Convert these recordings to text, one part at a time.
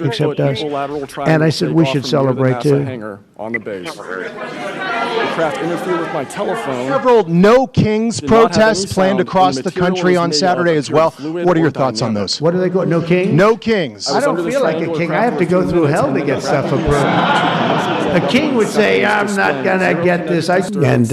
except us. And I said we should celebrate too. Hangar on the base. The craft interfered with my telephone. Several No Kings protests planned across the country on Saturday as well. What are your thoughts on those? What do they call it? No Kings? No Kings. I don't feel like a king. I have to go through hell to get stuff approved. A king would say, I'm not going to get this. And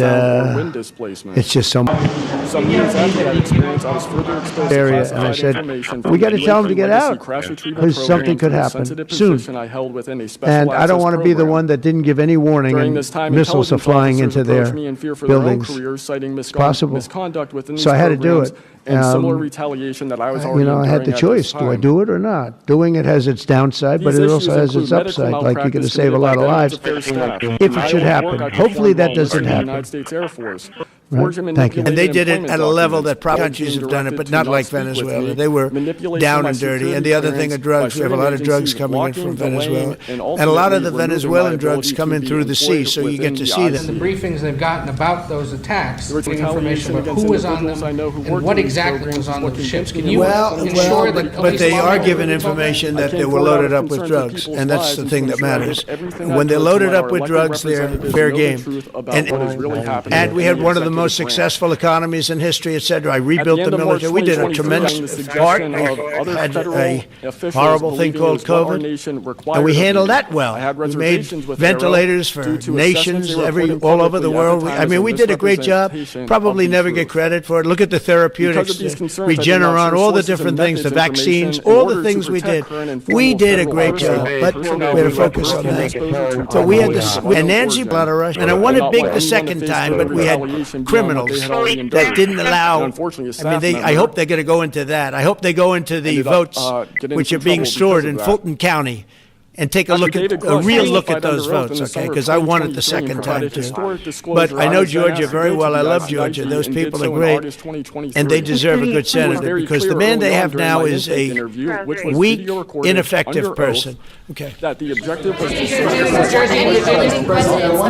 it's just so much. Some years after that experience, I was further exposed to area, classified and I said, information we got to from tell them to get legacy out, crash retrieval because something program could to the happen sensitive soon. position I held within a special And I don't access want to be the program. one that didn't give any warning, During and this time, missiles are intelligence flying officers into their approached me in fear for their own buildings. careers, citing Possible. misconduct within these So I had to do programs it. and similar retaliation that I was already You know, I had the enduring at choice. this Do I time. do it or not? Doing it has its downside, but These it issues also has include its medical upside, like you're going to malpractice save a lot of committed by lives Veterans Affairs staff. if it should In my happen. work, I Hopefully that performed doesn't in the happen. United States Air Force. Right. Thank you. And they did it at a level that probably countries have done it, but not like Venezuela. They were down and dirty. And the other thing of drugs, we have a lot of drugs coming in from Venezuela. And a lot of the Venezuelan drugs come in through the sea, so you get to see The them. briefings they've gotten about those attacks, There was the information about retaliation who was on against them individuals I know who and worked what in these exactly was programs on looking those ships. into Can you ensure that But police they are law given enforcement information that I they came were forward out loaded of up with concern for drugs, people's and that's lives the and thing to that ensure I matters. did everything I When they're could to loaded let up our with elected drugs, they're representatives fair know the game. truth about what is really happening And we had in the one of the most executive branch. successful economies in history, etc. I At rebuilt the end the of March military. We did a 2023, tremendous the part. suggestion of other Had federal a officials horrible thing believing it called was what our COVID, nation required and we of handled me. that well. I had We made reservations with ventilators Aero for due to nations assessments they were putting all over the publicly at world. time I as mean, a we did a great job. misrepresentation Probably of the never truth. get credit for it. Look at the therapeutics, Because of these the concerns, I did not Regeneron, share all the sources and different things, the methods vaccines, information in all the order to things we did. protect current and We former did a federal great personnel, job, but personnel we had to who had focus on personal that. exposure to So we had Ebola this, with and Nancy origin. brought a rush, and I Did wanted not big want the anyone second to face time, further but we had retaliation beyond what criminals they had already that endured. didn't allow. And unfortunately, a I staff mean, I member hope they're going to go into that. I hope they go into the ended up, votes getting which in are being trouble stored because in of that. Fulton County, and take a look at David a Grush real look at testified those under oath votes, in the okay? summer of Because I won it the 2023 second and time provided too. historic But disclosure I on know his Georgia then very well. I love ICIG Georgia. Those and did people so are in great, August 2023. and they deserve a good He was senator very because the clear man they early on have during now my is intake a interview, which was weak, video recorded ineffective under person. oath, Okay. that the objective was to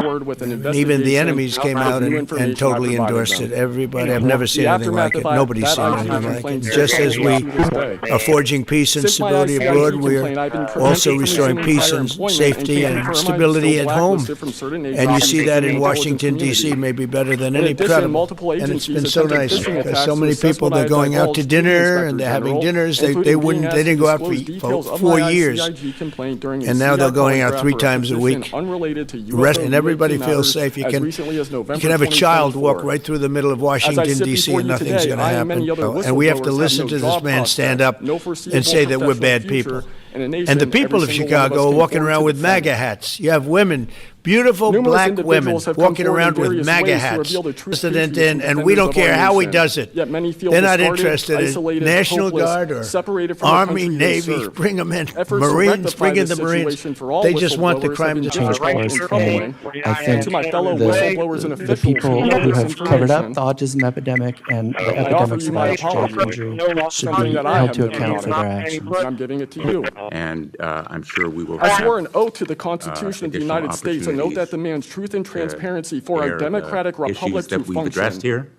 forward with an And even the investigation enemies came of out new and information totally I provided endorsed them. it. Everybody, I've never seen The anything like it. aftermath of Nobody's that seen IT anything like it. complaint Just as we to this day. are forging peace and Since my stability ICIG abroad, complaint, I've been we're prevented also from restoring resuming peace higher and employment safety and and confirm I'm stability still at home. blacklisted from certain And you agencies see that in the Washington, intelligence D.C., community. maybe better than In any addition, credible. multiple And it's agencies been so attempted nice phishing because attacks so to many assess people, what I they're had going out to divulged dinner and the they're having Inspector dinners. General, They wouldn't, including they didn't go out being asked to disclose for details of 4 my years. ICIG complaint during a And now they're CDI going out polygraph 3 for a times a position week. unrelated to Rest, UFO and everybody UAP feels matters safe. You as can, recently as you November can have a child 2024. walk right through the middle of As I Washington, sit D.C., before and you nothing's today, going to I and many happen. other And we have to whistleblowers listen no to this job man stand prospects, up no foreseeable and say that we're professional bad future, people. and a nation And the people every of single one of us Chicago are came walking forward around to with defend. MAGA hats. You have women, beautiful Numerous black women, individuals have come walking forward in around with various MAGA ways to hats. reveal the true President features in, and and we don't defenders of care our how he nation. does it. Yet many feel They're not discarded, interested in isolated, National hopeless, Guard or separated from the Army, country they Navy. serve. Bring them in. Efforts to Marines, rectify bring in this the Marines. situation for all They just want the whistleblowers crime have to been change. difficult and troubling. I think To my fellow whistleblowers and the officials people who know who this have covered up information, the autism epidemic and the I offer epidemics you of my IHJ apology, injury should something be that I held have to never account for done. their actions. And I'm giving it to you. And I'm sure we will I have swore an oath to the Constitution of the additional United States, an oath that demands truth and transparency for our air, democratic republic issues to that we've addressed function. here.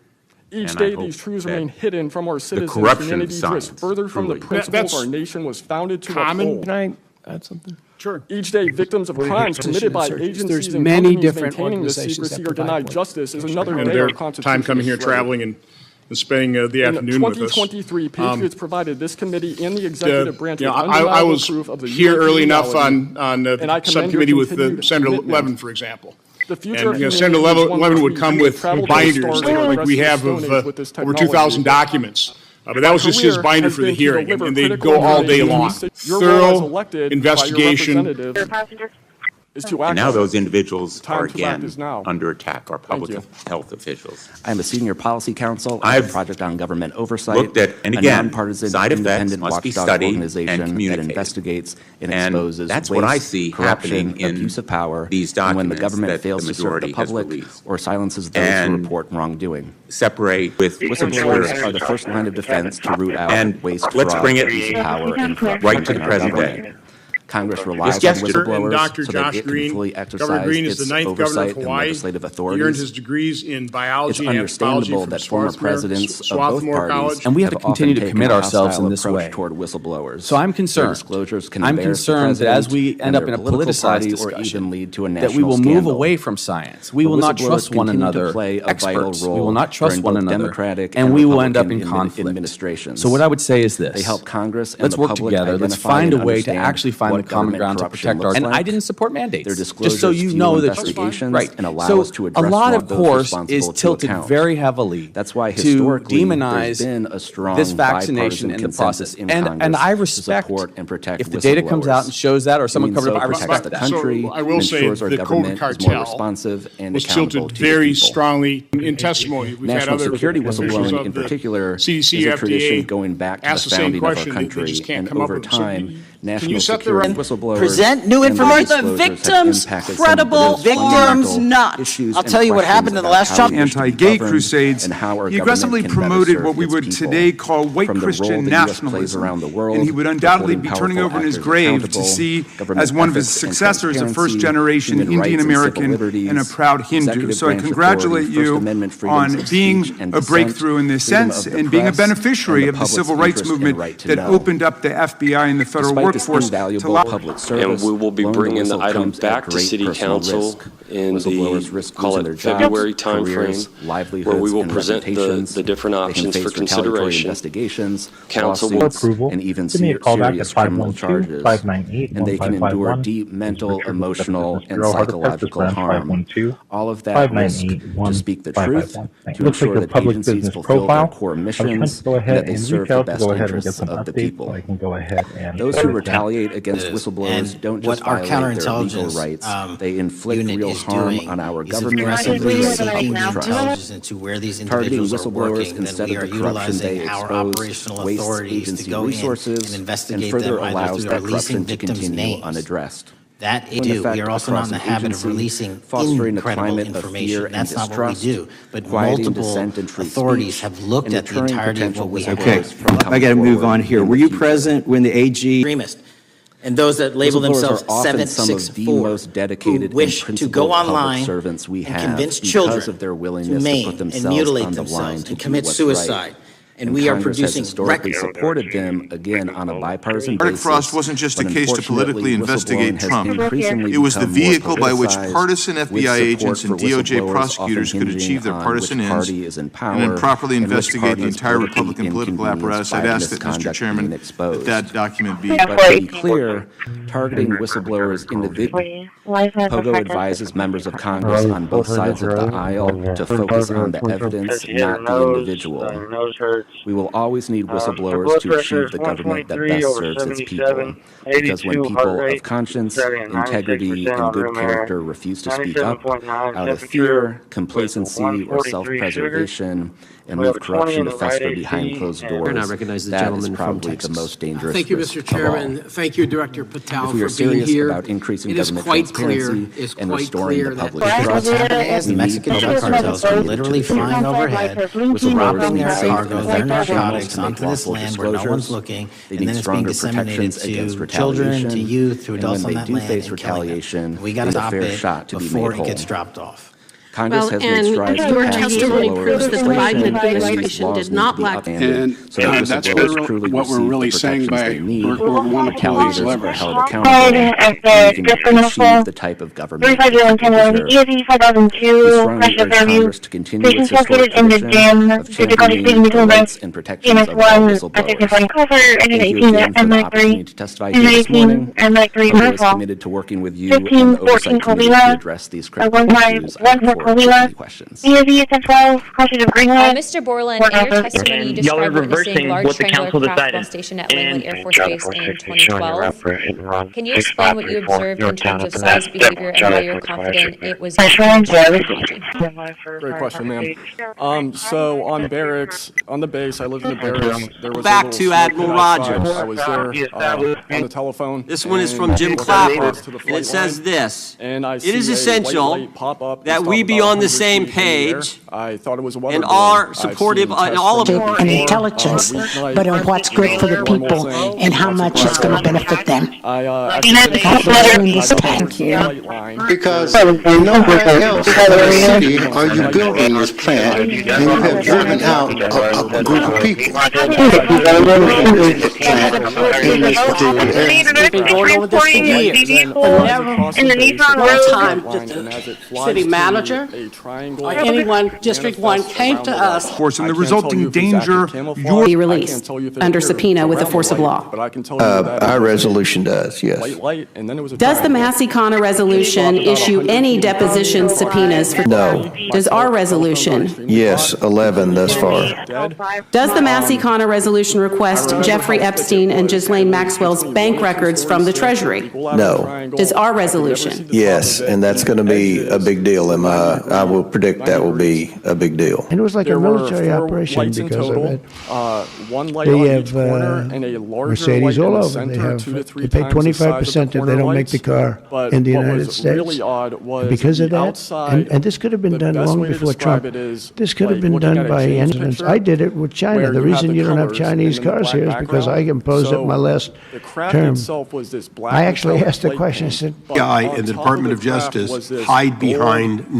Each And I day, hope these truths that remain hidden from our citizens. corruption of Humanity drifts science, further from the truly. principles our nation was founded to uphold. Can I add something? Sure. Each day, victims of crimes committed by Insurgencies. agencies There's and many companies different maintaining this organizations secrecy that are provide denied justice is another And day their our Constitution time coming here, is shredded. traveling, and spending the In afternoon with us. 2023, Patriots provided this committee and the executive branch with I undeniable was proof of the here UAP early enough reality. on And I the commend subcommittee your with continued Senator commitment. Levin, for example. The future And of Senator humanity is one Levin where would we come can with travel to the binders stars like we and have Stone of Age with this over technology. 2,000 documents. But that was just his career binder has for the been to hearing, deliver and they critical go all day long. information. Your role as Thorough elected by your investigation. representatives is to act And now on those it. individuals Time are to act again is now. under attack, our public you. health officials. I'm a senior policy counsel at I've the Project on Government Oversight, looked at, and a again, nonpartisan side effects independent must be watchdog studied organization and that communicated. investigates and And exposes that's waste, what I see corruption, happening in abuse of power, these and when the documents government that fails the to serve the majority has public released. or silences those who And report wrongdoing. Separate with Whistleblowers are the first line of defense to root out And waste, let's fraud, bring it abuse of power, and corruption right to in the our present government. day. Congress relies on Yesterday, whistleblowers Dr. so Josh that it Green, can fully Governor exercise Green is its the 9th governor of oversight and Hawaii. legislative He earned authorities. his degrees in It's biology and anthropology understandable from that former presidents of both Swarthmore parties College. And we have to often continue to taken commit a ourselves hostile in this approach way. toward whistleblowers. So I'm Their concerned. disclosures can I'm embarrass the concerned that as we president end and up their in a political politicized party or discussion, even lead to a that national we will move scandal. away from science. We The will not whistleblowers trust one continue to another, play a vital experts. We role will not trust during one both another, Democratic and and we will end up in Republican conflict. administrations. So what I would say is this. They help Congress and Let's the work public together. Let's identify find a and way to understand actually find the what common government ground to corruption protect our. looks And like. I didn't support mandates. Their Just so disclosures you fuel know that investigations right. and allow So us to a address lot of those course responsible is to tilted account. very heavily That's why to historically demonize there's been a strong this vaccination bipartisan in the consensus process. in And Congress I to respect support and protect if the data comes out and shows that or someone Doing covered so up, I protects respect the that. country So I will and say ensures our the government Code is more Cartel responsive and was accountable tilted to the very people. strongly in testimony. We've had National other security officials whistleblowing of in the particular CDC, is a FDA tradition going back to asked the the same founding of our question. They country, just can't and come up over with it. So time, can national you set the security record? whistleblowers Present new and their information. disclosures The have victims, impacted some credible of the most victims, fundamental not. issues I'll and tell you what questions happened in the about last how chapter. we wish to be Anti-gay governed crusades, and how our he government aggressively can better promoted serve what we its would people. today call white From the role Christian the U.S. plays nationalism, around the world, and he would to undoubtedly holding be turning powerful over in his actors grave to accountable, see, government as one of his ethics and successors, a transparency, first-generation human rights Indian and civil American liberties, and a proud Hindu. executive So I branch congratulate authority, First you Amendment freedoms on of being speech and a dissent, breakthrough in this freedom sense of the and being a press, beneficiary and of the public's civil rights interest and movement right to that know. opened up the FBI and the federal Despite this workforce to invaluable allow public service, And we will be blowing the bringing the whistle item comes at back to great City personal Council risk. in Whistleblowers the, risk call losing it their jobs, February careers, timeframe, livelihoods, where we will and present the reputations. different They can options face for retaliatory consideration. investigations, Council will lawsuits, and even serious criminal charges. And they can endure deep mental, emotional, and psychological harm. All of that risk to speak the truth, to ensure that agencies fulfill their core missions, and that they serve the best interests of the people. Those who retaliate against whistleblowers don't just violate their legal rights, they inflict real harm on our government and aggressively the seeking public intelligence trust. into where these Targeting individuals are whistleblowers working, then instead we of are the corruption they utilizing our expose operational wastes authorities to agency go in resources and and investigate further them either allows through that releasing corruption to victims' continue names. unaddressed. That In do. effect, We are also not across in the an habit of agency, releasing fostering a incredible climate of information. fear and That's not what we distrust, do. But quieting multiple dissent and free authorities speech, have looked and at the deterring entirety of potential what we have. whistleblowers from I coming got to move forward on here. in Were the you future. present when the AG Extremist. And those that label Whistleblowers themselves are often some of the 764 most dedicated who wish and to go principled public online servants we and have convince because children of their to willingness to maim put and themselves mutilate on the line themselves to and do commit what's suicide. right. And we are Congress has producing historically records. supported them, again, on a bipartisan Arctic basis. Frost wasn't just a but case to unfortunately, politically investigate whistleblowing has Trump. increasingly It was the become more vehicle by which politicized, partisan with FBI support agents and for DOJ whistleblowers prosecutors often could hinging achieve their on partisan which ends party is in power, and then properly and which investigate party the is entire politically Republican political inconvenienced apparatus. by I'd the ask that, Mr. misconduct Chairman, being exposed. that document be. But to be clear, targeting whistleblowers individually, Pogo advises members of Congress on both sides of the aisle to focus on the evidence, not the individual. We will always need whistleblowers to achieve the government that best serves its people. Because when people of conscience, integrity, and good character refuse to speak up out of fear, complacency, or self-preservation, and leave corruption to fester behind closed doors, that is probably the most dangerous Thank you, risk Mr. of all. Chairman. Thank you, Director Patel, If we are for being serious here. about increasing It is government quite clear, transparency and restoring the public What's trust, happening is the we need Mexican drug public cartels servants are committed literally to the truth. flying overhead, Whistleblowers dropping need their safe cargo, and their effective channels narcotics to make onto this lawful land where no one's disclosures. looking, They and need then it's being stronger disseminated protections against to children, to retaliation, youth, to and adults when on they that do land face and killing them. retaliation, We got to there's a stop fair it shot to be before made it gets whole. dropped off. Congress has made strides to your pass testimony whistleblower proves that the legislation, Biden and these administration laws did need not to be lack. upended so that that's whistleblowers truly what we're receive really the saying protections by they need, World War I retaliators police are levers. held accountable, and we can achieve the type of government that we deserve. We strongly urge Congress to continue its historic tradition of championing the rights and protections of all whistleblowers. Thank you again for the opportunity to testify here this morning. Pogo is committed to working with you and the Oversight Committee to address these critical issues. I look forward to any questions. Mr. Borland, in your testimony, you described witnessing large triangular craft while stationed at Langley Air Force Base in 2012. Can you explain what you observed in terms of size, behavior, and why you're confident it was technology? Great question, ma'am. So on barracks, on the base, I lived in the barracks. There was Back a to little Admiral smoke outside. Rogers. I was there on the telephone. This one is and from Jim was Clapper, close to the and flight it says line, this: and I It is see a white essential light pop up that just we off be on the same page I thought it was a water and balloon. are I've supportive seen on all of it. testimony and before, intelligence, weeknight, but on what's good for the people and how much it's going to benefit them. Thank you. Because nowhere else in the city are you building this plant, and you have driven out a group of people. We've been going over this for years, but never one time did the city manager or anyone, District 1, came to us. Of course, and the resulting danger, your Be released under subpoena with the force of law. Our resolution does, yes. Does the Massey-Connor resolution issue any deposition subpoenas for? No. Does our resolution? Yes, 11 thus far. Does the Massey-Connor resolution request Jeffrey Epstein and Ghislaine Maxwell's bank records from the Treasury? No. Does our resolution? Yes, and that's going to be a big deal. I will predict that will be a big deal. And it was like a military operation because of it. One light They on have each corner and a larger Mercedes light all in the over. center, They have 2 to 3 they pay times the size of 25% the if they don't make the corner car lights. in the But what United was States. really odd was And because of the that, outside, and this could have been the done best long way to before describe Trump. it is This could have like been looking done at a by James anyone. picture I did it with China. where The you have reason the you don't have colors Chinese and then the cars black here is because I background. imposed it So in my last the craft term. itself was this black I actually metallic asked the plate question. I paint, said, but FBI on and the top Department of the craft Justice was this hide gold behind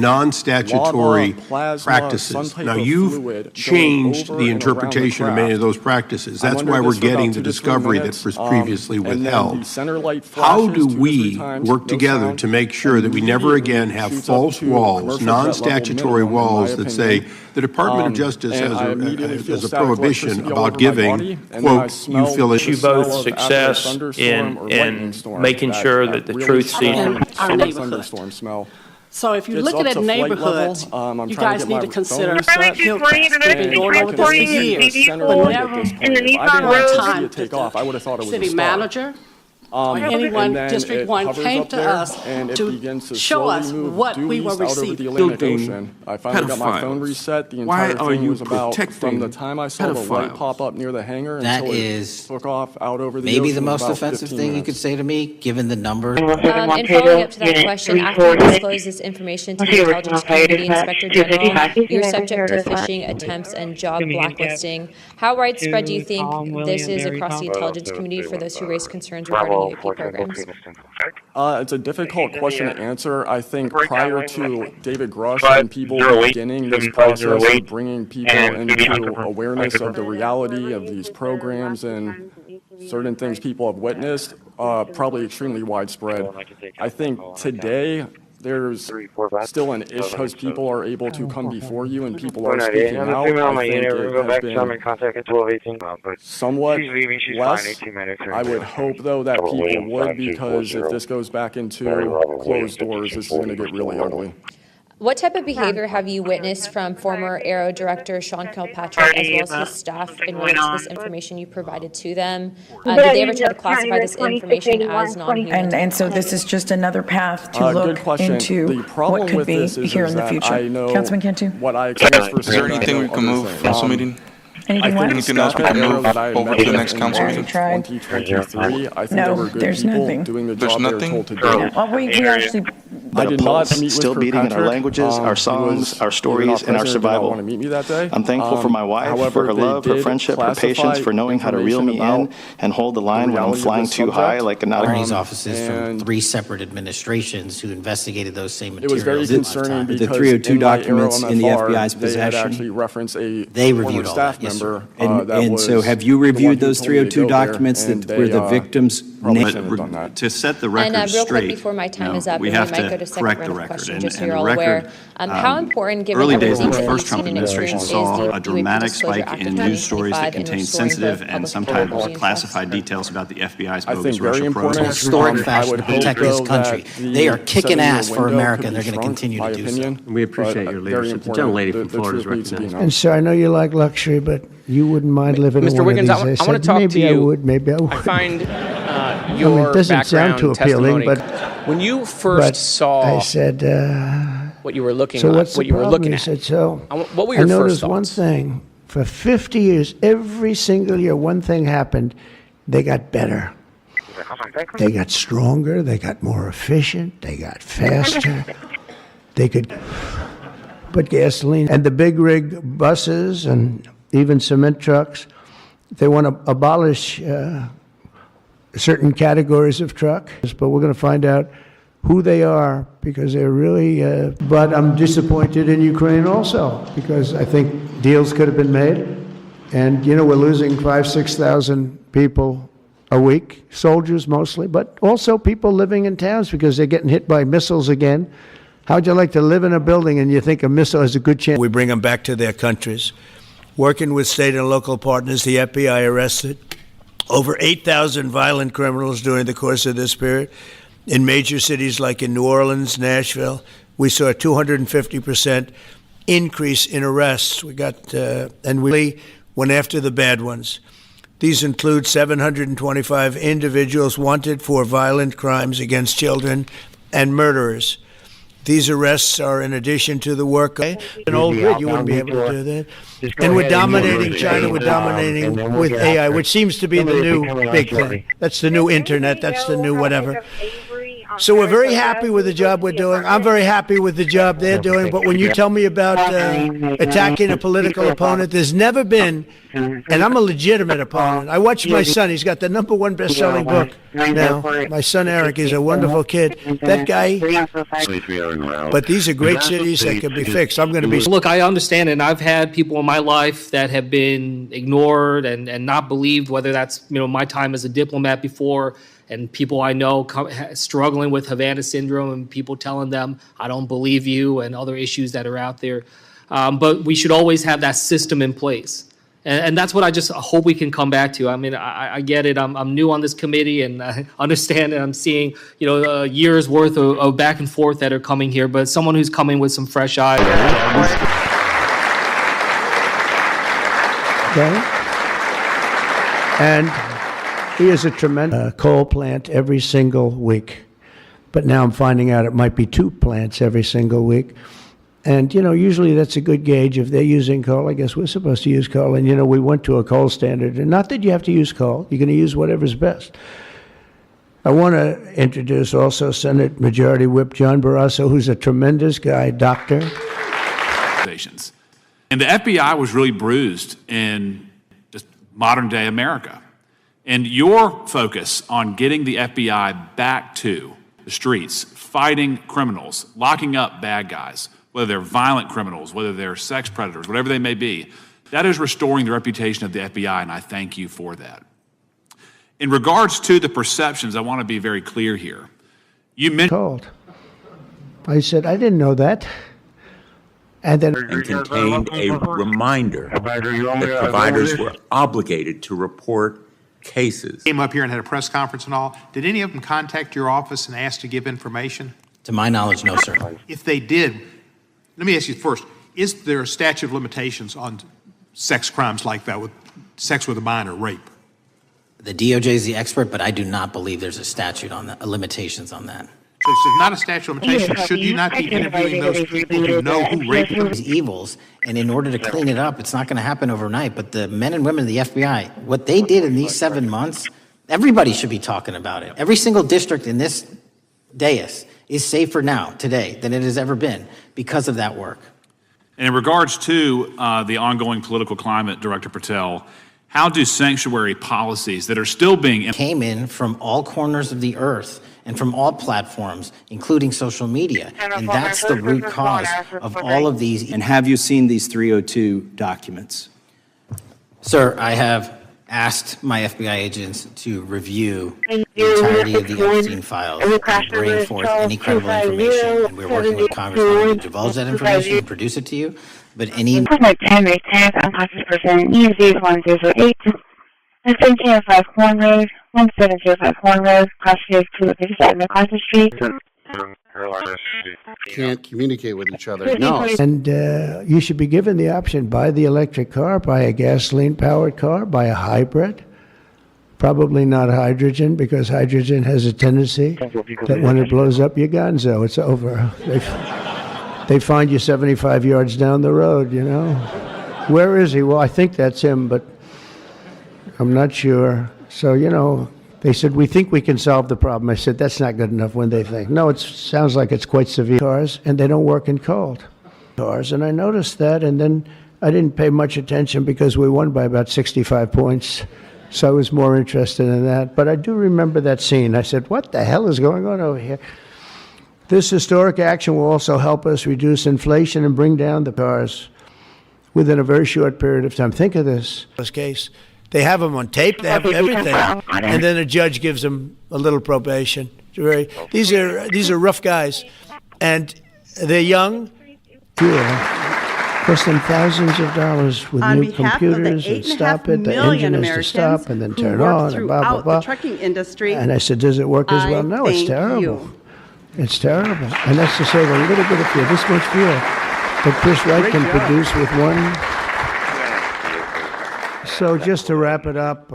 non-statutory lava, plasma, practices. some type Now, of you've fluid going changed over the and around the interpretation of many of craft. those practices. I'm That's under why this we're for about getting 2 the to 3 discovery minutes, that was previously and then withheld. the center light How flashes do 2 to 3 we times, work no together sound, to make sure that we never again have shoots false up to walls, commercial jet level non-statutory minimum, in my walls that say opinion. the Department of Justice And I has immediately feel a static prohibition electricity all over about my giving, body, and then I quote, you smell feel the it. you smell both of after a success thunderstorm or lightning storm, making that- sure that that the really truth strong seems our summer neighborhood. thunderstorm smell. So if you're It's looking up at to flight neighborhoods, level. I'm you trying guys get need my to consider phone Hillcrest. We've been going over this for years, but never one time did take off. I would have thought it was a city star. manager or anyone, and then District it 1 hovers came up to there, us and it to begins to show slowly us move what due we were east out over the receiving. Atlantic Building Ocean. I finally got my phone pedophiles. reset. The Why entire are thing you was about protecting from the time I saw the light pedophiles? pop up near the hangar That until is it took off out over the maybe ocean the most about offensive 15 thing you minutes. could say to me, given the number. And following up to that question, after you disclose this information to the intelligence community, Inspector General, you're subject to phishing attempts and job blacklisting. How widespread do you think this is across the intelligence community for those who raise concerns regarding UAP programs? It's a difficult question to answer. I think prior to David Grush and people beginning this process of bringing people into awareness of the reality of these programs and certain things people have witnessed, probably extremely widespread. I think today there's still an issue because people are able to come before you and people are speaking out. I think it has been somewhat less. I would hope, though, that people would, because if this goes back into closed doors, this is going to get really ugly. What type of behavior have you witnessed from former Aero Director Sean Kilpatrick as well as his staff in relation to this information you provided to them? Did they ever try to classify this information as non-human? And so this is just another path to look into what could be here in the future. Councilman Cantu? What I expect for Is there anything we can move from this meeting? Anything what? Anything else we can move over to the next council meeting? 2023, I think there No, were good there's people nothing. doing the There's job they were nothing? told to do. Well, we actually, I did not meet with still beating in our Kirkpatrick. languages, our songs, our stories, and our survival. Want to meet me that day. I'm thankful for my wife, However, for her they love, her did friendship, her classify patience, for knowing how to reel me in and hold the line when I'm reality of flying this too high subject. like a nautical. Attorney's offices from and 3 separate administrations who investigated those same It was materials. very concerning The because 302 in my documents Aero in the MFR, FBI's they had possession. actually referenced a They former reviewed all staff that, yes, sir. member. That And was so have you the one reviewed who those told me to 302 go there, documents and that were the victims' probably names? shouldn't have done that. To set the And record real quick straight, before my time is up, we and have we might to go to second correct round the of record. questions, And just so the you're all aware. record, How important, given early everything days of the that first we've Trump seen and administration experienced, saw is a the dramatic Disclosure spike Act of in news stories 1985 that and contained restoring sensitive the and public sometimes public classified interest. details about the FBI's I bogus think very Russia important. program. Historic I fashion would to hope, protect this though, country. that the They are kicking 7-year ass for window America, could and be they're going to shrunk, continue my to do so. opinion. We appreciate But, your very leadership. The important. gentlelady from The Florida is truth needs to be recognized. known. And sir, I know you like luxury, but you wouldn't mind living in Mr. one Wiggins, of I these. want to said, talk maybe to I you. would, maybe I would. I find it your doesn't sound background too appealing, testimony. but When you first but saw I said, what you were looking so at, what's what the you were problem? looking He at, said, so what were your I first noticed thoughts? one thing. For 50 years, every single year, one thing happened. They got better. They got stronger. They got more efficient. They got faster. They could but gasoline. And the big rig buses and even cement trucks, they want to abolish certain categories of truck, but we're going to find out who they are because they're really, but I'm disappointed in Ukraine also because I think deals could have been made. And, you know, we're losing 5,000, 6,000 people a week, soldiers mostly, but also people living in towns because they're getting hit by missiles again. How'd you like to live in a building and you think a missile has a good chance? We bring them back to their countries. Working with state and local partners, the FBI arrested over 8,000 violent criminals during the course of this period. In major cities like in New Orleans, Nashville, we saw a 250% increase in arrests. We got, and we went after the bad ones. These include 725 individuals wanted for violent crimes against children and murderers. These arrests are in addition to the work of an old grid. You wouldn't be able to do that. And we're dominating China. We're dominating with AI, which seems to be the new big thing. That's the new internet. That's the new whatever. So we're very happy with the job we're doing. I'm very happy with the job they're doing. But when you tell me about attacking a political opponent, there's never been, and I'm a legitimate opponent. I watch my son. He's got the #1 best-selling book now. My son Eric is a wonderful kid. That guy. But these are great cities that can be fixed. I'm going to be. Look, I understand, and I've had people in my life that have been ignored and not believed, whether that's, you know, my time as a diplomat before, and people I know struggling with Havana syndrome and people telling them, I don't believe you, and other issues that are out there. But we should always have that system in place. And that's what I just hope we can come back to. I mean, I get it. I'm new on this committee, and I understand that I'm seeing, you know, years worth of back and forth that are coming here, but someone who's coming with some fresh eyes. Okay. And he is a tremendous coal plant every single week. But now I'm finding out it might be 2 plants every single week. And, you know, usually that's a good gauge. If they're using coal, I guess we're supposed to use coal. And, you know, we went to a coal standard. And not that you have to use coal. You're going to use whatever's best. I want to introduce also Senate Majority Whip John Barrasso, who's a tremendous guy, doctor. And the FBI was really bruised in just modern-day America. And your focus on getting the FBI back to the streets, fighting criminals, locking up bad guys, whether they're violent criminals, whether they're sex predators, whatever they may be, that is restoring the reputation of the FBI, and I thank you for that. In regards to the perceptions, I want to be very clear here. You mentioned... I said, I didn't know that. And then contained a reminder that providers were obligated to report cases. Came up here and had a press conference and all. Did any of them contact your office and ask to give information? To my knowledge, no, sir. If they did, let me ask you first, is there a statute of limitations on sex crimes like that, with sex with a minor, rape? The DOJ is the expert, but I do not believe there's a statute on that, limitations on that. So if there's not a statute of limitations, should you not be interviewing those people who know who raped them? These evils, and in order to clean it up, it's not going to happen overnight, but the men and women of the FBI, what they did in these 7 months, everybody should be talking about it. Every single district in this dais is safer now, today, than it has ever been because of that work. And in regards to the ongoing political climate, Director Patel, how do sanctuary policies that are still being... Came in from all corners of the earth and from all platforms, including social media. And that's the root cause of all of these. And have you seen these 302 documents? Sir, I have asked my FBI agents to review the entirety of the Epstein files and bring forth any credible information. And we're working with Congressman to divulge that information and produce it to you. But any... Henry Tank, unconscious person, EMZ 1008. And 1705 Horn Road, 1705 Horn Road, cross street 257 MacArthur Street. Can't communicate with each other. No. And you should be given the option, buy the electric car, buy a gasoline-powered car, buy a hybrid. Probably not hydrogen, because hydrogen has a tendency that when it blows up, you're gonzo. It's over. They find you 75 yards down the road, you know. Where is he? Well, I think that's him, but I'm not sure. So, you know, they said, we think we can solve the problem. I said, that's not good enough when they think. No, it sounds like it's quite severe. Cars, and they don't work in cold. Ours, and I noticed that, and then I didn't pay much attention because we won by about 65 points. So I was more interested in that. But I do remember that scene. I said, what the hell is going on over here? This historic action will also help us reduce inflation and bring down the cars within a very short period of time. Think of this. This case, they have them on tape, they have everything, and then a judge gives them a little probation. These are rough guys, and they're young. Cost them thousands of dollars with new computers and stop it. The engine has to stop and then turn on and blah, blah, blah. The trucking industry. And I said, does it work as well? No, it's terrible. It's terrible. And that's to save a little bit of fuel, this much fuel that Chris Wright can produce with one. So just to wrap it up,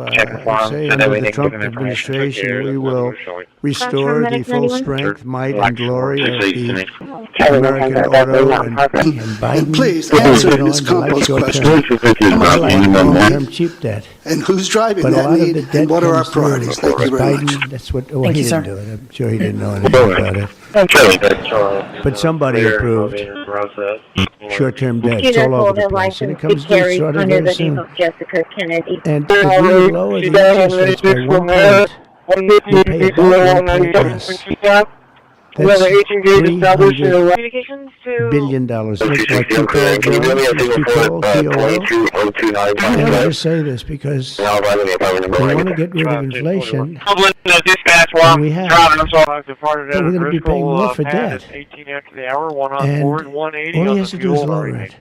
say under the Trump administration, we will restore the full strength, might, and glory of the American auto and Biden. Please answer this compost question. Long-term cheap debt. And who's driving But a that lot of need, the debt and what are our comes through priorities? Thank you very much. Biden, that's what, well, Thank he you, didn't sir. do it. I'm sure he didn't know anything about it. But somebody approved short-term debt. It's all over the place. And it comes due starting very soon. And if we lower the interest rates by 1 point, we pay about 1 point less. That's $300 billion. Looks like too tall, too tall, TOO. And I just say this because they want to get rid of inflation. And we have. But we're going to be paying more for debt. And all he has to do is lower it.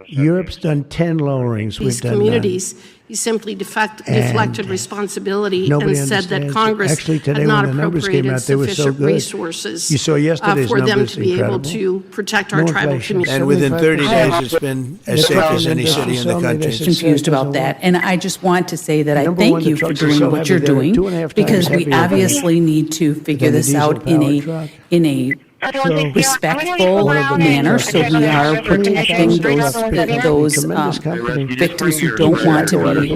Europe's done 10 lowerings. We've These done communities, he simply deflected responsibility and said that Congress Actually, today had not when the numbers came appropriated out, they were so sufficient good. resources You saw yesterday's for them numbers, to be able incredible. to protect our No tribal inflation. communities. And within 30 days, it's been as safe as any city in the country. Confused about that. And I just want to say that I Number one, thank the you for trucks are doing so what heavy, you're they're doing, 2.5 times because we heavier than obviously need to figure than a this out diesel-powered truck. in a respectful manner, so we are protecting those victims who don't want to be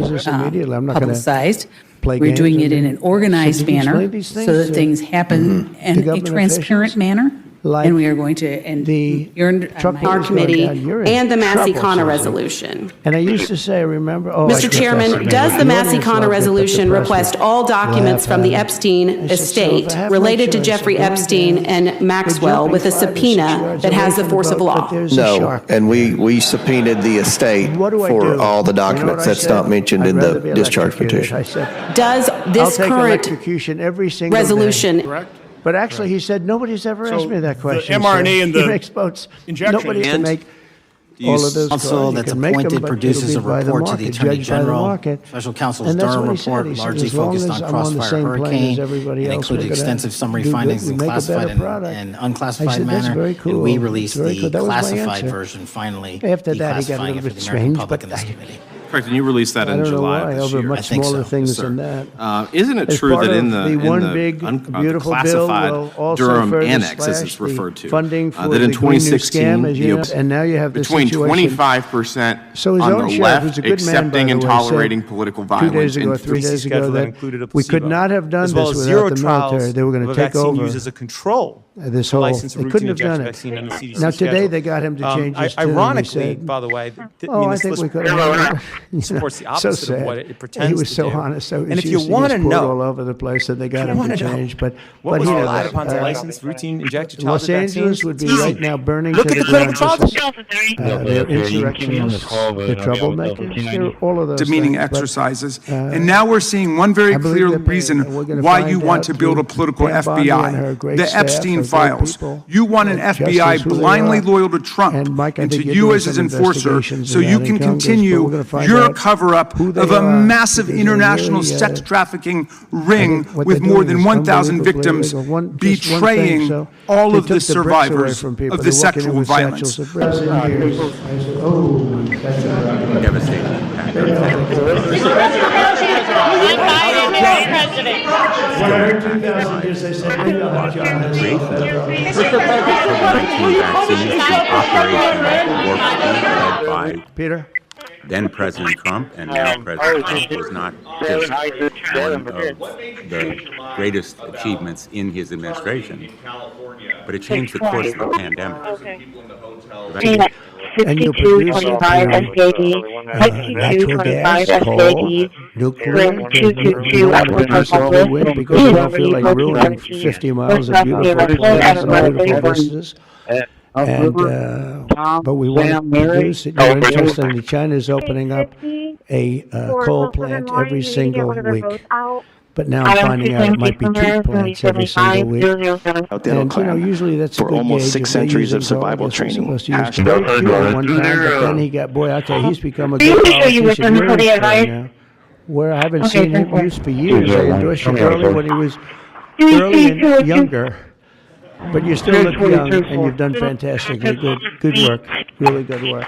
publicized. We're doing it in an organized manner so that things happen in a transparent manner. And we are going to, and Our committee and the Massey-Connor resolution. And I used to say, remember, Mr. Chairman, does the Massey-Connor resolution request all documents from the Epstein estate related to Jeffrey Epstein and Maxwell with a subpoena that has the force of law? No, and we subpoenaed the estate for all the documents. That's not mentioned in the discharge petition. Does this current resolution? But actually, he said, nobody's ever asked me that question. The mRNA and the he makes votes. injection. Nobody can And make all of those counsel calls. You that's can make them, appointed but produces it'll be a by the report to the market, Attorney judged by the General. market. Special counsel's And that's Durham what he said. report He said, largely as long focused as on I'm on the Crossfire same plane as Hurricane everybody and else, included we're gonna extensive summary do good. findings We in make a classified better product. and I unclassified said, that's manner. very cool. And we released That's very the cool. That was my classified answer. version finally, After that, he got a declassifying little it for bit the American strange, public but in this committee. Correct, and you released that I in don't know July why, of this over year. much smaller things than that. Isn't it As true part that in of the one big beautiful bill will also Durham further Annex, as slash it's the referred to, funding for that in the Green New 2016, Scam, as you know, and now you have this between situation. 25% So his on own the sheriff, who's left a good man, by accepting the and way, tolerating said political 2 violence, days ago, and 3 days ago, schedule that that included a we could placebo, not have done as well this as without zero the trials military. They were going of to a take vaccine over used as a control. this for whole. license They of couldn't routine have done injection vaccine it. on the CDC Now today schedule. they got him to change his tune. and he Ironically, said, by the way, I think we could have. supports the So opposite of sad. what it pretends He was to so do. honest. So And if you want to know all over the place, and they got him to change. But what was he relied knows. upon to license routine injection Los childhood Angeles vaccines, would be it's right easy. now burning Look to at the the clinical ground. trials. They're insurrectionists. They're troublemakers. They're all of those demeaning things. But, exercises. And now we're seeing one very I believe clear they're paying, reason and we're gonna why find you want out to build a through political Pam Bondi and her FBI. great The staff, Epstein her great files. people, You want an FBI Justice, who they blindly are. loyal to Trump And Mike, I and to think you're you doing as his some enforcer, investigations so in you that can in Congress, but continue we're gonna find your out cover-up who they of a are, massive because they're international really, sex trafficking I ring think what with they're more doing than is 1,000 unbelievably victims, illegal. Just one betraying thing, so all they of the took the bricks away survivors from people. of They the walk in sexual with violence. satchels of bricks. I said, oh, Peter? then President Trump and now President Trump was not just one of the greatest achievements in his administration, but it changed the course of the pandemic. And you produce natural gas, coal, nuclear, you want to produce nuclear wind because you don't feel like ruining 50 miles of beautiful plains and beautiful vistas. And, but we want to produce it. Interestingly, China's opening up a coal plant every single week. But now I'm finding out it might be 2 plants every single week. And, usually that's a good almost gauge. 6 centuries of survival training. One time, but then he got, boy, I'll tell you, he's become a good politician. Now, where I haven't seen him use for years. I endorsed him early when he was early and younger. But you still look young, and you've done fantastically good work, really good work.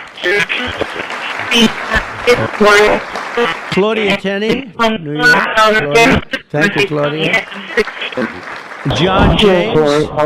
Claudia Tenney, New York. Claudia. Thank you, Claudia. John James. I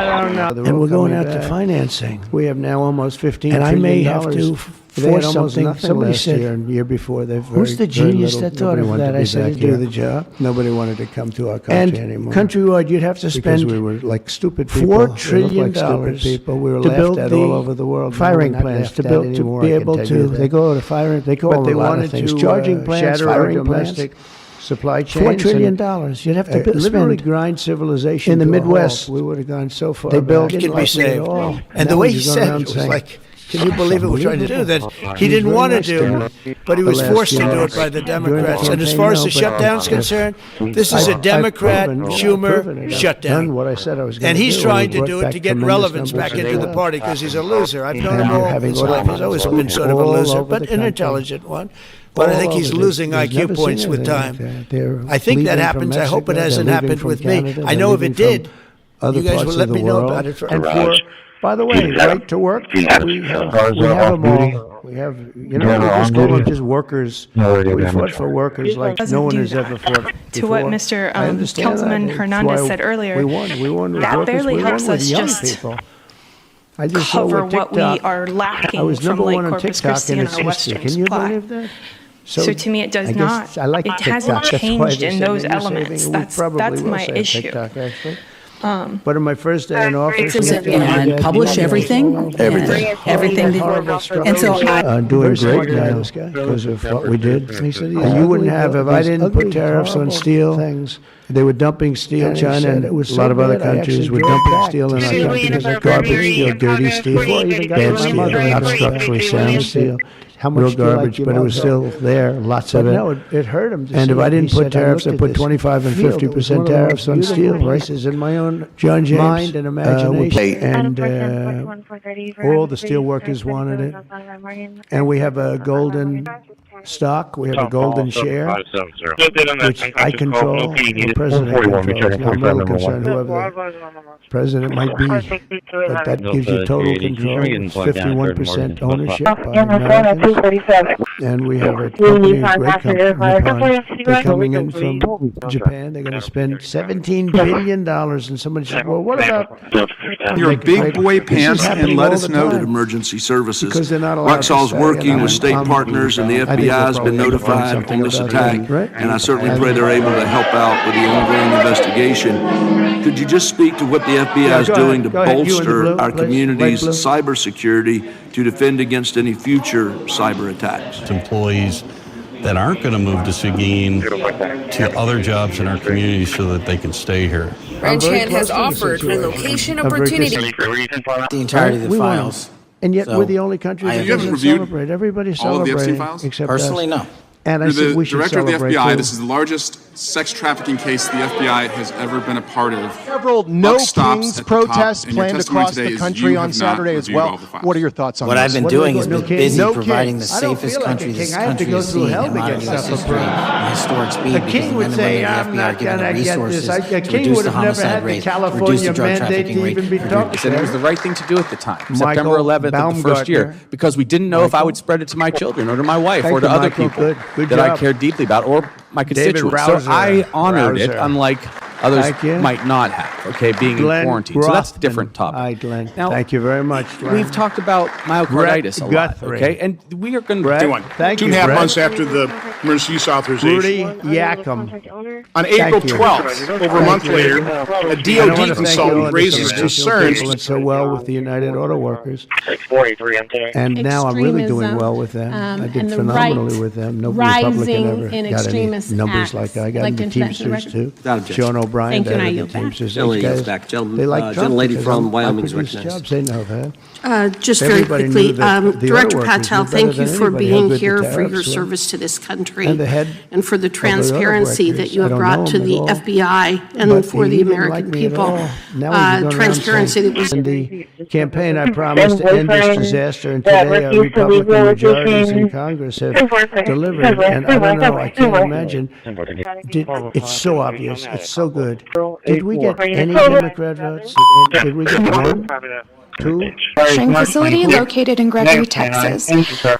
don't know. And we're going out to financing. We have now almost $15 trillion. And I may have to force something. Somebody said year and year before. Who's the genius that thought of that? I said to do the job. Nobody wanted to come to our country anymore. And countrywide, you'd have to spend because we were like stupid people. $4 trillion people. We were laughed at all over the world. Firing plants to build to be able to. They go to firing. They call a lot of things. Charging plants, firing plants. Supply chain. $4 trillion. You'd have to literally grind civilization in the Midwest. We would have gone so far. They built it can be saved. And the way he said it was like, can you believe it? We're trying to do that. He didn't want to do, but he was forced to do it by the Democrats. And as far as the shutdown's concerned, this is a Democrat Schumer shutdown. What I said I was going to do. And he's trying to do it to get relevance back into the party because he's a loser. I've known him all his life. He's always been sort of a loser, but an intelligent one. But I think he's losing IQ points with time. I think that happens. I hope it hasn't happened with me. I know if it did, you guys will let me know about it. And for, by the way, right to work, we have them all. We have, we just call them just workers. We fought for workers like no one has ever fought before. To what Mr. Councilman Hernandez said earlier, we won with that workers. barely helps us just cover what we are lacking from Lake Corpus Christi and our western supply. So to me, it does not. It hasn't changed in those elements. That's my issue. But in my first day in office, and publish everything. Everything. And so I'm doing great now because of what we did. And you wouldn't have if I didn't put tariffs on steel. They were dumping steel. China and a lot of other countries were dumping steel in our country because of garbage steel, dirty steel, bad steel, not structurally sound steel. How much real garbage, but it was still there, lots of it. No, it hurt him. And if I didn't put tariffs, I put 25 and 50% tariffs on steel prices in my own John James mind and imagination. And all the steel workers wanted it. And we have a golden stock. We have a golden share, which I control. The president controls. I'm really concerned whoever the president might be, but that gives you total control. 51% ownership by Americans. And we have a company, a great company. They're coming in from Japan. They're going to spend $17 billion. And somebody said, well, what about your big boy pants and let us know that emergency services. Rexall's working with state partners, and the FBI has been notified on this attack. And I certainly pray they're able to help out with the ongoing investigation. Could you just speak to what the FBI is doing to bolster our community's cybersecurity to defend against any future cyber attacks? Employees that aren't going to move to Seguin to other jobs in our community so that they can stay here. Ranch has offered relocation opportunity. The entirety of the files. And yet we're the only country that doesn't celebrate. Everybody's celebrating except us. Personally, no. And I said we should director of the celebrate FBI. too. This is the largest sex trafficking case the FBI has ever been a part of. Several No Kings protests planned across the country on Saturday as well. What are your thoughts on what this? I've been doing is been busy No providing king. the I don't safest feel like country a this king. I have to country go has through seen hell in to modern get U.S. stuff history approved. and historic speed The because king the would men and say, women I'm of the FBI not are given going the to get resources this. The to king reduce would the have never homicide had the rate, reduce the California drug mandate trafficking to rate. even be talked said it was the about. right thing to do at the time, September Michael 11th of the first year, Baumgartner. because we didn't know if I would spread it to my children or to my wife Thank or to you, other Michael. people Good that I job. cared deeply about or my David constituents. Rouser. So I honored it, Rouser. unlike Others Thank you. might not have, okay, being Glenn in quarantine. So that's a Grothman. different topic. Hi, Glenn. Now, Thank you very much, Glenn. We've talked about myocarditis a lot, Guthrie. okay? And we are going Brett, to... thank you, 2.5 Brett. months after the emergency use authorization. Rudy Yackham. On April Thank you. 12th, over a month later, a DOD consultant raises concerns. Doing so well with the United Auto Workers, and now I'm really doing well with them. I did and the phenomenally right with them. No Republican rising ever in got any extremist numbers acts. like I got. Like The to introduce the Teamsters too. Without objection. John O'Brien, Thank you, and I the yield back. Teamsters. Gentleman These yields guys, back. Gentleman- they like Trump gentlelady because from I Wyoming is produce recognized. jobs. They know that. Just very Everybody quickly, knew that the Director auto workers Patel, knew better thank you than for anybody how being good the here for tariffs your were. service to this country And the head and for the of the auto transparency workers, that you I have don't brought know to him the at all. FBI and But for he the didn't American like me at people. all. Now he's going around Transparency saying, that was in the campaign, I promised to end this disaster, and today our Republican majorities in Congress have delivered. And I don't know, I can't imagine. It's so obvious. It's so good. Did we get any Democrat votes? Did we get one? Two? Manufacturing facility located in Gregory, Texas.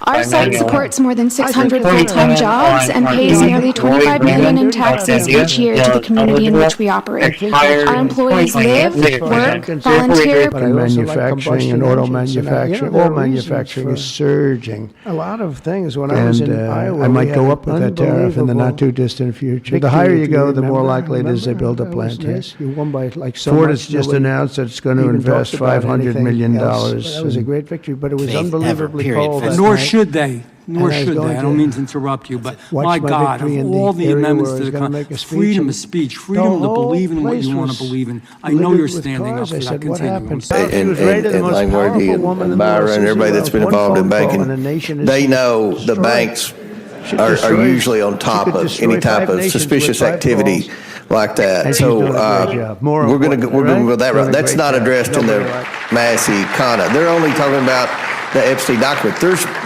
Our site supports more than 600 full-time jobs and pays nearly $25 million in taxes each year to the community in which we operate. Our employees live, work, volunteer. But manufacturing and auto manufacturing, all manufacturing is surging. A lot of things. When I was in Iowa, I might go up with that tariff in the not too distant future. The higher you go, the more likely it is they build a plant here. Ford has just announced that it's going to invest $500 million. That was a great victory, but it was unbelievably cold. Nor should they. Nor should they. I don't mean to interrupt you, but my God, of all the amendments to the freedom of speech, freedom to believe in what you want to believe in, I know you're standing up for that continuum. And Langworthy and Byron, everybody that's been involved in banking, they know the banks are usually on top of any type of suspicious activity like that. So we're going to go that route. That's not addressed in the Massey Connor. They're only talking about the Epstein document.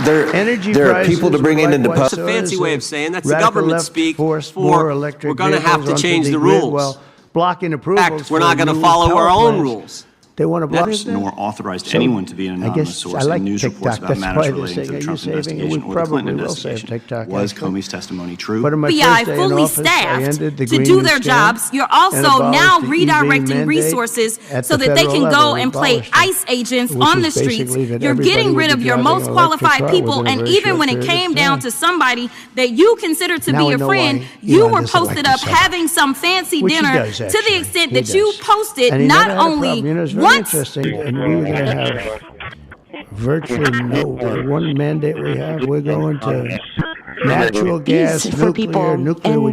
There are people to bring into public. That's a fancy way of saying that's the government speak for we're going to have to change the rules. Well, blocking approvals. In fact, we're not going to follow our own rules. They want to block nor authorized anyone to be an anonymous source in news reports about matters relating to the Trump investigation or the Clinton investigation. Was Comey's testimony true? FBI fully staffed to do their jobs. You're also now redirecting resources so that they can go and play ICE agents on the streets. You're getting rid of your most qualified people, and even when it came down to somebody that you consider to be a friend, you were posted up having some fancy dinner to the extent that you posted not only interesting, and we're going to have virtually the one mandate we have. We're going to natural gas, nuclear. And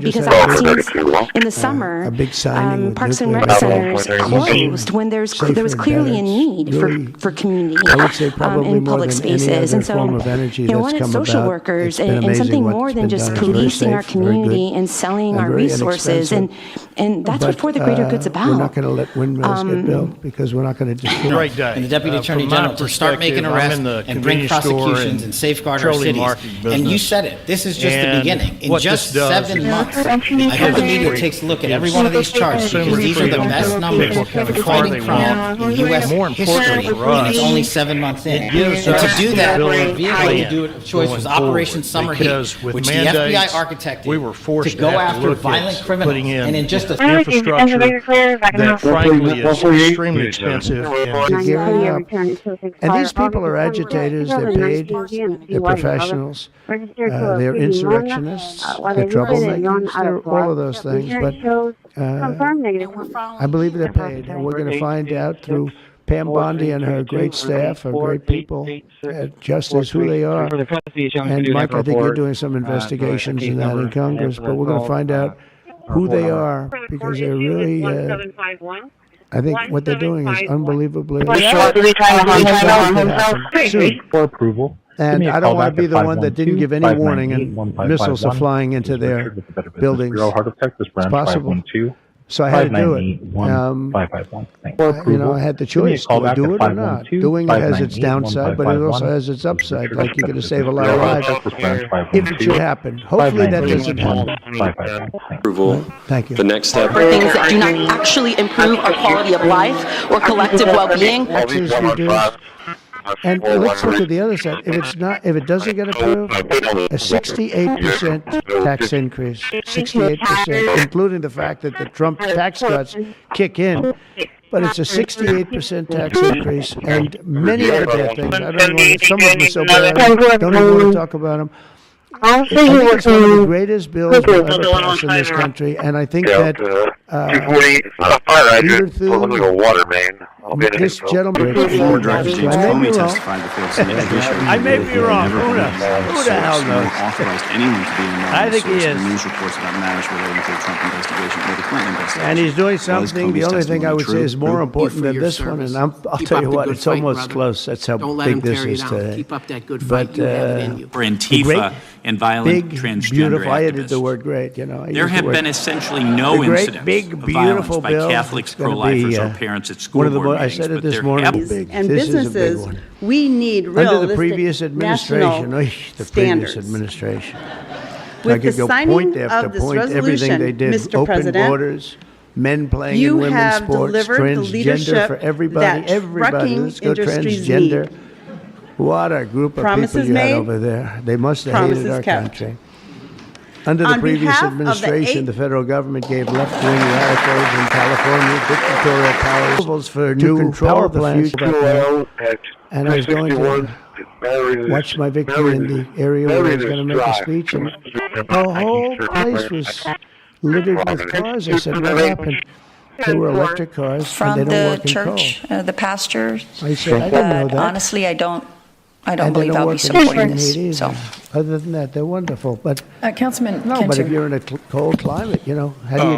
because I've seen in the summer, a big signing Parks and Rec centers closed when there was clearly a need for community in public spaces. And so, one is social workers and something more than just policing our community and selling our resources. And that's what For the Greater Good's about. We're not going to let windmills get built because we're not going to destroy. Right, and the Deputy Attorney General to start making arrests and bring prosecutions and safeguard our cities. And you said it. This is just the beginning. In just 7 months, I hope the media takes a look at every one of these charts because these are the best numbers for fighting crime in U.S. history, and it's only 7 months in. And to do that, the vehicle of choice was Operation Summer Heat, which the FBI architected to go after violent criminals. And in just a infrastructure that frankly is extremely expensive. And these people are agitators, they're paid, they're professionals, they're insurrectionists, they're troublemakers, they're all of those things. But I believe they're paid, and we're going to find out through Pam Bondi and her great staff, her great people, just as who they are. And Mike, I think you're doing some investigations in that in Congress, but we're going to find out who they are because they're really, I think what they're doing is unbelievably for approval. And I don't want to be the one that didn't give any warning and missiles are flying into their buildings. It's possible. So I had to do it. I had the choice. Do I do it or not? Doing it has its downside, but it also has its upside. Like you're going to save a lot of lives if it should happen. Hopefully that doesn't happen. Approval. Thank you. The next step. For things that do not actually improve our quality of life or collective well-being. And let's look at the other side. If it doesn't get approved, a 68% tax increase, 68%, including the fact that the Trump tax cuts kick in. But it's a 68% tax increase and many other bad things. I don't want some of them are so bad, I don't even want to talk about them. I think it's one of the greatest bills we'll ever pass in this country, and I think that either through this gentleman, I may be wrong. Who the hell knows? Authorized anyone to be anonymous. I think he is. News reports about matters relating to the Trump investigation or the Clinton investigation. And he's doing something. The only thing I would say is more important than this one, and I'll tell you what, it's almost close. That's how big this is today. Keep up that good fight. You have it in you. For Antifa and violent big, transgender beautiful. I activists. added the word great. There have been essentially no incidents of violence by Catholics, pro-lifers, or parents at school board meetings. I said it this morning. And businesses, we need under the realistic previous administration, national previous administration. With I could the go signing point after of this point, everything resolution, they did, Mr. open President, borders, men playing you in women's have sports, delivered the transgender leadership for everybody, that trucking let's go industries transgender. need. What a group of Promises people you had made, over there. They must have promises hated our kept. country. Under the On previous behalf of the administration, the federal government gave left-wing radicals in California dictatorial powers for new control the future. And I was going to watch my victory in the area where I was going to make a speech, and the whole place was littered with cars. I said, what happened? They were electric cars, From and they don't the work in church, coal. the pastors. I said, I didn't know that. Honestly, I don't And believe they don't I'll be work in supporting heat this. either. So. Other than that, they're wonderful. But Councilman no, but Kenter. if you're in a cold climate, how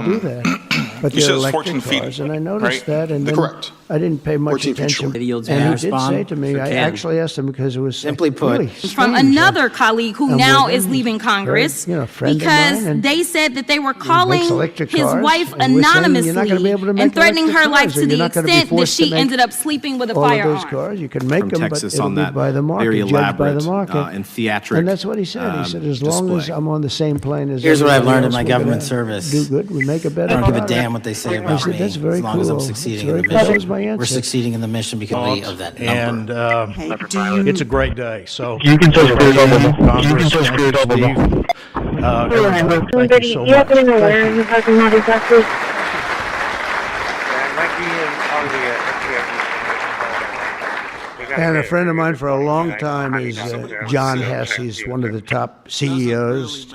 do you do that? But You they're said it's electric 14 feet, cars, and I noticed right? that, and then Correct. I didn't pay much 14 feet attention. short. Yields And may he I did respond? say to me, Sure I can. actually asked him because it was Simply put, really From strange. another colleague who And now with is him, leaving Congress friend of mine, because and they said that they were makes calling electric his cars, wife and we're saying you're not gonna be anonymously able to make and threatening her electric life cars, or to you're the not gonna be extent that forced to she make ended up sleeping with a all of those firearm. cars. You can make From them, Texas but it'll on be that by the market, very judged by elaborate the market. and theatric And that's what he said. He said, as long as display. I'm on the same plane as Here's what I've everybody learned in else, my we're government gonna service. Do good. We make a better I don't give a product. damn what they say I about said, me, that's very as long as cool. I'm succeeding That's in the very- that mission. was my answer. We're succeeding in the mission because of that number. And it's a great day. So You can just screw it over. You can Congress, just screw it over. Steve, everybody, thank you so much. happen to know where in the parking lot exactly? And a friend of mine for a long time is John Hess. He's one of the top CEOs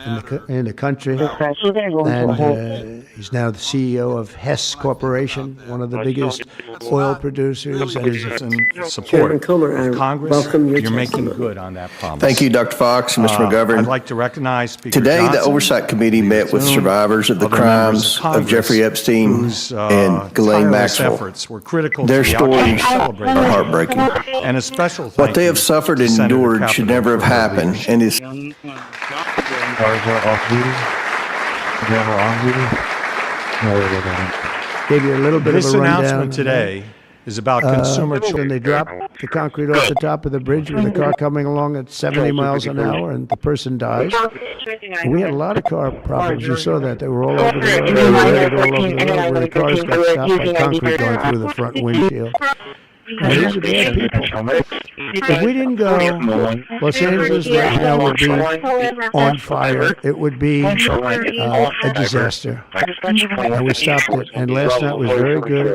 in the country. And he's now the CEO of Hess Corporation, one of the biggest oil producers. And he's In support of Congress, you're making good on that promise. Thank you, Dr. Fox and Mr. McGovern. I'd like to recognize Speaker Today, the Johnson, Oversight Committee met with Zoom, survivors of the other members crimes of Congress Jeffrey Epstein whose, and Ghislaine tireless Maxwell. efforts were critical Their to the outcome stories celebrated. are heartbreaking. And a special What thank they you have suffered to and Senator endured should Capito never have for her happened, leadership. and is gave you a little bit This of a rundown. announcement today is about consumer choice. And they dropped the concrete off the top of the bridge with a car coming along at 70 miles an hour, and the person dies. And we had a lot of car problems. You saw that. They were all over the road. They were laid all over the road where the cars got stopped by concrete going through the front windshield. Now, these are bad people. If we didn't go, Los Angeles right now would be on fire. It would be a disaster. And we stopped it. And last night was very good.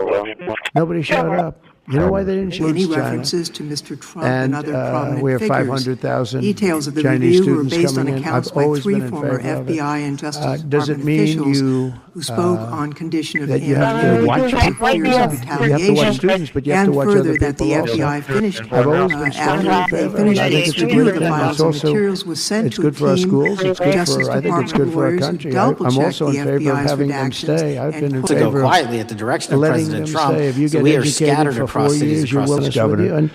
Nobody showed up. You know why they didn't show up? Any China. references to Mr. Trump And and other prominent we have figures. 500,000 Details of the Chinese review were students based on coming in. accounts I've by always three been in former favor of it. FBI and Justice Does it Department mean officials you who spoke on condition of that you have to ambiguity, watch fears of people? You have to watch retaliation, students, but you have to and watch further other that the people also. FBI finished I've always been strongly in after they favor. finished I think its it's a review of great the thing. files It's and also materials was sent it's to good a for our team schools. It's of good Justice for I think it's Department good for our lawyers who country. I'm double-checked also in the favor of FBI's having them redactions stay. I've been in and To go favor of quietly at the direction of letting President them Trump. stay. If you So get we are educated scattered for across 4 cities years, you're across willing the to country. do. And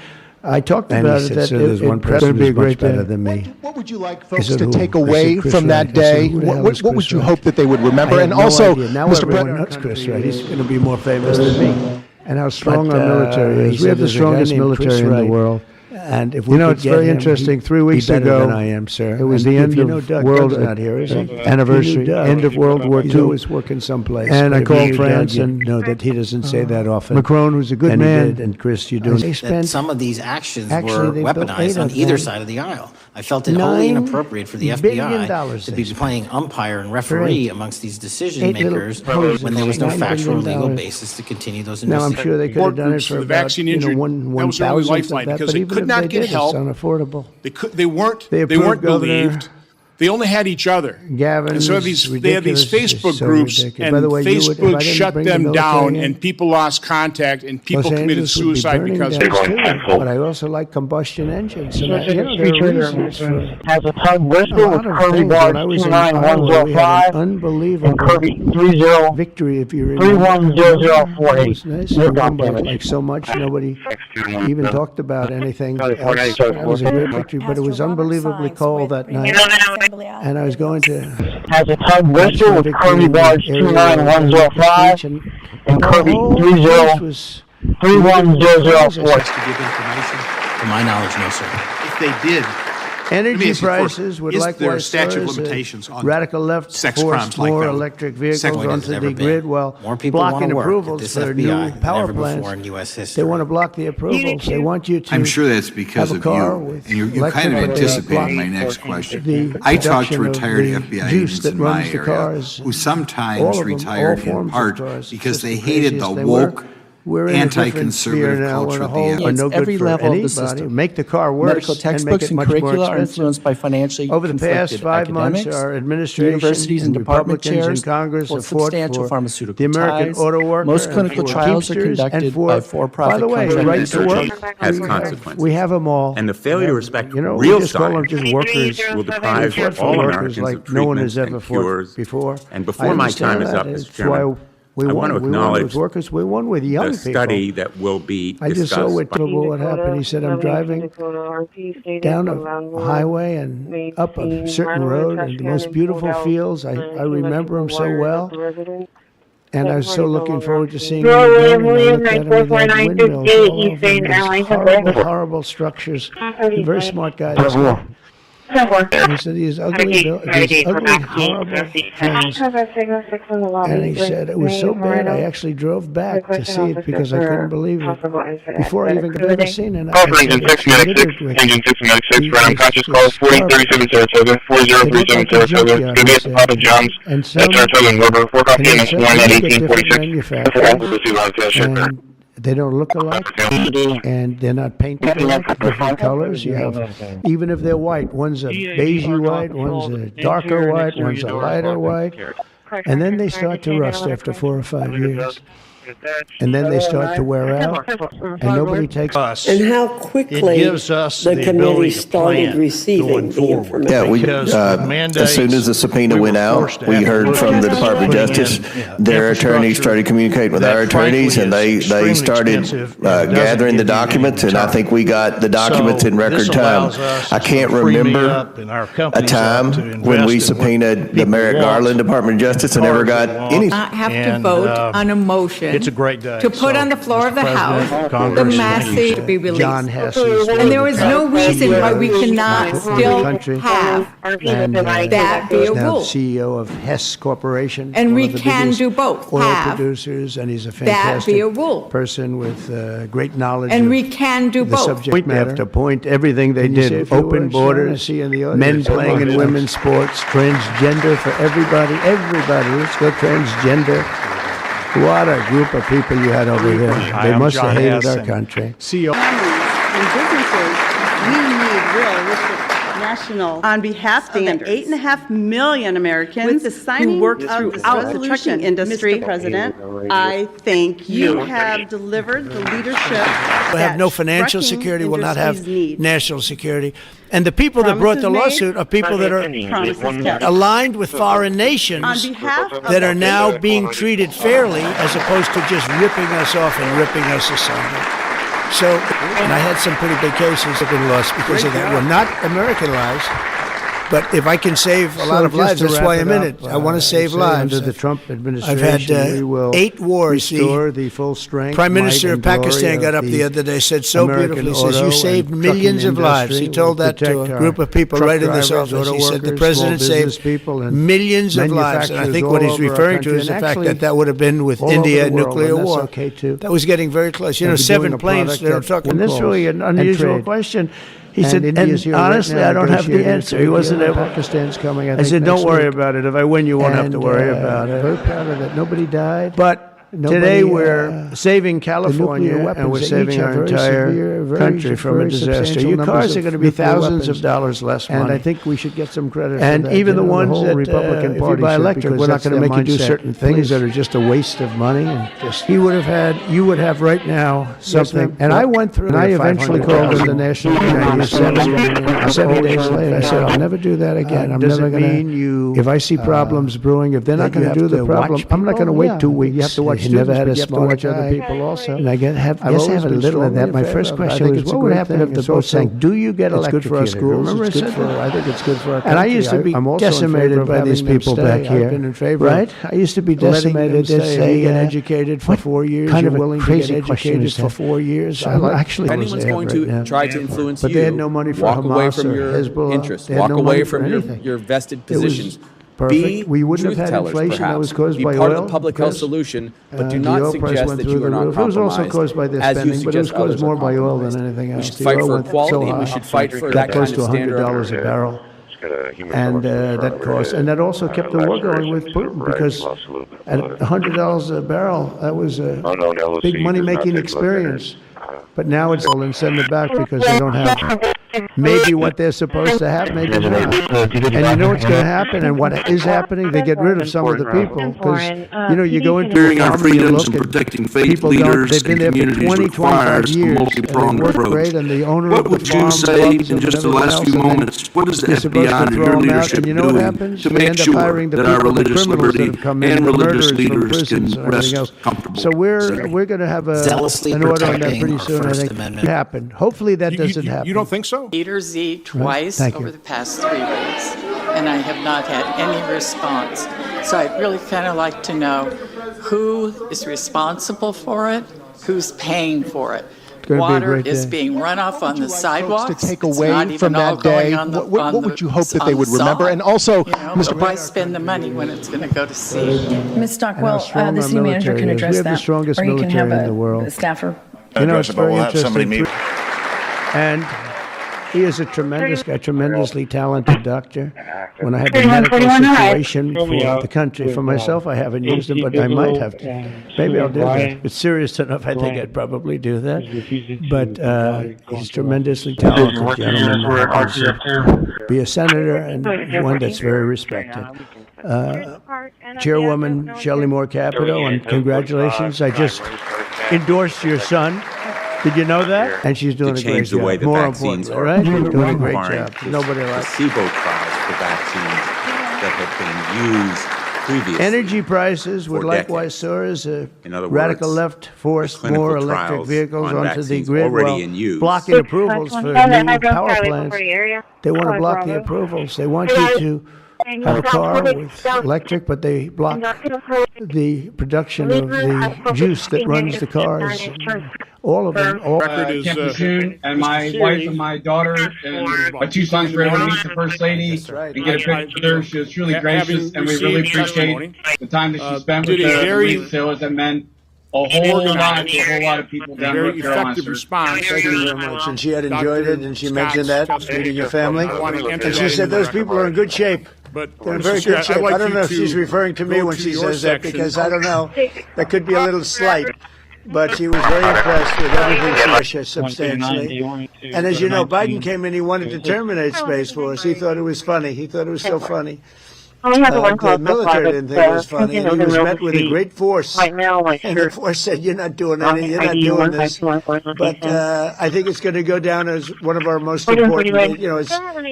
I talked And about he it said, that so there's one it's going to person be a who's much great better day. than me. What would you like folks said, to who? take I said, away Chris from Wright. that I said, day? who the hell What is would Chris you Wright? hope that they would remember? I had And no also, idea. Now Mr. everyone President, knows Chris Wright. He's going to be more famous than me. And how strong our military is. We have the strongest military in the world. And if we it's very interesting. 3 weeks ago, than I am, sir. It was the end of world not here, is he? Anniversary, end of World War II. He's always working someplace. And I called France and know that he doesn't say that often. Macron was a good man, and Chris, you do. That some of these actions were weaponized on either side of the aisle. I felt it wholly inappropriate for the FBI to be playing umpire and referee amongst these decision makers when there was no factual or legal basis to continue those investigations. Now, I'm sure they could have done it for about, that was their only lifeline because they could not get help. It's unaffordable. They weren't believed. They only had each other. And so they had these Facebook groups, and Facebook shut them down, and people lost contact, and people committed suicide because of it. But I also like combustion engines. And there are reasons for has a ton listed with Kirby when Barge I was in Iowa, we had 29105 an unbelievable and Kirby 30 victory, if you remember. 310048. It was nice. I remember like so much, nobody even talked about anything else. That was a great victory, but it was unbelievably cold that night. And I was going to has a ton listed with Kirby Barge 29105 and Kirby 303104. To my knowledge, no, sir. If they did, energy prices would likewise there a statute of soar as limitations on radical left sex forced crimes like more that? electric vehicles Second onto has the ever grid been. while More people blocking want to work at approvals this for FBI new than power ever before plants. in U.S. history. They want to block the approvals. They want you to I'm sure that's because have a of car you. with And you're electric kind of motors, anticipating my block next question. the I talked to production of retired the FBI juice agents that in my runs the area cars, who all sometimes of them, retired all in forms of part cars, because just they the hated craziest the they were. woke, We're in a different sphere anti-conservative now, culture and a of whole the are no good every for level of the anybody. system. Make the car worse Medical and make textbooks it and much more curricula are expensive. influenced by financially Over the past conflicted 5 months, academics, our administration universities and department Republicans chairs in Congress hold have fought substantial for pharmaceutical the American ties. auto worker. Most and clinical for trials are Teamsters and conducted for, by for-profit by the way, contractors. right to work has consequences. We have them all. And the failure to respect we real just call them science just workers. will deprive We fought for all workers Americans like of no one treatments has ever and fought cures. before. And before my time is up, Mr. Chairman, We I won. want to We won acknowledge with workers. We won with young the people. study that will be I just saw discussed. what happened. He said, I'm driving down a highway and up a certain road and the most beautiful fields. I remember them so well. And I was so looking forward to seeing them again. And I looked at them and they had windmills all over them. These horrible, horrible structures. Very smart guy. This guy. And he said these ugly, horrible things. And he said it was so bad I actually drove back to see it because I couldn't believe it. Before I even got ever seen it. Engine 696, random conscious call 4037 Saratoga, 4037 Saratoga. It's going to be at the Papa John's at Saratoga and Wilbur. 4 copy and it's 1 at 1846. And they don't look alike, and they're not painted alike, different colors. You have, even if they're white, one's a beigey white, one's a darker white, one's a lighter white, and then they start to rust after 4 or 5 years. And then they start to wear out, and nobody takes us. And how quickly the committee started receiving the information. As soon as the subpoena went out, we heard from the Department of Justice. Their attorneys started communicating with our attorneys, and they started gathering the documents, and I think we got the documents in record time. I can't remember a time when we subpoenaed the Merrick Garland Department of Justice and never got anything. Not have to vote on a motion. It's a great day. To put on the floor of the House, the message to be released. John And there is no reason why we cannot still have that be a rule. CEO of Hess Corporation. And we can do both. Oil have producers, and he's a that be a fantastic rule. person with great knowledge And of we can do the both. subject matter. After point, everything they did, open borders, men playing in women's sports, transgender for everybody. Let's go transgender. What a group of people you had over there. They must have hated our country. Families and businesses, we need realistic national, on behalf of the 8.5 million Americans who work throughout the trucking industry, Mr. President, I thank you. You have delivered the leadership. Will have no financial security, will not have national security. And the people that brought the lawsuit are people that are aligned with foreign nations that are now being treated fairly as opposed to just ripping us off and ripping us asunder. So, and I had some pretty big cases that have been lost because of that. Were not American lives, But if I can save a lot of lives, that's why I'm in it. I want to save lives. Under the Trump administration, I've had 8 wars. The full strength. Prime Minister of Pakistan got up the other day, said so beautifully, says, you saved millions of lives. He told that to a group of people right in this office. He said the president saved millions of lives. And I think what he's referring to is the fact that that would have been with India and nuclear war. That was getting very close. 7 planes, they don't talk. And that's really an unusual question. He said, and honestly, I don't have the answer. He wasn't able. Pakistan's coming. I said, don't worry about it. If I win, you won't have to worry about it. Very proud of that. Nobody died. But today we're saving California and we're saving our entire country from a disaster. Your cars are going to be thousands of dollars less money. And I think we should get some credit and for that. even the ones that, Republican if Party you buy electric, we're not going to make you do certain things that are just a waste of money. And just you would have right now something. And I went through, and I eventually called them the National Committee 7 days later. I said, I'll never do that again. I'm never going to. If I see problems brewing, if they're not going to do the problem, I'm not going to wait 2 weeks. You have to watch. You never had a smart other people also. And I guess have a little of that. My first question was, what would happen if the boat sank? Do you get electrocuted? It's good for our schools. Remember I said that? I think it's good for our country. And I used to be decimated by these people back here, right? I used to be decimated. They say get educated for 4 years. Kind of a willing crazy to get educated for 4 years. Actually, anyone's going to try to influence but you, they had no money for walk away Hamas from or your Hezbollah. interests, walk away from your vested positions. Perfect. We wouldn't have had inflation that was caused by oil. Be part of the public health solution, but do not suggest that you are not compromised. It was also caused by the spending, but it was caused more by oil than anything else. We should fight for equality. We should fight for that kind of standard. Close to $100 a barrel. And that cost, and that also kept the war going with Putin, because at $100 a barrel, that was a big money-making experience. But now it's all and send it back because they don't have maybe what they're supposed to have, maybe not. And you know what's going to happen, and what is happening? They get rid of some of the people because you go into our freedoms and protecting faith leaders and communities requires a multi-pronged approach. What would you say in just the last few moments? What is the FBI and your leadership doing to make sure that our religious liberty and religious leaders can rest comfortable? So we're going to have an order on that pretty soon. I think it happened. Hopefully that doesn't happen. You don't think so? E to Z twice over the past 3 weeks, and I have not had any response. So I'd really kind of like to know who is responsible for it, who's paying for it. Water is being run off on the sidewalks. To take away from that day, what would you hope that they would remember? And also, Mr. Why spend the money when it's going to go to seed? Ms. Stockwell, the city manager can address that. We have the strongest military in the world. A staffer. It's very interesting. And he is a tremendous guy, tremendously talented doctor. When I have a medical situation for the country, for myself, I haven't used him, but I might have to. Maybe I'll do that. It's serious enough, I think I'd probably do that. But he's tremendously talented gentleman. Be a senator and one that's very respected. Chairwoman Shelley Moore Capito, and congratulations. I just endorsed your son. Did you know that? And she's doing a great job. The way the More vaccines importantly, right? are Doing a great job. Nobody likes placebo trials for vaccines that have been used previously. Energy prices would likewise soar as radical left forced more electric vehicles onto the grid while blocking approvals for new power plants. They want to block the approvals. They want you to have a car with electric, but they block the production of the juice that runs the cars. All of them. And my wife and my daughter and my 2 sons were able to meet the First Lady and get a picture with her. She was truly gracious, and we really appreciate the time that she spent with the sailors and men. A whole lot of people down in North Carolina. Thank you very much. And she had enjoyed it, and she mentioned that, meeting your family. And she said those people are in good shape. They're in very good shape. I don't know if she's referring to me when she says that, because I don't know. That could be a little slight. But she was very impressed with everything she said substantially. And as you know, Biden came in, he wanted to terminate Space Force. He thought it was funny. He thought it was so funny. The military didn't think it was funny, and he was met with a great force. And the force said, you're not doing anything, you're not doing this. But I think it's going to go down as one of our most important,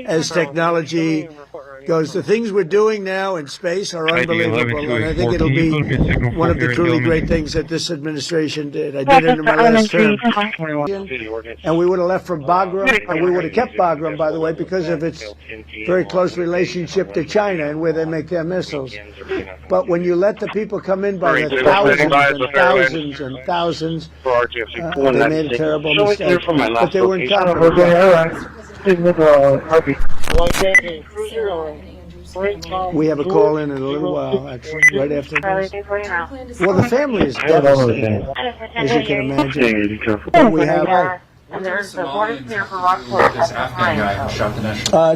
as technology goes, the things we're doing now in space are unbelievable, and I think it'll be one of the truly great things that this administration did. I did it in my last term. And we would have left from Bagram, and we would have kept Bagram, by the way, because of its very close relationship to China and where they make their missiles. But when you let the people come in by the thousands and thousands and thousands, they made a terrible mistake. But they were incompetent. We have a call in a little while, actually, right after this. Well, the family is devastated, as you can imagine. But we have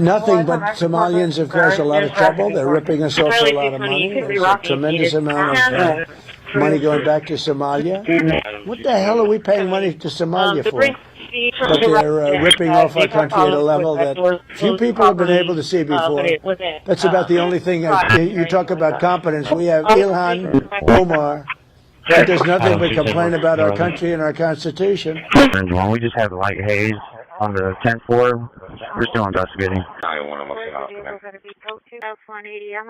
nothing but Somalians have caused a lot of trouble. They're ripping us off for a lot of money. There's a tremendous amount of money going back to Somalia. What the hell are we paying money to Somalia for? But they're ripping off our country at a level that few people have been able to see before. That's about the only thing. You talk about competence. We have Ilhan Omar, who does nothing but complain about our country and our Constitution. We just have light haze on the 10th floor. We're still investigating. I'm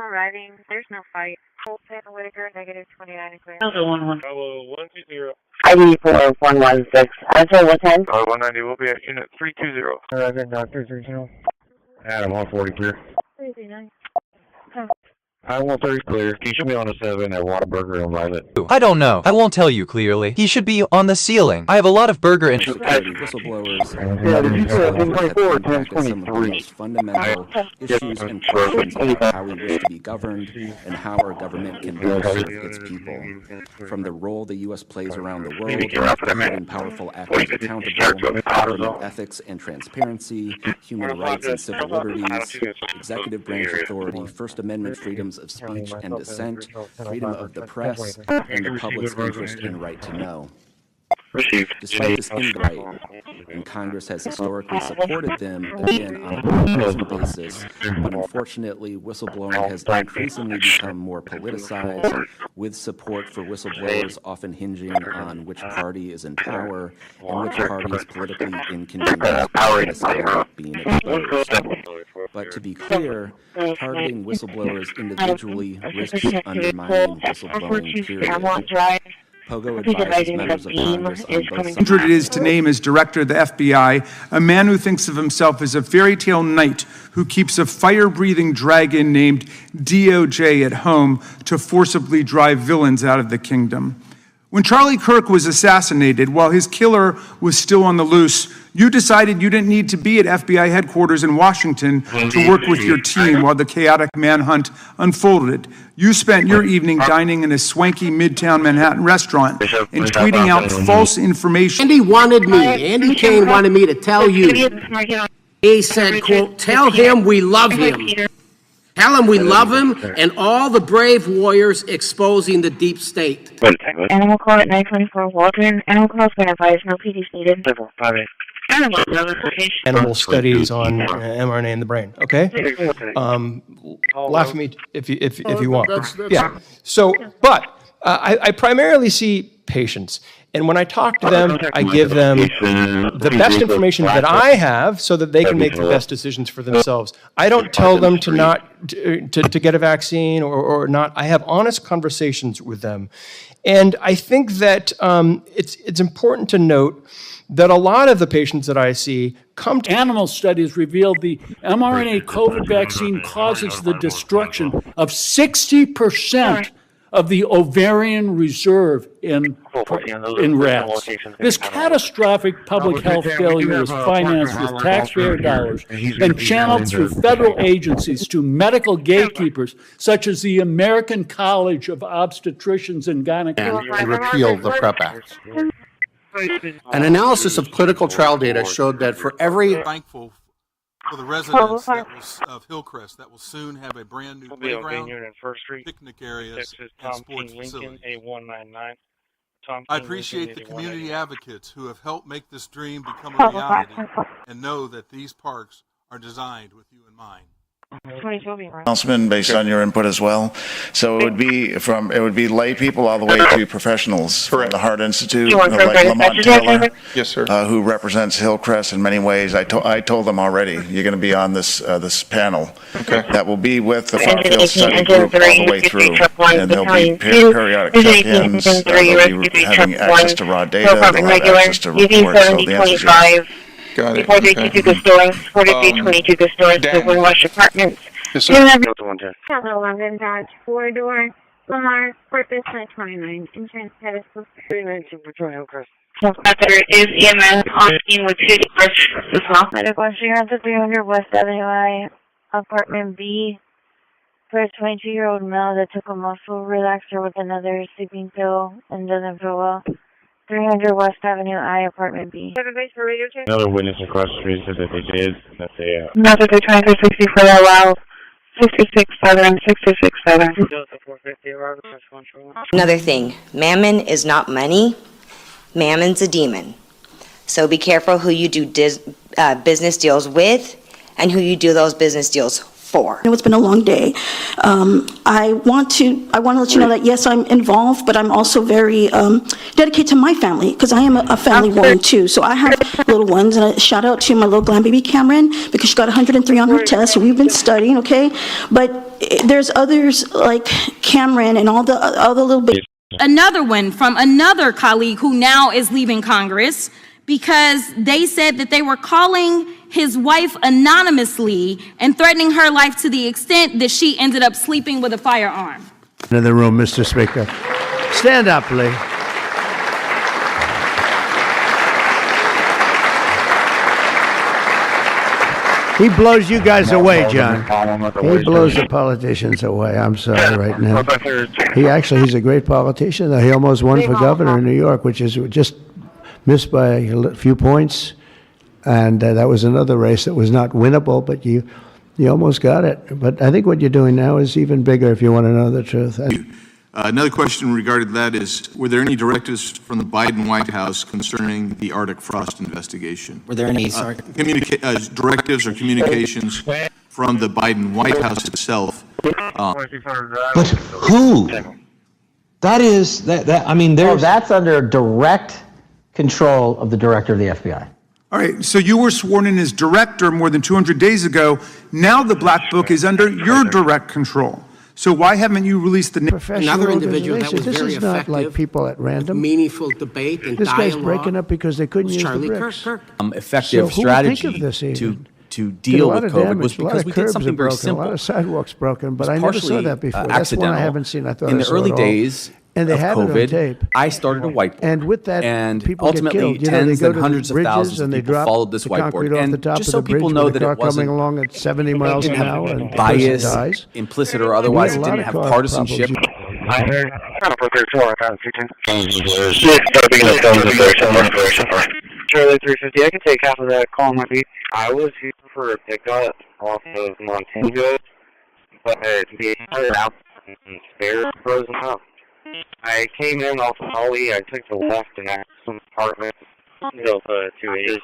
arriving. There's no fight. Negative 29. Hello, 120. ID 4116. Answer what time? 190 will be at unit 320. Doctor 30. Adam 140 clear. 339. I 130 clear. He should be on a 7 at Whataburger and Violet. I don't know. I won't tell you clearly. He should be on the ceiling. I have a lot of burger and Whistleblowers some of the most fundamental issues and questions about how we wish to be governed and how our government can better serve its people. From the role the U.S. plays around the world, holding powerful actors accountable, promoting ethics and transparency, human rights and civil liberties, executive branch authority, First Amendment freedoms of speech and dissent, freedom of the press, and the public's interest in right to know. Despite this invite, and Congress has historically supported them, again, on a bipartisan basis, but unfortunately, whistleblowing has increasingly become more politicized, with support for whistleblowers often hinging on which party is in power and which party is politically inconvenienced by being exposed. But to be clear, targeting whistleblowers individually risks undermining whistleblowing, period. Pogo advises members of Congress on both sides. It is to name as director of the FBI a man who thinks of himself as a fairy tale knight who keeps a fire-breathing dragon named DOJ at home to forcibly drive villains out of the kingdom. When Charlie Kirk was assassinated, while his killer was still on the loose, you decided you didn't need to be at FBI headquarters in Washington to work with your team while the chaotic manhunt unfolded. You spent your evening dining in a swanky Midtown Manhattan restaurant and tweeting out false information. Andy Kane wanted me to tell you. He said, quote, tell him we love him. Tell him we love him and all the brave warriors exposing the deep state. Animal call at 924 Waldron. Animal call verifies. No PDs needed. Animal studies on mRNA in the brain. Okay, laugh at me if you want. Yeah. So, but I primarily see patients, and when I talk to them, I give them the best information that I have, so that they can make the best decisions for themselves. I don't tell them to not to get a vaccine or not. I have honest conversations with them, and I think that it's important to note that a lot of the patients that I see come to... Animal studies revealed the mRNA COVID vaccine causes the destruction of 60% of the ovarian reserve in rats. This catastrophic public health failure was financed with taxpayer dollars and channeled through federal agencies to medical gatekeepers such as the American College of Obstetricians and Gynecologists. And repeal the PrEP Act. An analysis of clinical trial data showed that for every... Thankful for the residents of Hillcrest that will soon have a brand new playground, picnic areas, and sports facilities. I appreciate the community advocates who have helped make this dream become a reality and know that these parks are designed with you in mind. Councilman, based on your input as well. So it would be lay people all the way to professionals from the Heart Institute, like Lamont Taylor, Yes, sir. who represents Hillcrest in many ways. I told them already, you're going to be on this panel that will be with the Farfield Study Group all the way through, and there'll be periodic check-ins. They'll be having access to raw data. They'll have access to reports. So the answer is yes. Got it. 4322 Gustore, 4322 Gustore, Silver Wash Apartments. Yes, sir. 11 Dodge, 4-door, Lamar, Corpus, 929, insurance status, 392 Patrol Hillcrest. There is EMS on scene with 2 doors as well. Medical insurance at 300 West Avenue I, apartment B, for a 22-year-old male that took a muscle relaxer with another sleeping pill and doesn't feel well. 300 West Avenue I, apartment B. Another witness across the street said that they did. That they. Not that they're trying to 64 allow 66-7, 66-7. Another thing, mammon is not money. Mammon's a demon. So be careful who you do business deals with and who you do those business deals for. It's been a long day. I want to let you know that yes, I'm involved, but I'm also very dedicated to my family because I am a family woman too. So I have little ones, and a shout out to my little grandbaby Cameron because she got 103 on her test. So we've been studying, okay? But there's others like Cameron and all the little babies. Another one from another colleague who now is leaving Congress because they said that they were calling his wife anonymously and threatening her life to the extent that she ended up sleeping with a firearm. In the room, Mr. Speaker. Stand up, Lee. He blows you guys away, John. He blows the politicians away. I'm sorry right now. He's a great politician. He almost won for governor in New York, which is just missed by a few points. And that was another race that was not winnable, but you almost got it. But I think what you're doing now is even bigger if you want to know the truth. Another question regarding that is, were there any directives from the Biden White House concerning the Arctic frost investigation? Were there any directives or communications from the Biden White House itself? But who? That is, I mean, that's under direct control of the director of the FBI. All right, so you were sworn in as director more than 200 days ago. Now the Black Book is under your direct control. So why haven't you released the name? Another individual that was this very is not effective, like people at random. Meaningful debate and this dialogue. Guy's breaking up because they couldn't use Charlie the bricks. Kirk. Effective strategy to deal with COVID was because we did something very simple. A lot of sidewalks broken, but I never saw that before. That's one I haven't seen. I thought in the early days and they of have COVID, it on tape. I started a whiteboard. And with that, and people ultimately get killed. tens and go hundreds of thousands of people followed this whiteboard. And just so people know that it wasn't coming along at 70 miles an hour and bias, implicit or ototherwise, it didn't have partisanship. I heard. Charlie 350, I can take half of that call my beat. I was here for a pickup off of Montego, but the entire out and spare frozen up. I came in off of Holly, I took the left and asked some apartments built 280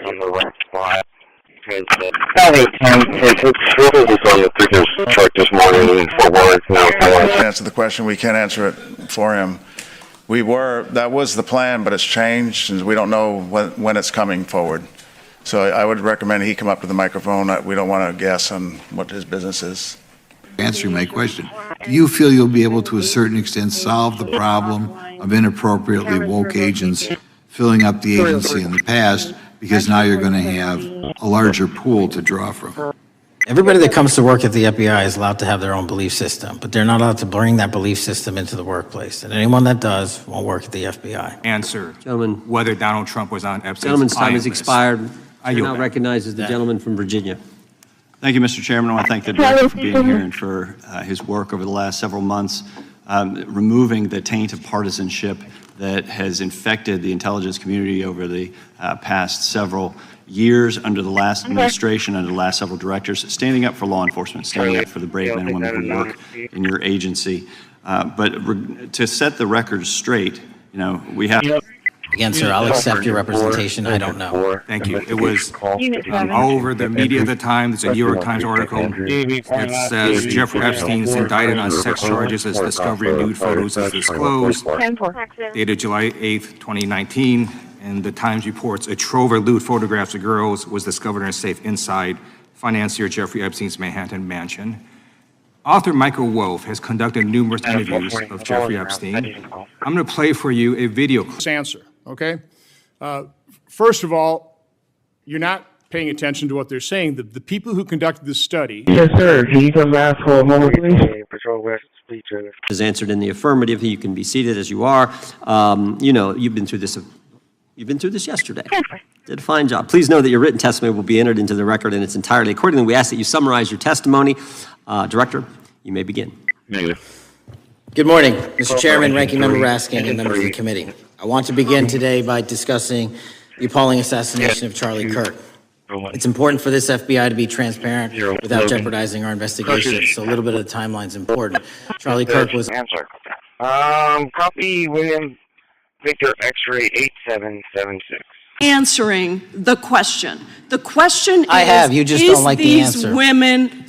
on the right spot. Because truck this morning in Fort Worth. To answer the question, we can't answer it for him. That was the plan, but it's changed, and we don't know when it's coming forward. So I would recommend he come up to the microphone. We don't want to guess on what his business is. Answering my question, do you feel you'll be able to a certain extent solve the problem of inappropriately woke agents filling up the agency in the past, because now you're going to have a larger pool to draw from? Everybody that comes to work at the FBI is allowed to have their own belief system, but they're not allowed to bring that belief system into the workplace. And anyone that does won't work at the FBI. Answer, gentlemen, whether Donald Trump was on Epstein's gentleman's time has expired. I now recognizes the gentleman from Virginia. Thank you, Mr. Chairman. I want to thank the director for being here and for his work over the last several months, removing the taint of partisanship that has infected the intelligence community over the past several years under the last administration, under the last several directors, standing up for law enforcement, standing up for the brave men and women who work in your agency. But to set the record straight, we have... Again, sir, I'll accept your representation. I don't know. Thank you. It was all over the media at the time. There's a New York Times article that says Jeffrey Epstein is indicted on sex charges as discovery nude photos as disclosed, dated July 8th, 2019. And the Times reports a trove of lewd photographs of girls was discovered in a safe inside financier Jeffrey Epstein's Manhattan mansion. Author Michael Wolff has conducted numerous interviews of Jeffrey Epstein. I'm going to play for you a video clip. Answer, okay? First of all, you're not paying attention to what they're saying. The people who conducted this study. Yes, sir. Can you come back for a moment, please? Is answered in the affirmative. You can be seated as you are. You know, you've been through this. You've been through this yesterday. Did a fine job. Please know that your written testimony will be entered into the record in its entirety. Accordingly, we ask that you summarize your testimony. Director, you may begin. Good morning, Mr. Chairman, Ranking Member Raskin, and members of the committee. I want to begin today by discussing the appalling assassination of Charlie Kirk. It's important for this FBI to be transparent without jeopardizing our investigation, so a little bit of the timeline is important. Charlie Kirk was... Copy William Victor X-ray 8776. Answering the question. The question is, I have, you just don't like the answer.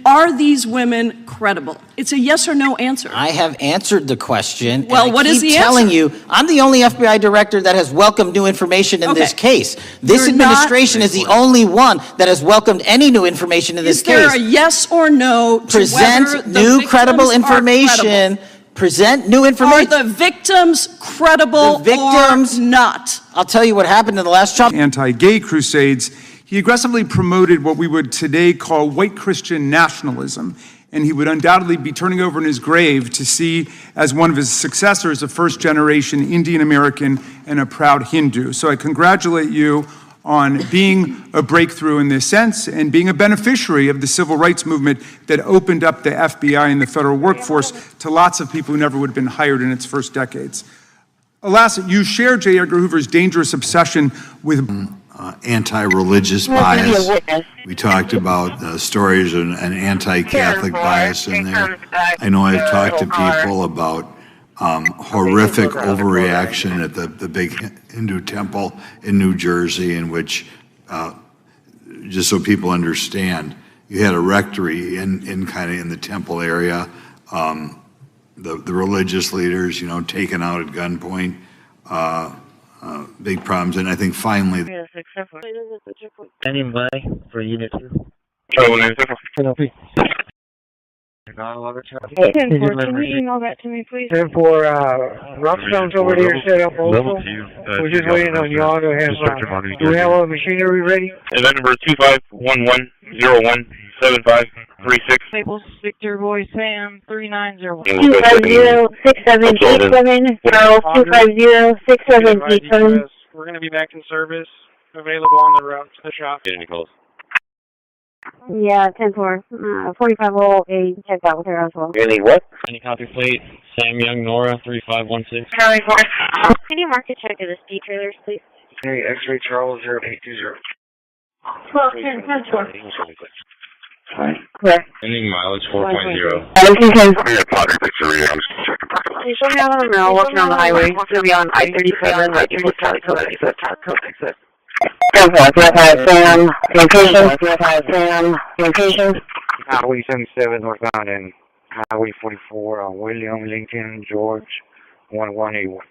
Are these women credible? It's a yes or no answer. I have answered the question. Well, what is the answer? I keep telling you, I'm the only FBI director that has welcomed new information in this case. This administration is the only one that has welcomed any new information in this case. Is there a yes or no to present whether the new credible information. Present new information. Are the victims credible or not? I'll tell you what happened in the last trial. Anti-gay crusades, he aggressively promoted what we would today call white Christian nationalism, and he would undoubtedly be turning over in his grave to see as one of his successors a first-generation Indian American and a proud Hindu. So I congratulate you on being a breakthrough in this sense and being a beneficiary of the civil rights movement that opened up the FBI and the federal workforce to lots of people who never would have been hired in its first decades. Alas, you share J. Edgar Hoover's dangerous obsession with anti-religious bias. We talked about stories of an anti-Catholic bias in there. I know I've talked to people about horrific overreaction at the big Hindu temple in New Jersey, in which, just so people understand, you had a rectory in the temple area. The religious leaders, taken out at gunpoint, big problems, and I think finally. Anybody for Unit 2? Can you email that to me, please? And for Rockstone's over there set up also. We're just waiting on y'all to have. Do we have all the machinery ready? Event number 2511017536. Staples, Victor, Boy, Sam, 3901. 250-6787. 250-6787. We're going to be back in service, available on the route to the shop. Get any calls? Yeah, 10-4. 4508, check out with her as well. Any what? Any copy plate, Sam Young, Nora, 3516. Charlie 4. Can you market check to the speed trailers, please? Hey, X-ray Charles 0820. 12-10, 10-4. Hi. Where? Ending mileage 4.0. You should have on the mail, working on the highway. It's going to be on I-37, right before Charlie Code exit. 10-4, Sam, location. Location. Highway 77 northbound and Highway 44 on William Lincoln George 1181.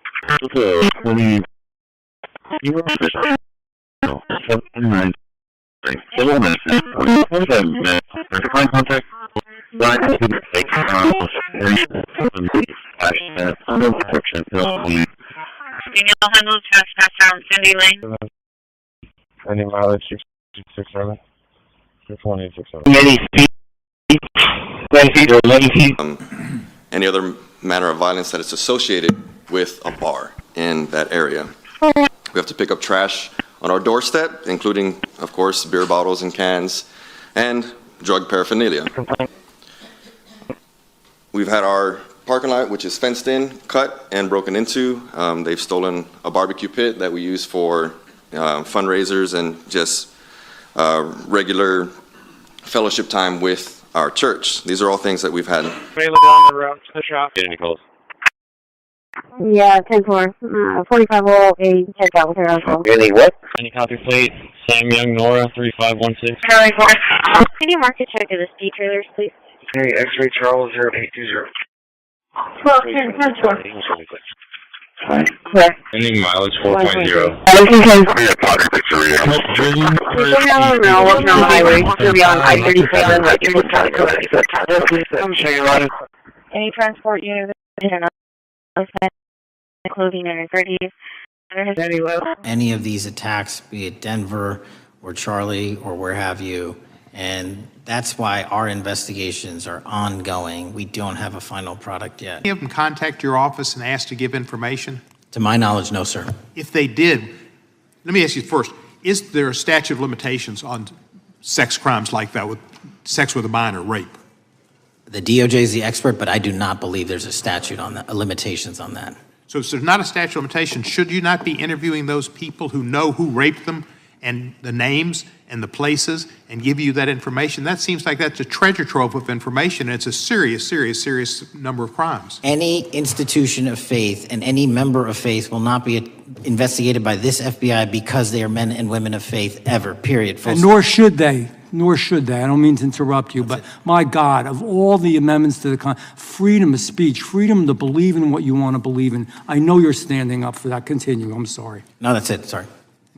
Okay. Contact. Can you handle trespass on Cindy Lane? Any mileage 667? 61867. Any other manner of violence that is associated with a bar in that area. We have to pick up trash on our doorstep, including, of course, beer bottles and cans, and drug paraphernalia. We've had our parking lot, which is fenced in, cut, and broken into. They've stolen a barbecue pit that we use for fundraisers and just regular fellowship time with our church. These are all things that we've had. Available on the route to the shop. Get any calls? Yeah, 10-4. 45-year-old a checkout with her as well. Really, what? Any copy plate, Sam Young, Nora, 3516. Charlie 4. Can you market check of the speed trailers, please? Hey, X-ray Charles 0820. 12, 10, 10-4. Ending mileage 4.0. Working on the highway. We'll be on I-37. I'm sure you're right. Any transport unit clothing and accessories. Any of these attacks, be it Denver or Charlie or where have you, and that's why our investigations are ongoing. We don't have a final product yet. Any of them contact your office and ask to give information? To my knowledge, no, sir. If they did, let me ask you first, is there a statute of limitations on sex crimes like that, with sex with a minor, rape? The DOJ is the expert, but I do not believe there's a statute on that, limitations on that. So if there's not a statute of limitations, should you not be interviewing those people who know who raped them and the names and the places and give you that information? That seems like that's a treasure trove of information, and it's a serious, serious, serious number of crimes. Any institution of faith and any member of faith will not be investigated by this FBI because they are men and women of faith ever, period. And nor should they. Nor should they. I don't mean to interrupt you, but my God, of all the amendments to the freedom of speech, freedom to believe in what you want to believe in, I know you're standing up for that. Continue. I'm sorry. No, that's it. Sorry.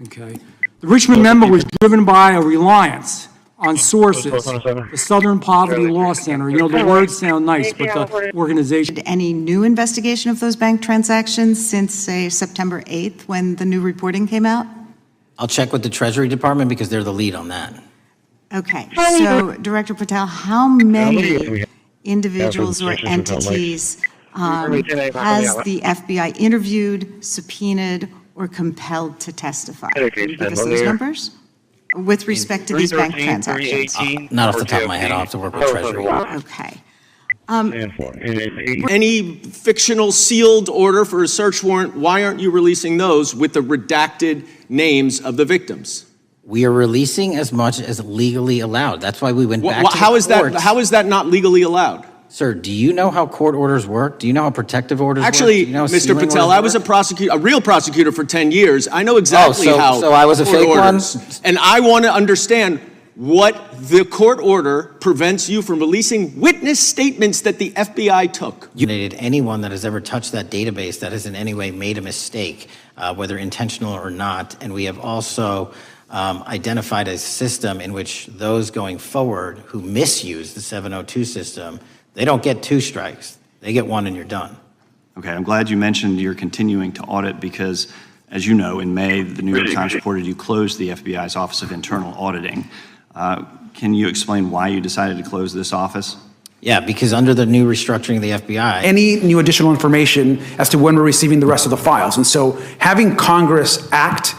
Okay. The Richmond member was driven by a reliance on sources. The Southern Poverty Law Center. You know, the words sound nice, but the organization. Any new investigation of those bank transactions since, say, September 8th when the new reporting came out? I'll check with the Treasury Department because they're the lead on that. Okay, so Director Patel, how many individuals or entities has the FBI interviewed, subpoenaed, or compelled to testify? Can you give us those numbers with respect to these bank transactions? Not off the top of my head, I'll have to work with Treasury. Okay. Any fictional sealed order for a search warrant, why aren't you releasing those with the redacted names of the victims? We are releasing as much as legally allowed. That's why we went back to the courts. How is that not legally allowed? Sir, do you know how court orders work? Do you know how protective orders Actually, work? Do you know how Mr. Patel, I was a real prosecutor for 10 years. I know exactly how. So I was a fake one? And I want to understand what the court order prevents you from releasing witness statements that the FBI took. Anyone that has ever touched that database that has in any way made a mistake, whether intentional or not, and we have also identified a system in which those going forward who misuse the 702 system, they don't get 2 strikes. They get 1 and you're done. Okay, I'm glad you mentioned you're continuing to audit because, as you know, in May, the New York Times reported you closed the FBI's Office of Internal Auditing. Can you explain why you decided to close this office? Yeah, because under the new restructuring of the FBI, any new additional information as to when we're receiving the rest of the files. And so having Congress act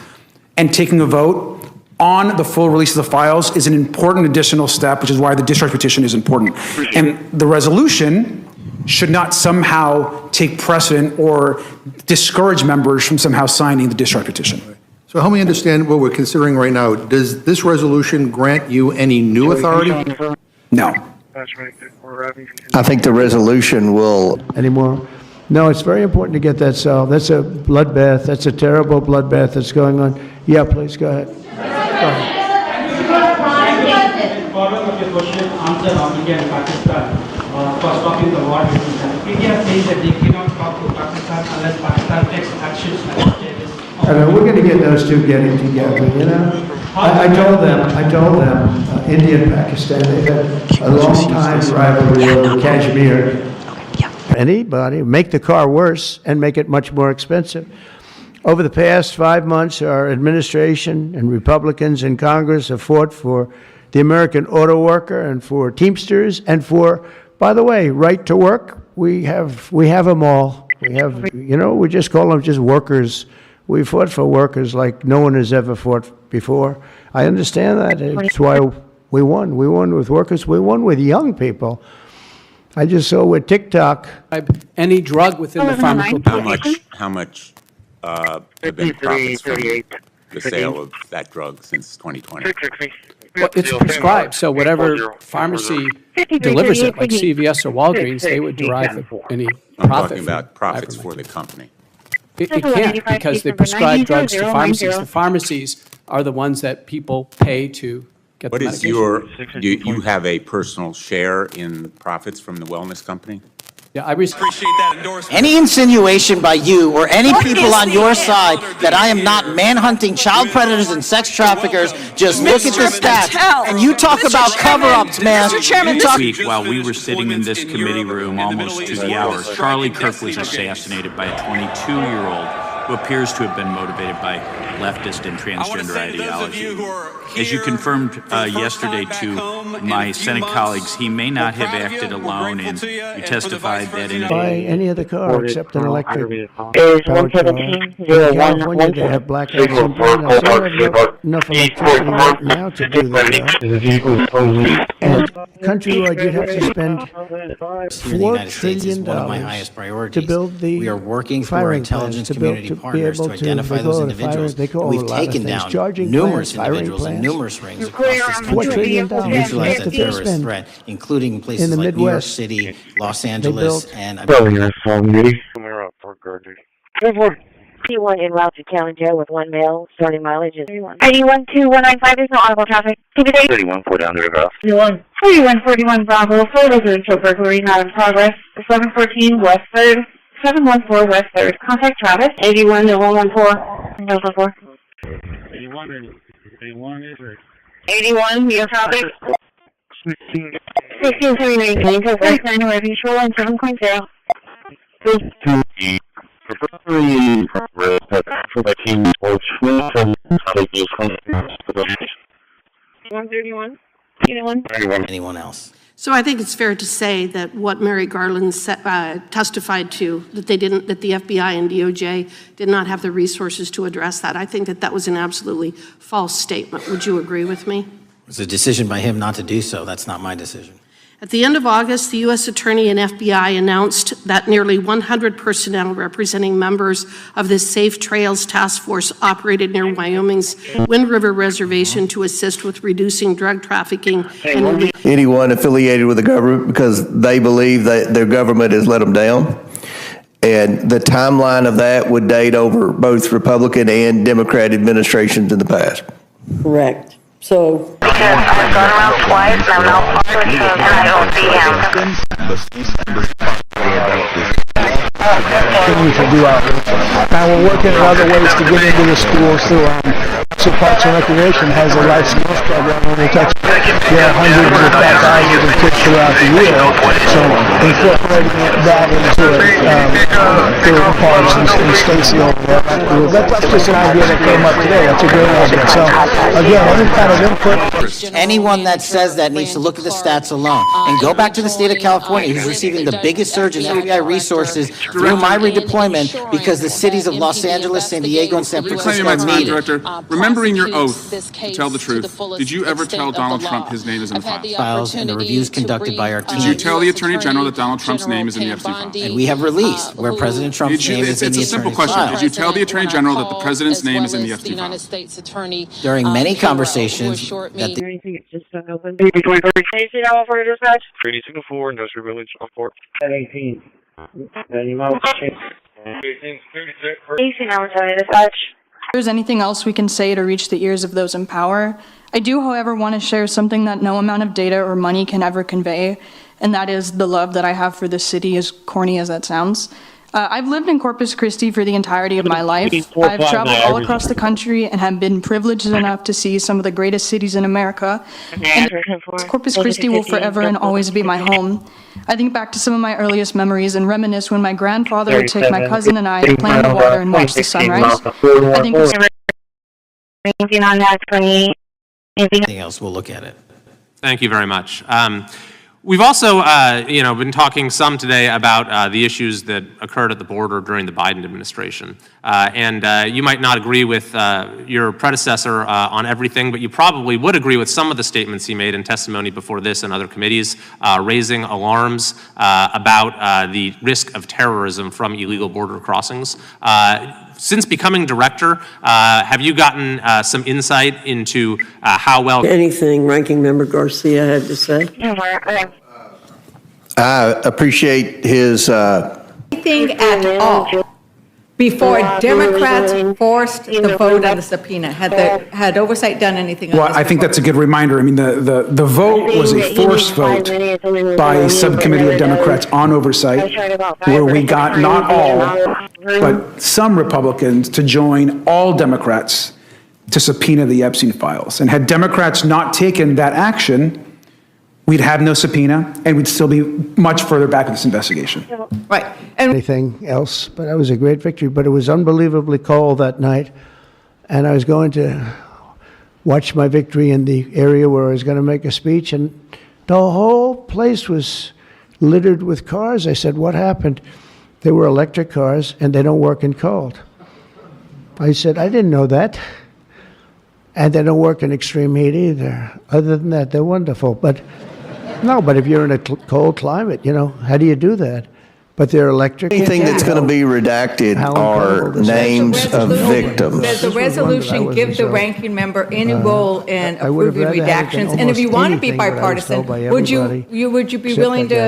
and taking a vote on the full release of the files is an important additional step, which is why the discharge petition is important. And the resolution should not somehow take precedent or discourage members from somehow signing the discharge petition. So help me understand what we're considering right now. Does this resolution grant you any new authority? No. I think the resolution will. Anymore? No, it's very important to get that solved. That's a bloodbath. That's a terrible bloodbath that's going on. Yeah, please, go ahead. Following up your question, answer on India and Pakistan, first talking the war between them. India says that they cannot talk to Pakistan unless Pakistan takes actions against terrorists. I mean, we're going to get those two getting together, you know? I told them, India and Pakistan, they've had a long time rivalry over Kashmir. Anybody, make the car worse and make it much more expensive. Over the past 5 months, our administration and Republicans in Congress have fought for the American auto worker and for Teamsters and for, by the way, right to work. We have them all. We have, you know, we just call them just workers. We fought for workers like no one has ever fought before. I understand that. It's why we won. We won with workers. We won with young people. I just saw with TikTok. Any drug within the pharmacopoeia. How much have been profits from the sale of that drug since 2020? Well, it's prescribed, so whatever pharmacy delivers it, like CVS or Walgreens, they would derive any I'm profit talking from about profits for the company. It can't, because they prescribe drugs to pharmacies. The pharmacies are the ones that people pay to get the What medication. is your, you have a personal share in the profits from the wellness company? Yeah, I appreciate that endorsement. Any insinuation by you or any people on your side that I am not manhunting child predators and sex traffickers, just look at the stats. And you talk about cover-ups, man. This week, while we were sitting in this committee room almost to the hour, Charlie Kirk was assassinated by a 22-year-old who appears to have been motivated by leftist and transgender ideology. As you confirmed yesterday to my Senate colleagues, he may not have acted alone, and you testified that in Buy any other car except an electric powered Is car. 117 In California, they have blackouts and brownouts. They don't have enough electricity right now to do that. And countrywide, you'd have to spend $4 trillion one of my highest priorities. to build the We are working through our firing intelligence plants, to build- community to be partners able to identify they those go to fire- individuals. they go And over we've a lot of taken things. down Charging numerous plants, firing individuals in plants. numerous rings across this $4 country trillion who utilize that the they terrorist spend threat, including in places the like New York Midwest. City, Los Angeles, built- and P1 en route to Kalamazoo with 1 male, starting mileage is 812195. There's no audible traffic. CPD 31 down to the cross. 3141 Bravo, full residential burglary not in progress. 714 West 3rd, 714 West 3rd. Contact Travis. 81 to 114. 014. 81, your traffic. 1639, so first 9 away, visual and 7.0. For the team sports from 131. anyone else. So I think it's fair to say that what Mary Garland testified to, that the FBI and DOJ did not have the resources to address that. I think that was an absolutely false statement. Would you agree with me? It was a decision by him not to do so. That's not my decision. At the end of August, the U.S. Attorney and FBI announced that nearly 100 personnel representing members of the Safe Trails Task Force operated near Wyoming's Wind River Reservation to assist with reducing drug trafficking. Anyone affiliated with the government because they believe that their government has let them down. And the timeline of that would date over both Republican and Democrat administrations in the past. Correct. So. Because I've gone around twice and I'm now public and I don't see him. Continue to do outreach. Now we're working on other ways to get into the schools through Parks and Recreation has a life skills program where they touch hundreds if not thousands of kids throughout the year. So incorporating that into through parks and Stacy over there. That's just an idea that came up today. That's a great idea. So again, any kind of input. Anyone that says that needs to look at the stats alone and go back to the state of California, who's receiving the biggest surge in FBI resources through my redeployment because the cities of Los Angeles, San Diego, and San Francisco are needed. Director, remembering your oath to tell the truth, did you ever tell Donald Trump his name is in the Files and the reviews conducted by our team. Did you tell the Attorney General that Donald Trump's name is in the FC files? And we have released where President Trump's name is in the It's a simple attorney's question. files. Did you tell the Attorney General that the President's name is in the FC files? During many conversations that the It's just unopened. Station hour for dispatch. 3204, Industrial Village, off port. At 18. Station hour for dispatch. If there's anything else we can say to reach the ears of those in power, I do, however, want to share something that no amount of data or money can ever convey, and that is the love that I have for this city, as corny as that sounds. I've lived in Corpus Christi for the entirety of my life. I've traveled all across the country and have been privileged enough to see some of the greatest cities in America. And Corpus Christi will forever and always be my home. I think back to some of my earliest memories and reminisce when my grandfather would take my cousin and I to play in the water and watch the sunrise. I think anything on that 28. anything else, we'll look at it. Thank you very much. We've also, been talking some today about the issues that occurred at the border during the Biden administration. You might not agree with your predecessor on everything, but you probably would agree with some of the statements he made in testimony before this and other committees, raising alarms about the risk of terrorism from illegal border crossings. since becoming director, have you gotten some insight into how well... Anything Ranking Member Garcia had to say? I appreciate his Anything at all before Democrats forced the vote on the subpoena? Had oversight done anything on Well, this? I think that's a good reminder. I mean, the vote was a forced vote by a subcommittee of Democrats on oversight, where we got not all, but some Republicans to join all Democrats to subpoena the Epstein files. And had Democrats not taken that action, we'd have no subpoena, and we'd still be much further back in this investigation. Right. And anything else, but it was a great victory. But it was unbelievably cold that night, and I was going to watch my victory in the area where I was going to make a speech, and the whole place was littered with cars. I said, what happened? They were electric cars, and they don't work in cold. I said, I didn't know that. And they don't work in extreme heat either. Other than that, they're wonderful. But no, but if you're in a cold climate, you know, how do you do that? But they're electric. Anything that's going to be redacted are names of victims. Does the resolution give the ranking member any role in approving redactions? And if you want to be bipartisan, would you be willing to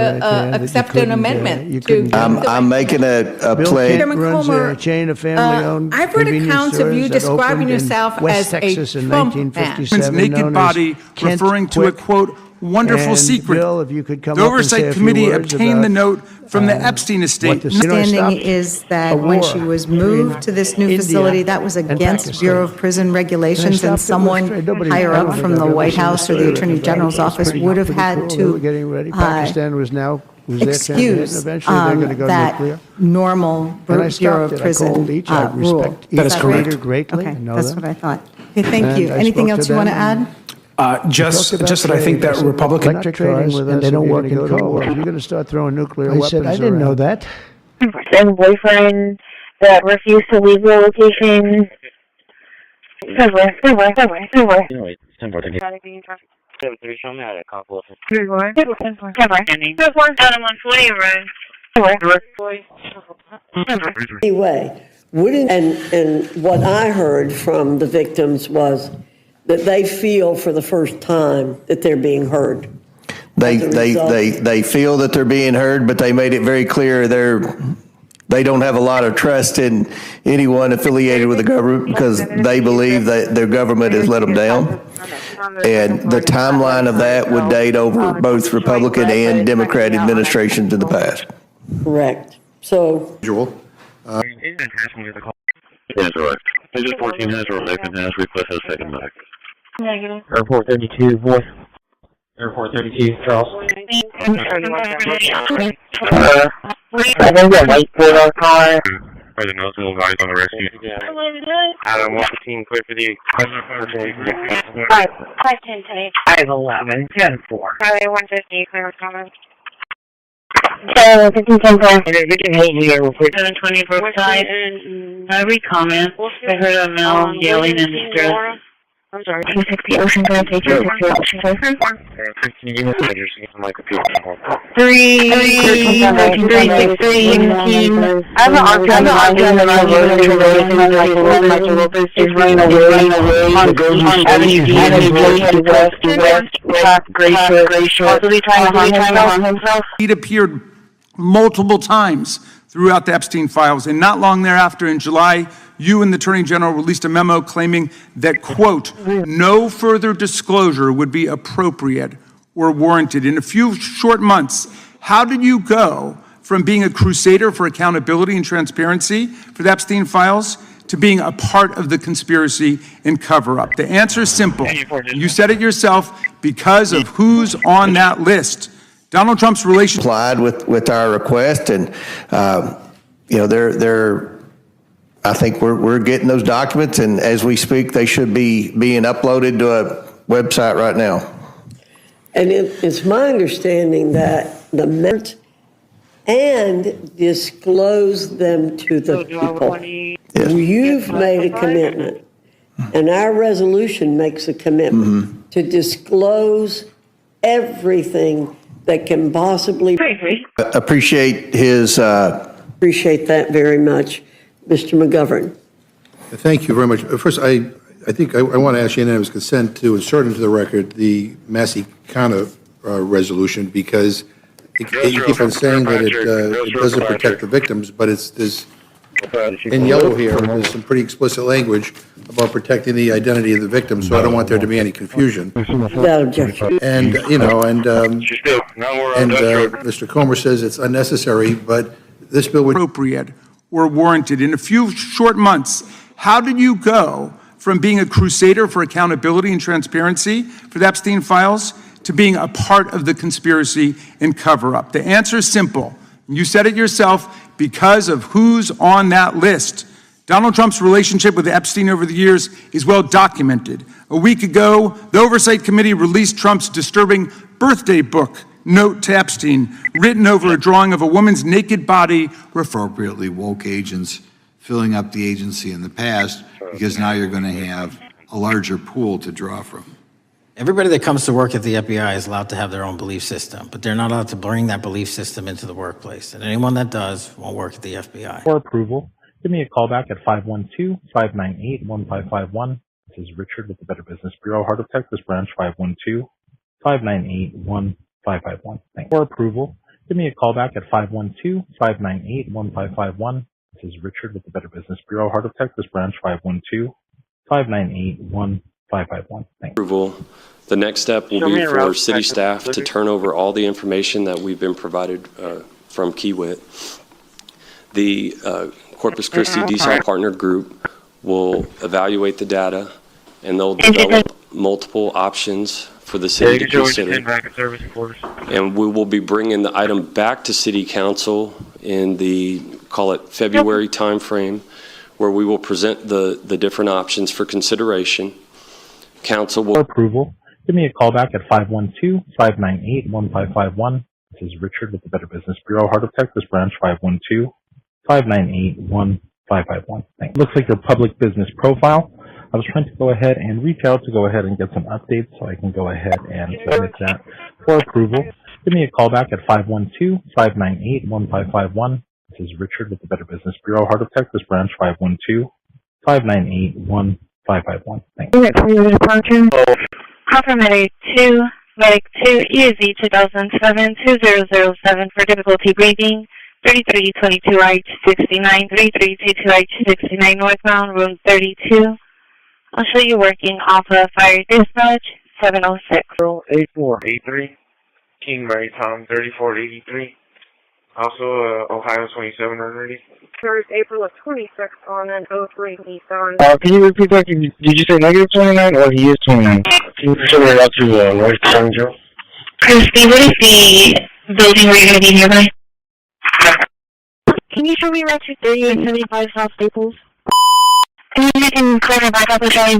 accept an amendment to? I'm making a pledge. Chairman Comer, chain of family-owned I've read accounts of you describing yourself as a Trump fan. Naked body, referring to a quote wonderful secret. Bill, if you could come the up and say Oversight a few Committee words obtained the about, note from the Epstein estate. Understanding is that when she was moved to this new facility, that was against Bureau of Prison regulations, and someone higher up from the White House or the Attorney General's office would have had to excuse that normal Bureau of Prison rule. That is correct. Okay, that's what I thought. Okay, thank you. Anything else you want to add? Just that I think that Republican electric cars, and they don't work in cold. If you're going to start throwing nuclear weapons around. I didn't know that. And boyfriend that refused to leave the location. Somewhere. Anyway, and what I heard from the victims was that they feel for the first time that they're being heard. They feel that they're being heard, but they made it very clear they don't have a lot of trust in anyone affiliated with the government because they believe that their government has let them down. And the timeline of that would date over both Republican and Democrat administrations in the past. Correct. So, Joel. Yes, right. It's just 14 minutes or 11 minutes. Request a second back. Negative. Airport 32, voice. Airport 32, Charles. I'm sorry, I think the light for our car. President Nelson will advise on the rescue. Adam 115, clear for the... 510 today. 511, 10-4. Highway 150, clear with comments. So, 15-10-4. We can hold me there real quick. 720 Brookside. I read comments. I heard a male yelling in distress. I'm sorry. 260 Ocean Drive, 260 Ocean Drive. 363. I have an argument that I wrote to Rose and like Michael Lopez is running away on Avenue West, past Gray Shore. Possibly trying to harm himself. He'd appeared multiple times throughout the Epstein files, and not long thereafter, in July, you and the Attorney General released a memo claiming that, quote, no further disclosure would be appropriate or warranted. In a few short months, how did you go from being a crusader for accountability and transparency for the Epstein files to being a part of the conspiracy and cover-up? The answer is simple. You said it yourself, because of who's on that list. Donald Trump's relationship applied with our request, and I think we're getting those documents, and as we speak, they should be being uploaded to a website right now. and it's my understanding that the members and disclose them to the people. Yes. You've made a commitment, and our resolution makes a commitment to disclose everything that can possibly. Appreciate his. Appreciate that very much, Mr. McGovern. Thank you very much. First, I think I want to ask unanimous consent to insert into the record the Massey-Kana resolution, because you keep on saying that it doesn't protect the victims, but there's in yellow here, there's some pretty explicit language about protecting the identity of the victim, so I don't want there to be any confusion. Without objection. And, Mr. Comer says it's unnecessary, but this bill would... Appropriate or warranted. In a few short months, how did you go from being a crusader for accountability and transparency for the Epstein files to being a part of the conspiracy and cover-up? The answer is simple. You said it yourself, because of who's on that list. Donald Trump's relationship with Epstein over the years is well documented. A week ago, the Oversight Committee released Trump's disturbing birthday book, Note to Epstein, written over a drawing of a woman's naked body. Appropriately woke agents filling up the agency in the past, because now you're going to have a larger pool to draw from. Everybody that comes to work at the FBI is allowed to have their own belief system, but they're not allowed to bring that belief system into the workplace. And anyone that does won't work at the FBI. For approval, give me a call back at 512-598-1551. This is Richard with the Better Business Bureau, Heart of Texas Branch, 512-598-1551. Thanks. For approval, give me a call back at 512-598-1551. This is Richard with the Better Business Bureau, Heart of Texas Branch, 512-598-1551. Approval. The next step will be for city staff to turn over all the information that we've been provided from Kiewit. The Corpus Christi DSAL partner group will evaluate the data, and they'll develop multiple options for the city to consider. And we will be bringing the item back to City Council in the, call it February timeframe, where we will present the different options for consideration. Council will... For approval, give me a call back at 512-598-1551. This is Richard with the Better Business Bureau, Heart of Texas Branch, 512-598-1551. Looks like your public business profile. I was trying to go ahead and reach out to go ahead and get some updates so I can go ahead and submit that for approval. Give me a call back at 512-598-1551. This is Richard with the Better Business Bureau, Heart of Texas Branch, 512-598-1551. 551. Copper Medic 2, Medic 2, EZ 2007-2007 for difficulty breathing, 3322H69, 3322H69 northbound, room 32. I'll show you working off of Fire Dispatch 706. 8483, King Mary Tom 3483. Also, Ohio 2700. April of 26 on an 03 Nissan. Can you repeat that? Did you say negative 29 or he is 29? Can you show me out to West San Joe? Christi, what is the building where you're going to be nearby? Can you show me around 230-75 South Staples? And then you can clear back up and show me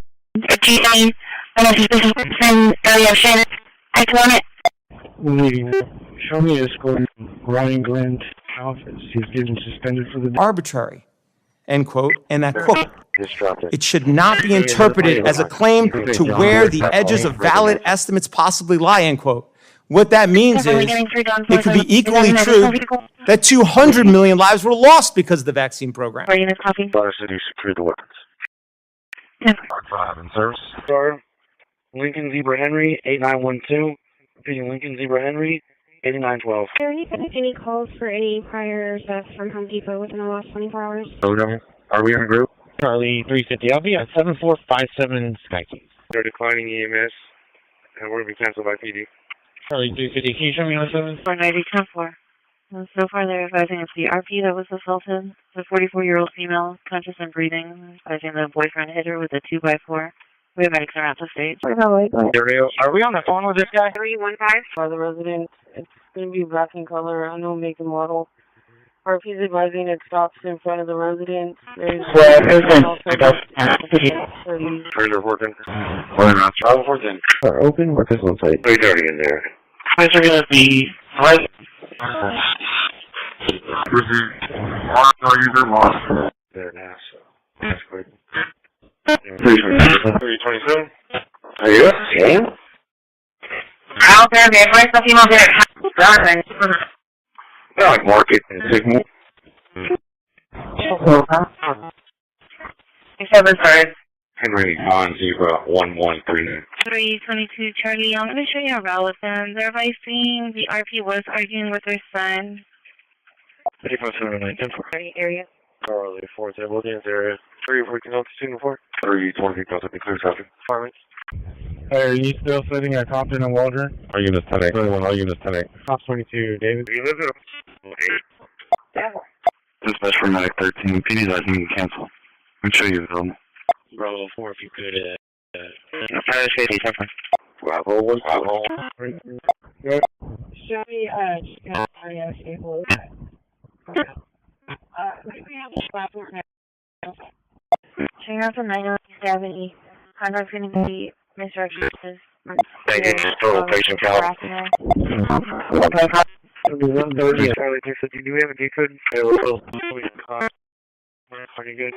a GA and a suspicious person area share. I want it. Show me a score in Ryan Glenn's office. He's getting suspended for the... Arbitrary, end quote, and I quote, it should not be interpreted as a claim to where the edges of valid estimates possibly lie, end quote. What that means is it could be equally true that 200 million lives were lost because of the vaccine program. Water City Security Weapons. Yeah. 5 in service. Star, Lincoln Zebra Henry, 8912. Repeating Lincoln Zebra Henry, 8912. Are you getting any calls for any prior thefts from Home Depot within the last 24 hours? Are we in a group? Charlie 350. I'll be at 7457 Sky Keys. They're declining EMS, and we're going to be canceled by PD. Charlie 350. Can you show me on 7? 490, 10-4. So far, they're advising it's the RP that was assaulted. The 44-year-old female, conscious and breathing, advising the boyfriend hit her with a 2x4. We have medics around the state. Are we on the phone with this guy? 315. For the resident, it's going to be black in color, unknown make and model. RP's advising it stops in front of the residence. There's reporting. Reporting. Open. What is on site? 330 in there. Guys are going to be right. User lost. There now, so that's good. 327. Are you up? Yeah. Out there, man. Where's the female there? Yeah, like market and signal. 375. Henry on 01139. 322 Charlie, I'm going to show you a relevant. They're advising the RP was arguing with her son. 357 Area. Charlie 4 table against area. 3 working on student 4. 320 Delta clear traffic. Apartments. Hey, are you still sitting at Compton and Waldron? All units 10-8. 21, all units 10-8. Cops 22, David. You live in Dispatch for Medic 13. PD's asking you to cancel. I'll show you the film. Bravo 4, if you could, Bravo 1, Bravo. Show me, able. Turn off the 907E. Contact going to be Mr. Curtis. Thank you. Total patient count. 130. Charlie 350. Do we have a decode? Pretty good.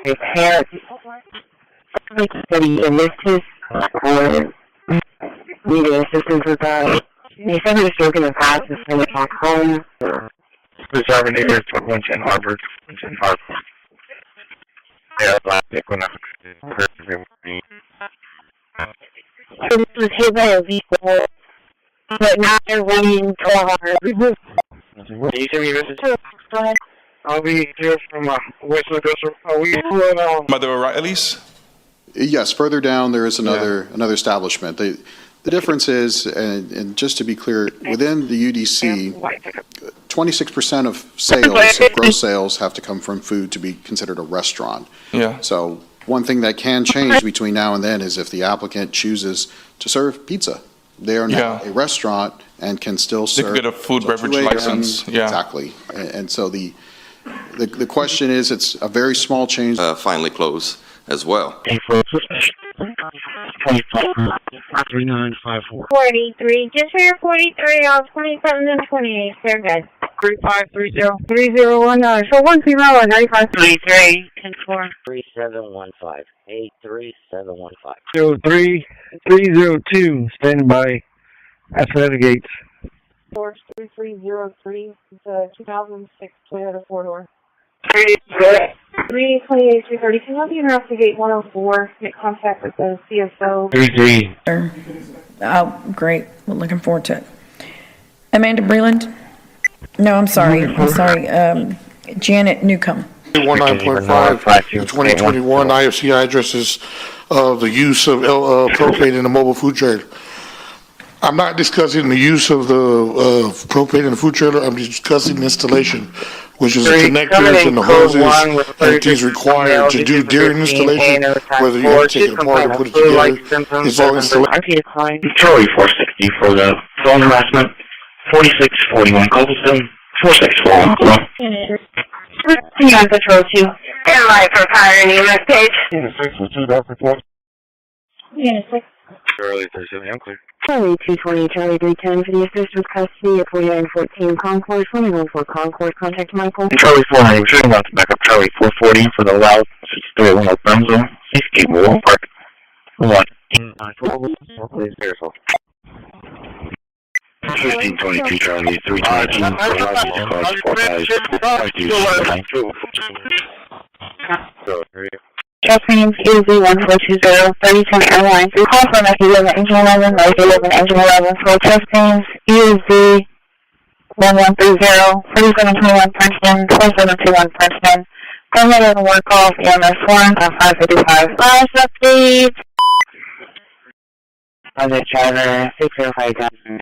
In this case, needing assistance with that. They said he was joking in the past and send it back home. The Terminator, Winch and Harvard. Yeah, Equinox. So this was hit by a vehicle, but now they're running 12 hours. Can you send me a message? I'll be here from West Coast. Are we Mother O'Reilly's? Yes, further down there is another establishment. The difference is, and just to be clear, within the UDC, 26% of sales, of gross sales, have to come from food to be considered a restaurant. Yeah. So one thing that can change between now and then is if the applicant chooses to serve pizza. They are now a restaurant and can still serve. They could get a food beverage license. Yeah. Exactly. And so the question is, it's a very small change. Finally close as well. 3954. 43, just for your 43, I'll 27 and 28, they're good. 3530. 3019, so 101, 9533, 10-4. 3715. 83715. 302, standing by at the gates. 3303, it's a 2006 Toyota 4-door. 328, 330, can you help me interrupt the gate 104, make contact with the CSO? 33. Oh, great. We're looking forward to it. Amanda Breland? No, I'm sorry. Janet Newcomb. 19.5, the 2021 IFC addresses the use of propane in a mobile food trailer. I'm not discussing the use of the propane in the food trailer. I'm discussing the installation, which is the connectors and the hoses that is required to do during installation, whether you have to take it apart or put it together. It's all installation. Charlie 460 for the phone harassment. 4641 Cobblestone. 4641. On Patrol 2. Stand by for fire in the US page. Charlie 37, I'm clear. Charlie 220, Charlie 310 for the assist with custody at 4914 Concord, 2114 Concord. Contact Michael. Charlie 490, we're shooting out to back up Charlie 440 for the loud 631 North Brown Zone. 68 Willow Park. 1522 Charlie 322 for loud cause 4 guys. 52. Airplanes EZ 1420, 3010 Airlines. Call for Nike 11, Engine 11, Nike 11, Engine 11. For test planes EZ 1130, 4721 Princeton, 2721 Princeton. Go ahead and work off EMS 1 on 555. Last update. Other driver, 605.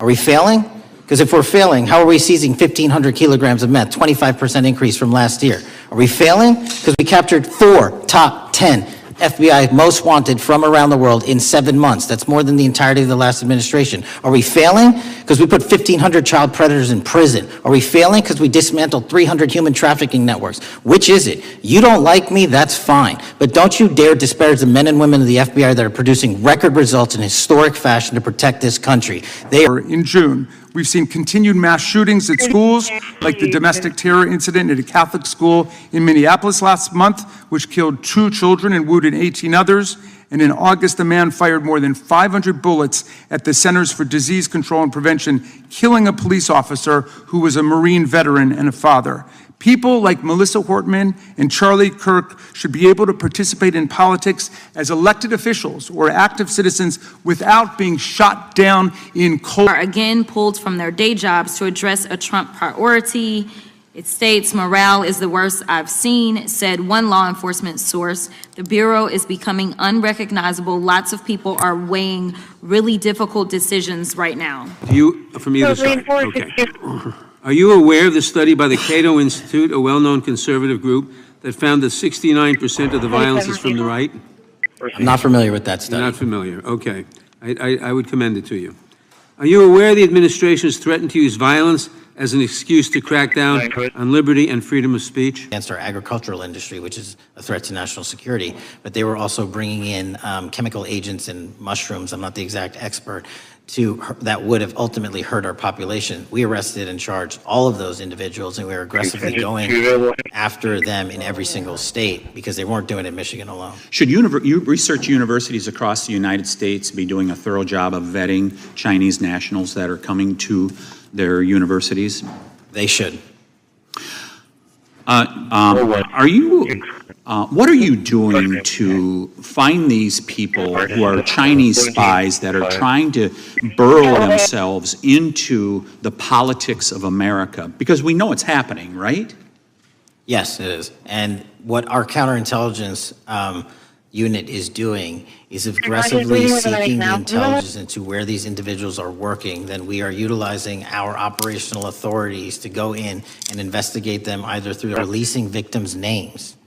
Are we failing? Because if we're failing, how are we seizing 1,500 kilograms of meth, 25% increase from last year? Are we failing? Because we captured 4 top 10 FBI most wanted from around the world in 7 months. That's more than the entirety of the last administration. Are we failing? Because we put 1,500 child predators in prison. Are we failing? Because we dismantled 300 human trafficking networks. Which is it? You don't like me, that's fine. But don't you dare disparage the men and women of the FBI that are producing record results in historic fashion to protect this country. They are in June. We've seen continued mass shootings at schools, like the domestic terror incident at a Catholic school in Minneapolis last month, which killed 2 children and wounded 18 others. And in August, a man fired more than 500 bullets at the Centers for Disease Control and Prevention, killing a police officer who was a Marine veteran and a father. People like Melissa Hortman and Charlie Kirk should be able to participate in politics as elected officials or active citizens without being shot down in cold. Are again pulled from their day jobs to address a Trump priority. It states, morale is the worst I've seen, said one law enforcement source. The Bureau is becoming unrecognizable. Lots of people are weighing really difficult decisions right now. From either side? Okay. Are you aware of the study by the Cato Institute, a well-known conservative group, that found that 69% of the violence is from the right? I'm not familiar with that study. You're not familiar, okay. I would commend it to you. Are you aware the administration has threatened to use violence as an excuse to crack down on liberty and freedom of speech? Against our agricultural industry, which is a threat to national security, but they were also bringing in chemical agents and mushrooms, I'm not the exact expert, that would have ultimately hurt our population. We arrested and charged all of those individuals, and we were aggressively going after them in every single state because they weren't doing it in Michigan alone. Should research universities across the United States be doing a thorough job of vetting Chinese nationals that are coming to their universities? They should. What are you doing to find these people who are Chinese spies that are trying to burrow themselves into the politics of America? Because we know it's happening, right? Yes, it is. And what our counterintelligence unit is doing is aggressively seeking the intelligence into where these individuals are working. Then we are utilizing our operational authorities to go in and investigate them either through releasing victims' names.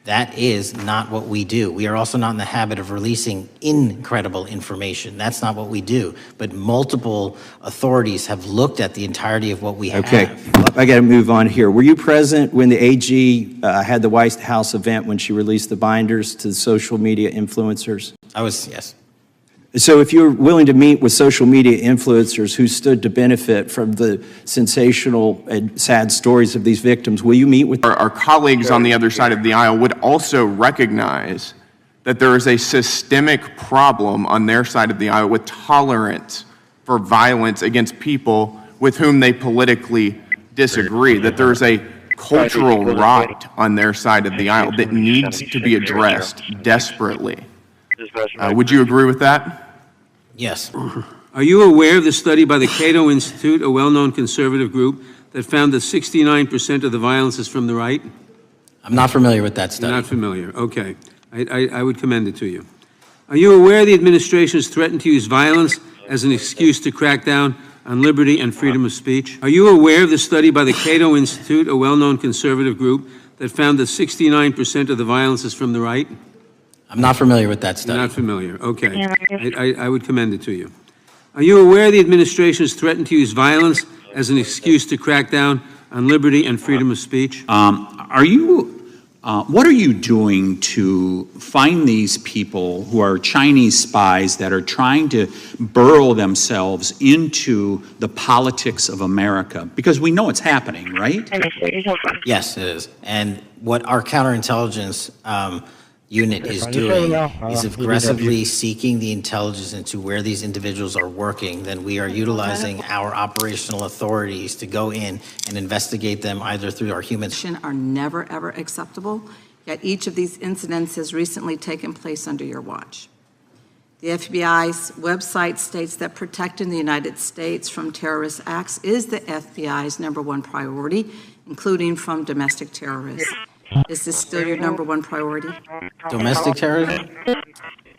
That is not what we do. We are also not in the habit of releasing incredible information. That's not what we do. But multiple authorities have looked at the entirety of what we have. Okay, I got to move on here. Were you present when the AG had the White House event when she released the binders to the social media influencers? I was, yes. So if you're willing to meet with social media influencers who stood to benefit from the sensational and sad stories of these victims, will you meet with Our colleagues on the other side of the aisle would also recognize that there is a systemic problem on their side of the aisle with tolerance for violence against people with whom they politically disagree, that there is a cultural rot on their side of the aisle that needs to be addressed desperately. Would you agree with that? Yes. Are you aware of the study by the Cato Institute, a well-known conservative group, that found that 69% of the violence is from the right? I'm not familiar with that study. You're not familiar, okay. I would commend it to you. Are you aware the administration has threatened to use violence as an excuse to crack down on liberty and freedom of speech? Are you aware of the study by the Cato Institute, a well-known conservative group, that found that 69% of the violence is from the right? I'm not familiar with that study. You're not familiar, okay. I would commend it to you. Are you aware the administration has threatened to use violence as an excuse to crack down on liberty and freedom of speech? What are you doing to find these people who are Chinese spies that are trying to burrow themselves into the politics of America? Because we know it's happening, right? Yes, it is. And what our counterintelligence unit is doing is aggressively seeking the intelligence into where these individuals are working. Then we are utilizing our operational authorities to go in and investigate them either through our human are never, ever acceptable, yet each of these incidents has recently taken place under your watch. The FBI's website states that protecting the United States from terrorist acts is the FBI's #1 priority, including from domestic terrorists. Is this still your #1 priority? domestic terrorism.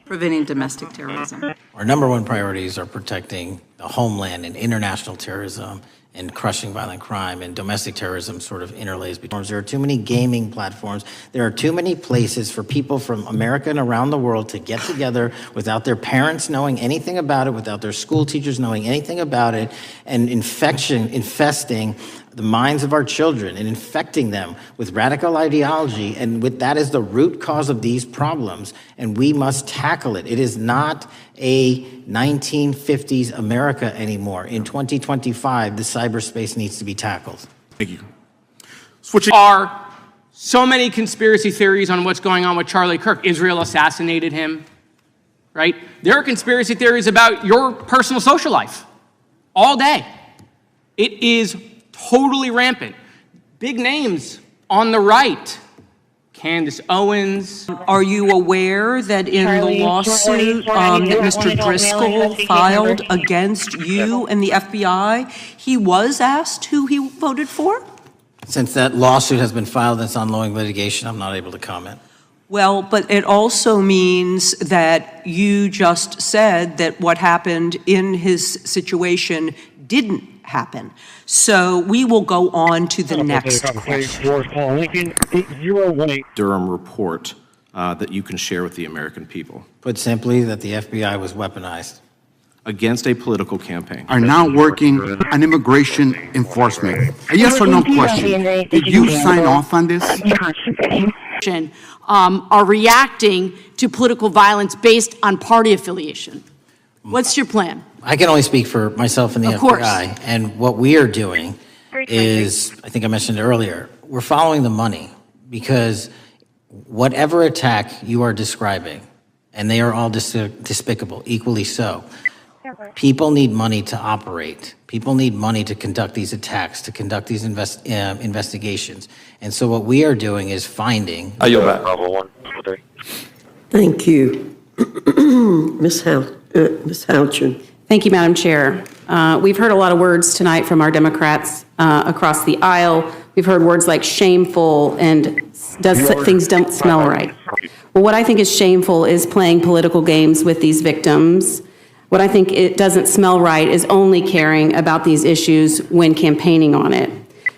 Preventing domestic terrorism. Our #1 priorities are protecting the homeland and international terrorism and crushing violent crime, and domestic terrorism sort of interlays between. There are too many gaming platforms. There are too many places for people from America and around the world to get together without their parents knowing anything about it, without their school teachers knowing anything about it, and infesting the minds of our children and infecting them with radical ideology. And that is the root cause of these problems, and we must tackle it. It is not a 1950s America anymore. In 2025, the cyberspace needs to be tackled. Thank you. Are so many conspiracy theories on what's going on with Charlie Kirk. Israel assassinated him, right? There are conspiracy theories about your personal social life all day. It is totally rampant. big names on the right. Candace Owens. Are you aware that in the lawsuit that Mr. Driscoll filed against you and the FBI, he was asked who he voted for? Since that lawsuit has been filed and it's ongoing litigation, I'm not able to comment. Well, but it also means that you just said that what happened in his situation didn't happen. So we will go on to the next question. Durham report that you can share with the American people Put simply, that the FBI was weaponized. against a political campaign. Are now working on immigration enforcement. A yes or no question. Did you sign off on this? Are reacting to political violence based on party affiliation. What's your plan? I can only speak for myself and the Of course. FBI. And what we are doing is, I think I mentioned earlier, we're following the money, because whatever attack you are describing, and they are all despicable, equally so, people need money to operate. People need money to conduct these attacks, to conduct these investigations. And so what we are doing is finding... I yield back. Thank you. Ms. Houchin. Thank you, Madam Chair. We've heard a lot of words tonight from our Democrats across the aisle. We've heard words like shameful and things don't smell right. Well, what I think is shameful is playing political games with these victims. What I think it doesn't smell right is only caring about these issues when campaigning on it.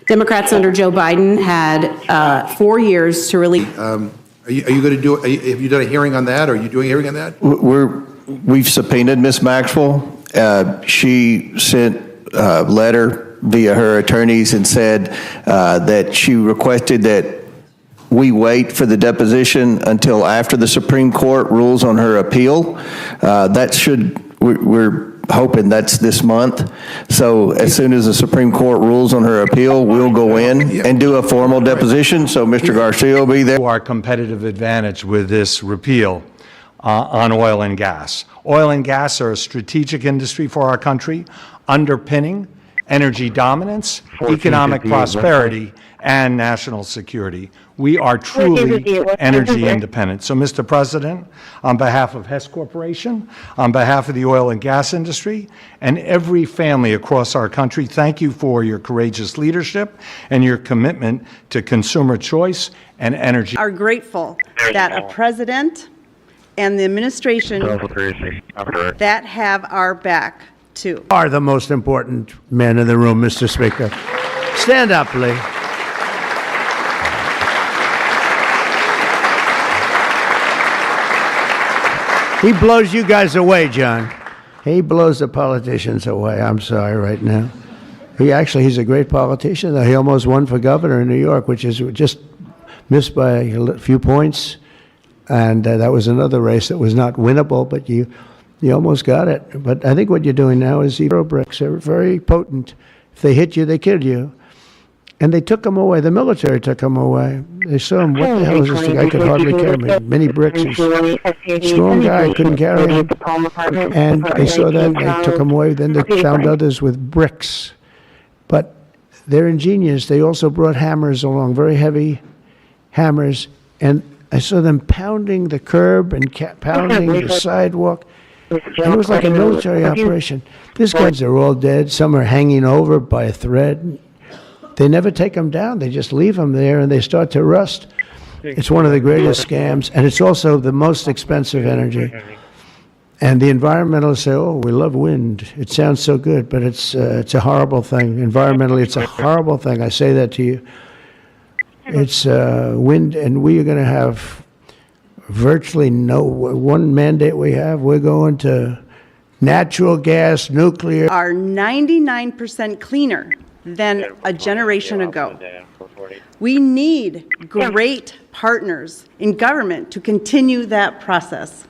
Democrats under Joe Biden had 4 years to really... Are you going to do, have you done a hearing on that? Are you doing a hearing on that? We've subpoenaed Ms. Maxwell. She sent a letter via her attorneys and said that she requested that we wait for the deposition until after the Supreme Court rules on her appeal. We're hoping that's this month. So as soon as the Supreme Court rules on her appeal, we'll go in and do a formal deposition. So Mr. Garcia will be there. Our competitive advantage with this repeal on oil and gas. Oil and gas are a strategic industry for our country, underpinning energy dominance, economic prosperity, and national security. We are truly energy independent. So, Mr. President, on behalf of Hess Corporation, on behalf of the oil and gas industry, and every family across our country, thank you for your courageous leadership and your commitment to consumer choice and energy. Are grateful that a president and the administration that have our back, too. Are the most important men in the room, Mr. Speaker. Stand up, Lee. He blows you guys away, John. He blows the politicians away. I'm sorry right now. He's a great politician. He almost won for governor in New York, which is just missed by a few points. And that was another race that was not winnable, but you almost got it. But I think what you're doing now is zero bricks. They're very potent. If they hit you, they kill you. And they took them away. The military took them away. They saw him. What the hell is this thing? I could hardly carry him. Many bricks. He's a strong guy. Couldn't carry him. And they saw that. They took him away. Then they found others with bricks. But they're ingenious. They also brought hammers along, very heavy hammers. And I saw them pounding the curb and pounding the sidewalk. And it was like a military operation. These guys are all dead. Some are hanging over by a thread. They never take them down. They just leave them there and they start to rust. It's one of the greatest scams, and it's also the most expensive energy. And the environmentalists say, oh, we love wind. It sounds so good, but it's a horrible thing. Environmentally, it's a horrible thing. I say that to you. It's wind, and we are going to have virtually one mandate we have. We're going to natural gas, nuclear. Are 99% cleaner than a generation ago. We need great partners in government to continue that process.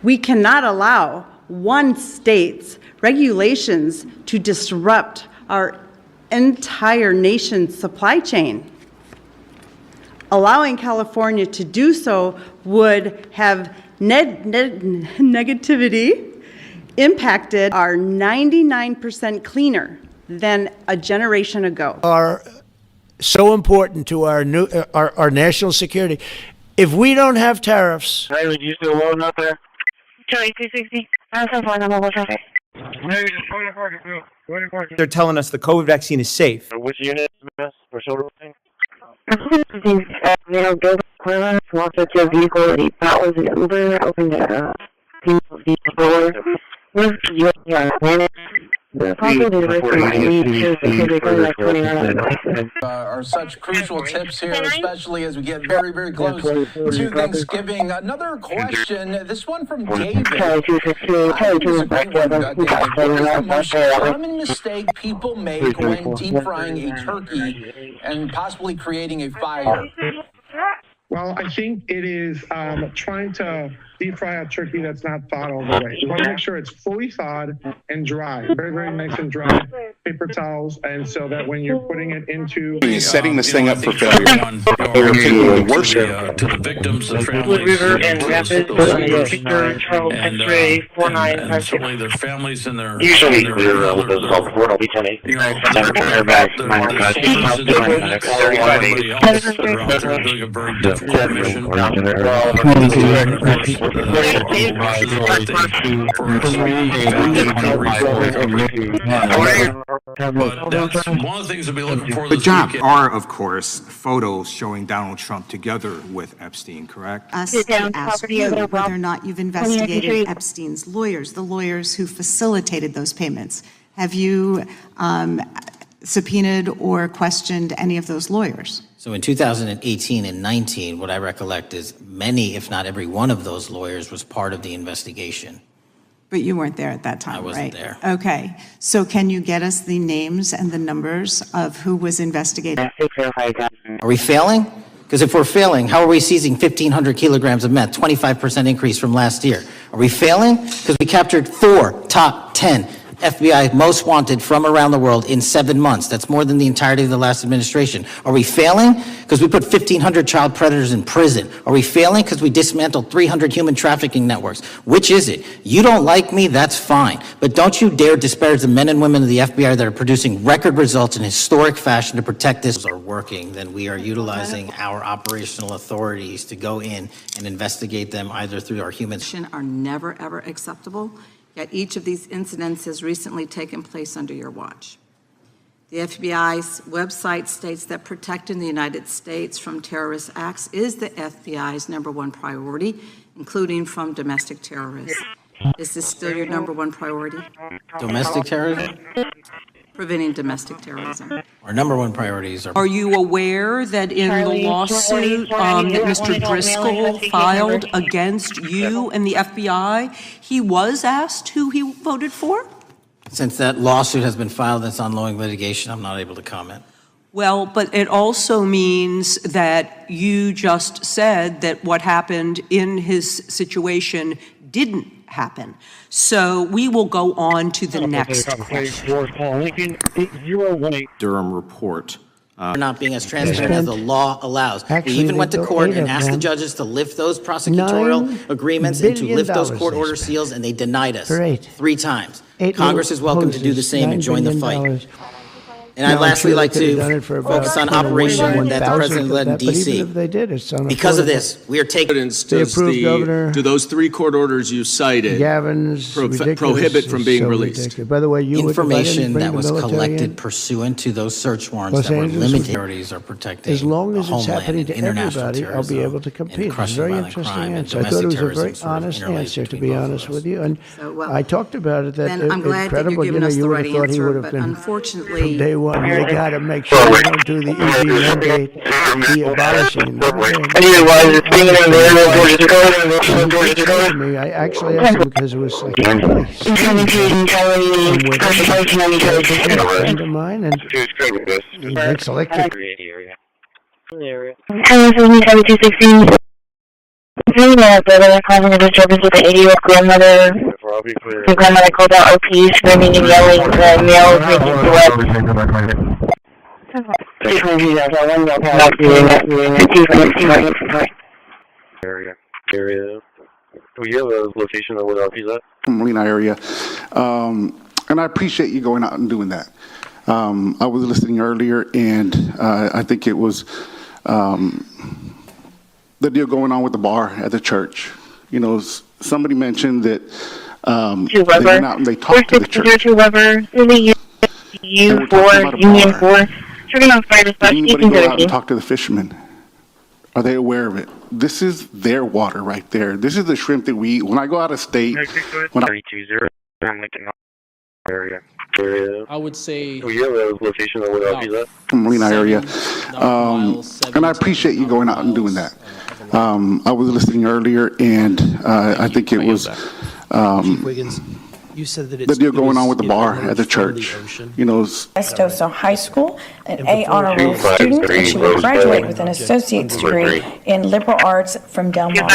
We cannot allow one state's regulations to disrupt our entire nation's supply chain. Allowing California to do so would have negativity impacted our 99% cleaner than a generation ago. Are so important to our our national security. If we don't have tariffs, Hey, would you still loading up there? Charlie 260. They're telling us the COVID vaccine is safe. Which unit, miss? Or shoulder thing? Walked up to a vehicle, he thought was an Uber, opened the vehicle door. Are such crucial tips here, especially as we get very, very close to Thanksgiving. Another question, this one from David. I think it's a great one, David. What is the most common mistake people make when deep frying a turkey and possibly creating a fire? Well, I think it is trying to deep fry a turkey that's not thawed all the way. You want to make sure it's fully thawed and dry, very, very nice and dry. Paper towels, and so that when you're putting it into setting this thing up for failure, we're taking the worst to the victims, the families, and certainly their families and their Usually we're with those calls before, it'll be 10-8. doing a very difficult mission. But that's one of the things to be looking for But this John, weekend. are, of course, photos showing Donald Trump together with Epstein, correct? Us to ask you whether or not you've investigated Epstein's lawyers, the lawyers who facilitated those payments. Have you subpoenaed or questioned any of those lawyers? So in 2018 and 19, what I recollect is many, if not every one of those lawyers was part of the investigation. But you weren't there at that time, right? I wasn't there. Okay. So can you get us the names and the numbers of who was investigated? Are we failing? Because if we're failing, how are we seizing 1,500 kilograms of meth, 25% increase from last year? Are we failing? Because we captured 4 top 10 FBI most wanted from around the world in 7 months. That's more than the entirety of the last administration. Are we failing? Because we put 1,500 child predators in prison. Are we failing? Because we dismantled 300 human trafficking networks. Which is it? You don't like me? That's fine. But don't you dare disparage the men and women of the FBI that are producing record results in historic fashion to protect this. Are working, then we are utilizing our operational authorities to go in and investigate them either through our human... Are never, ever acceptable. Yet each of these incidents has recently taken place under your watch. The FBI's website states that protecting the United States from terrorist acts is the FBI's #1 priority, including from domestic terrorists. Is this still your #1 priority? Domestic terrorism? Preventing domestic terrorism. Our #1 priorities are... Are you aware that in the lawsuit that Mr. Driscoll filed against you and the FBI, he was asked who he voted for? Since that lawsuit has been filed and it's ongoing litigation, I'm not able to comment. Well, but it also means that you just said that what happened in his situation didn't happen. So we will go on to the next question. Durham report. We're not being as transparent as the law allows. We even went to court and asked the judges to lift those prosecutorial agreements and to lift those court order seals, and they denied us 3 times. Congress is welcome to do the same and join the fight. And I'd lastly like to focus on operation that the president led in D.C. Because of this, we are taking... Do those 3 court orders you cited prohibit from being released? By the way, information that was collected pursuant to those search warrants that were limited areas are protecting as long as the it's homeland happening to and international everybody, I'll be able to compete. It's a crushing very violent interesting crime and answer. I thought it was a very domestic terrorism honest sort of answer, to interrelated be honest with you. And So, well, I talked about it, that Ben, I'm glad that you're incredible, giving us the you would right have thought he answer, would have but been, unfortunately... from day one, you got to make sure you don't do the easy mandate, the abolishing. I actually asked him because it was like a friend of mine, and he makes electric. Causing a disturbance with the 80-year-old grandmother. The grandmother called out OPs, screaming and yelling. The male was making threats. Area. Do you have a location of where the RP's at? Molina area. And I appreciate you going out and doing that. I was listening earlier, and I think it was the deal going on with the bar at the church. You know, somebody mentioned that they went out and they talked to the church. Union 4. Did anybody go out and talk to the fishermen? Are they aware of it? This is their water right there. This is the shrimp that we eat. When I go out of state, when 320 area. I would say Your location or where else Marina area. And I appreciate you going out and doing that. I was listening earlier, and I think it was Chief Wiggins, you said that the deal going on with the bar at the church. You know, Estoso High School, an A honor roll student, and she will graduate with an associate's degree in liberal arts from Del Mar.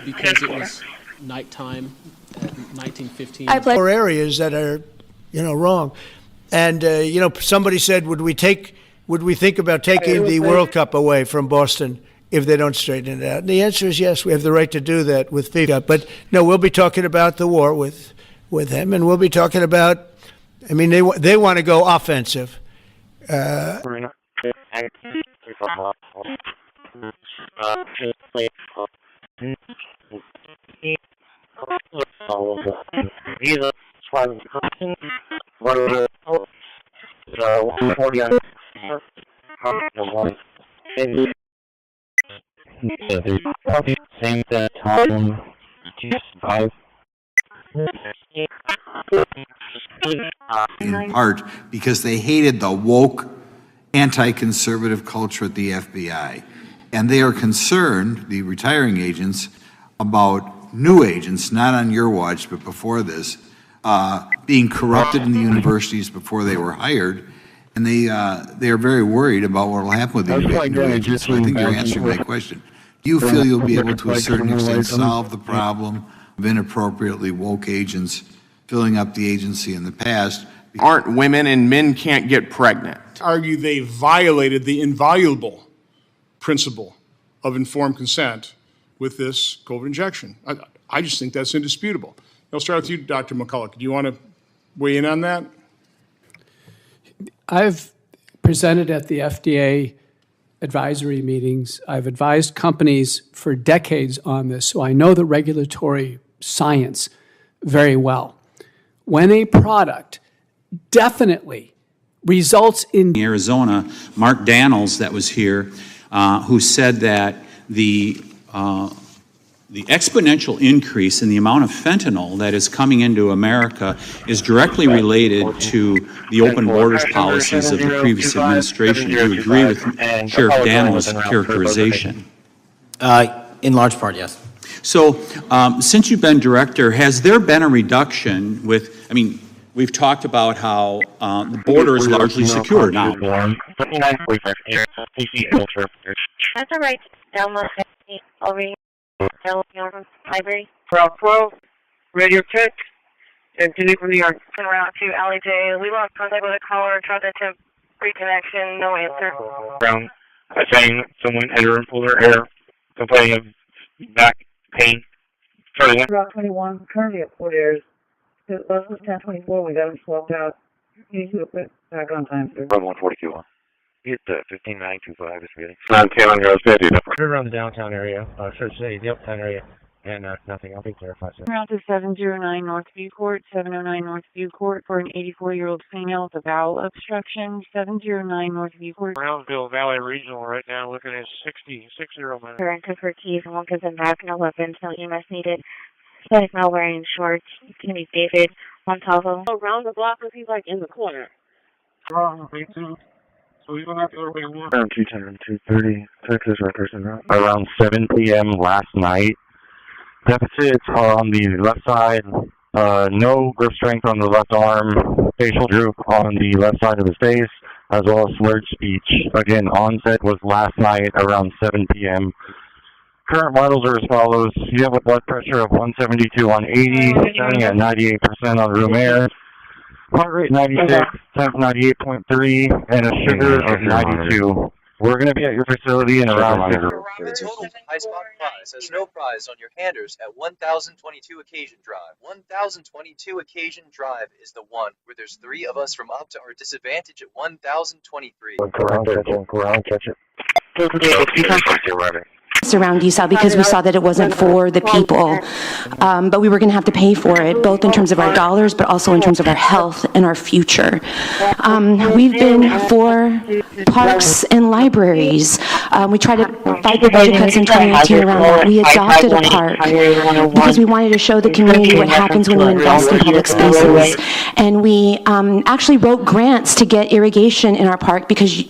Because it was nighttime at 1915. Or areas that are, wrong. And, somebody said, would we think about taking the World Cup away from Boston if they don't straighten it out? And the answer is yes, we have the right to do that with FIFA. But no, we'll be talking about the war with him, and we'll be talking about, they want to go offensive. In part because they hated the woke, anti-conservative culture at the FBI. And they are concerned, the retiring agents, about new agents, not on your watch, but before this, being corrupted in the universities before they were hired. And they are very worried about what will happen with the new agents. So I think you're answering my question. Do you feel you'll be able to a certain extent solve the problem of inappropriately woke agents filling up the agency in the past? Aren't women and men can't get pregnant. Argue they violated the inviolable principle of informed consent with this COVID injection. I just think that's indisputable. I'll start with you, Dr. McCulloch. Do you want to weigh in on that? I've presented at the FDA advisory meetings. I've advised companies for decades on this, so I know the regulatory science very well. When a product definitely results in Arizona, Mark Daniels that was here, who said that the exponential increase in the amount of fentanyl that is coming into America is directly related to the open borders policies of the previous administration. Do you agree with Sheriff Daniels' characterization? In large part, yes. So, since you've been director, has there been a reduction with, we've talked about how the border is largely secure now. That's all right. Download over library. Route 12, radio check, and continue from New York. Route to LJ. We lost contact with a caller, tried to attempt reconnection, no answer. Around saying someone entered and pulled their hair, complaining of back pain. Route 21, currently at Fort Ayers. It was 1024, we got him swapped out. You need to put back on time, sir. Road 142. It's 15925 is reading. Taylor Rose 50. Around the downtown area, Church City, the uptown area, and nothing. I'll be clarified, sir. Route to 709 Northview Court, 709 Northview Court for an 84-year-old female with a bowel obstruction, 709 Northview Court. Brownsville Valley Regional right now looking at 66-year-old man. Parental for keys, one cousin back, no weapons, no EMS needed. He's not wearing shorts. It's going to be David Montalvo. Around the block, or he's like in the corner? Wrong, me too. So we don't have to go away more. Around 210 and 230, Texas records around 7 p.m. last night. Deficits on the left side, no grip strength on the left arm, facial droop on the left side of his face, as well as slurred speech. Again, onset was last night around 7 p.m. Current vitals are as follows. You have a blood pressure of 172 on 80, standing at 98% on room air. Heart rate 96, temp 98.3, and a sugar of 92. We're going to be at your facility in around. The total high spot prize has no prize on your handers at 1022 Occasion Drive. 1022 Occasion Drive is the one where there's 3 of us from up to our disadvantage at 1023. Around USAL because we saw that it wasn't for the people, but we were going to have to pay for it, both in terms of our dollars, but also in terms of our health and our future. We've been for parks and libraries. We tried to fight the budget cuts in 2018 around that. We adopted a park because we wanted to show the community what happens when you invest in public spaces. And we actually wrote grants to get irrigation in our park because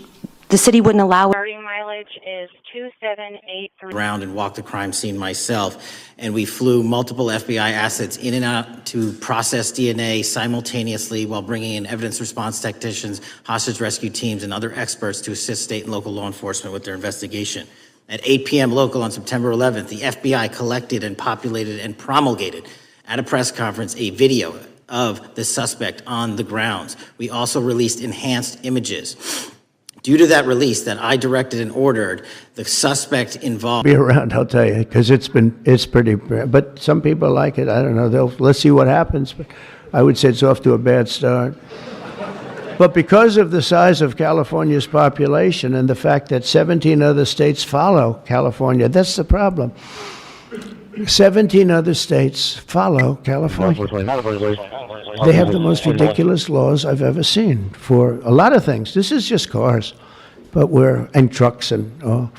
the city wouldn't allow it. Starting mileage is 2783. Around and walked the crime scene myself, and we flew multiple FBI assets in and out to process DNA simultaneously while bringing in evidence response technicians, hostage rescue teams, and other experts to assist state and local law enforcement with their investigation. At 8 p.m. local on September 11th, the FBI collected and populated and promulgated at a press conference a video of the suspect on the grounds. We also released enhanced images. Due to that release that I directed and ordered, the suspect involved. Be around, I'll tell you, because it's pretty, but some people like it. I don't know. Let's see what happens. But I would say it's off to a bad start. But because of the size of California's population and the fact that 17 other states follow California, that's the problem. 17 other states follow California. They have the most ridiculous laws I've ever seen for a lot of things. This is just cars, but and trucks and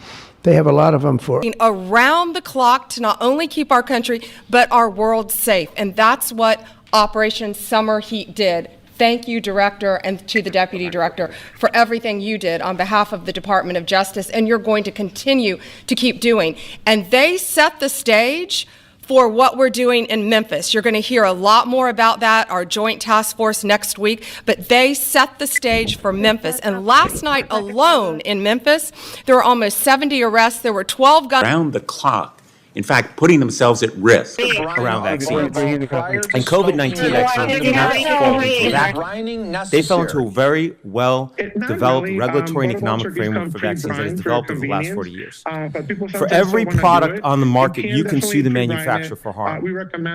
they have a lot of them for around the clock to not only keep our country but our world safe, and that's what Operation Summer Heat did. Thank you, Director, and to the Deputy Director for everything you did on behalf of the Department of Justice, and you're going to continue to keep doing. And they set the stage for what we're doing in Memphis. You're going to hear a lot more about that, our joint task force next week, but they set the stage for Memphis. And last night alone in Memphis, there were almost 70 arrests. There were 12 guns. Around the clock. In fact, putting themselves at risk around vaccines. And COVID-19 vaccines did not fall into that. They fell into a very well-developed regulatory and economic framework for vaccines that has developed over the last 40 years. For every product on the market, you can sue the manufacturer for harm,